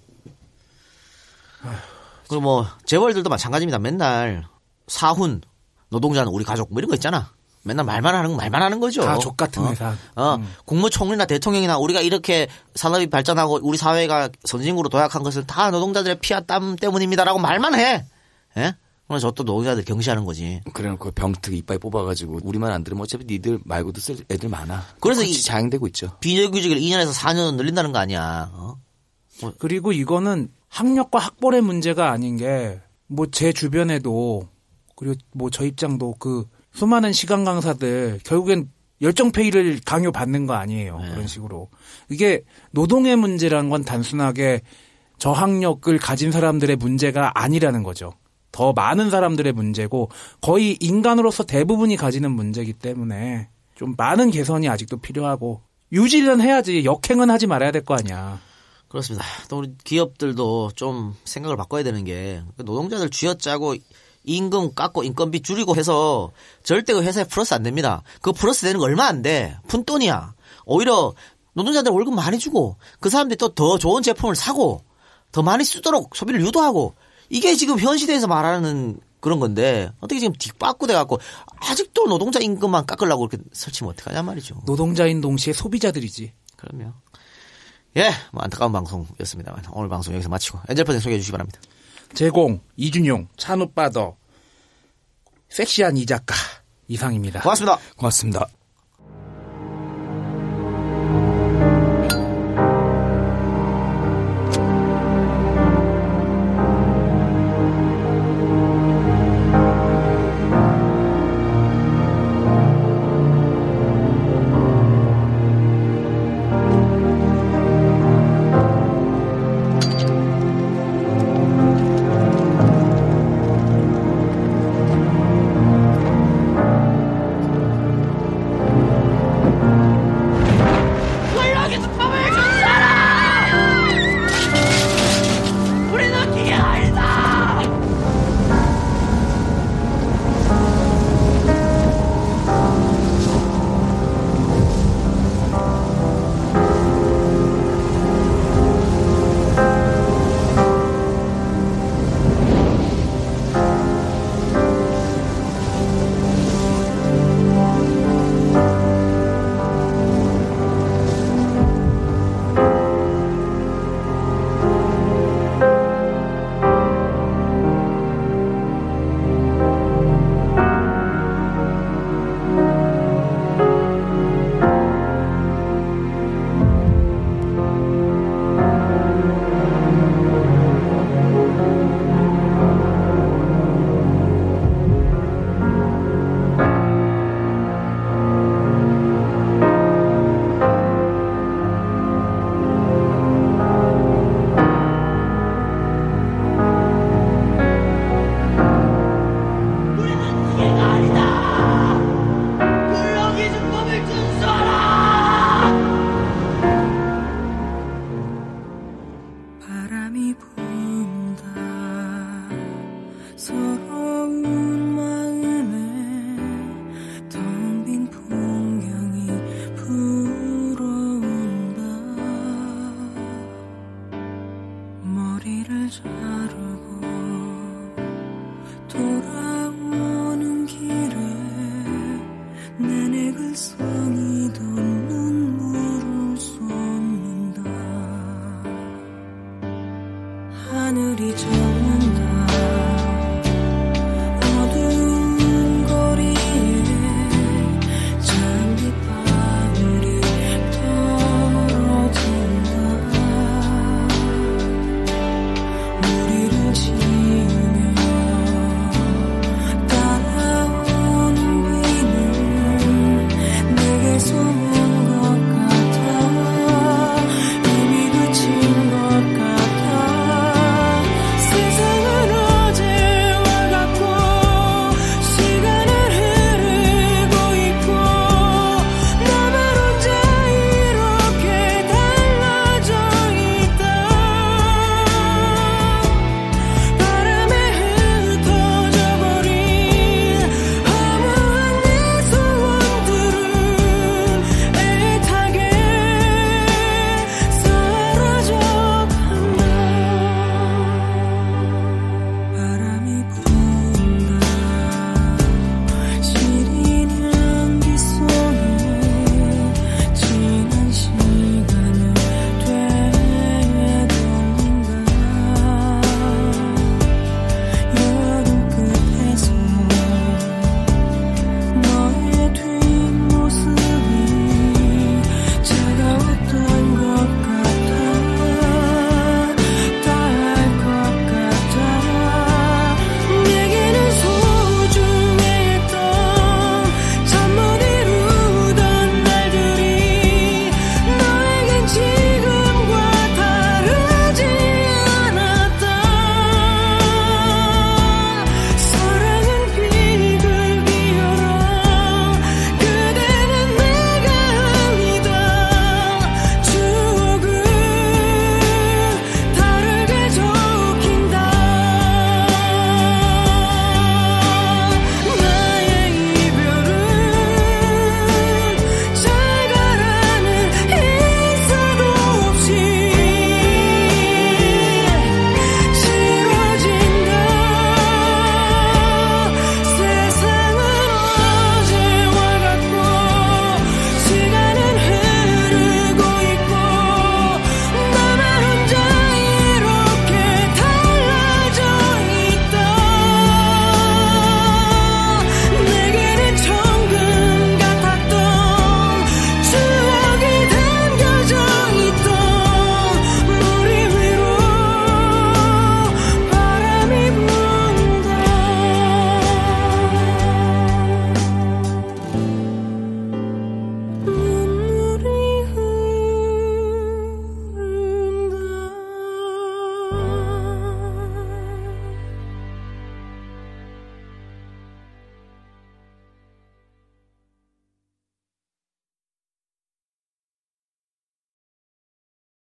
그리고 뭐 재벌들도 마찬가지입니다. 맨날 사훈, 노동자는 우리 가족 뭐 이런 거 있잖아. 맨날 말만 하는 거죠. 다 족 같은 회사. 국무총리나 대통령이나 우리가 이렇게 산업이 발전하고 우리 사회가 선진국으로 도약한 것은 다 노동자들의 피와 땀 때문입니다라고 말만 해. 예? 그래서 저 또 노동자들 경시하는 거지. 그래놓고 병특 이빨 뽑아가지고 우리만 안 들으면 어차피 니들 말고도 쓸 애들 많아. 그래서 자행되고 있죠. 비정규직을 2년에서 4년 늘린다는 거 아니야. 그리고 이거는 학력과 학벌의 문제가 아닌 게 뭐 제 주변에도 그리고 뭐 저 입장도 그 수많은 시간 강사들 결국엔 열정페이를 강요받는 거 아니에요. 그런 식으로. 이게 노동의 문제란 건 단순하게 저학력을 가진 사람들의 문제가 아니라는 거죠. 더 많은 사람들의 문제고 거의 인간으로서 대부분이 가지는 문제이기 때문에 좀 많은 개선이 아직도 필요하고 유지는 해야지 역행은 하지 말아야 될 거 아니야. 그렇습니다. 또 우리 기업들도 좀 생각을 바꿔야 되는 게 노동자들 쥐어짜고 임금 깎고 인건비 줄이고 해서 절대 그 회사에 플러스 안 됩니다. 그 플러스 되는 거 얼마 안 돼. 푼돈이야. 오히려 노동자들 월급 많이 주고 그 사람들이 또 더 좋은 제품을 사고 더 많이 쓰도록 소비를 유도하고 이게 지금 현 시대에서 말하는 그런 건데 어떻게 지금 뒷바꾸 돼갖고 아직도 노동자 임금만 깎으려고 그렇게 설치면 어떡하냐 말이죠. 노동자인 동시에 소비자들이지. 그럼요. 예, 뭐 안타까운 방송이었습니다만 오늘 방송 여기서 마치고 엔젤퍼센 소개해 주시기 바랍니다. 제공 이준용, 찬우빠더, 섹시한 이 작가 이상입니다. 고맙습니다. 고맙습니다.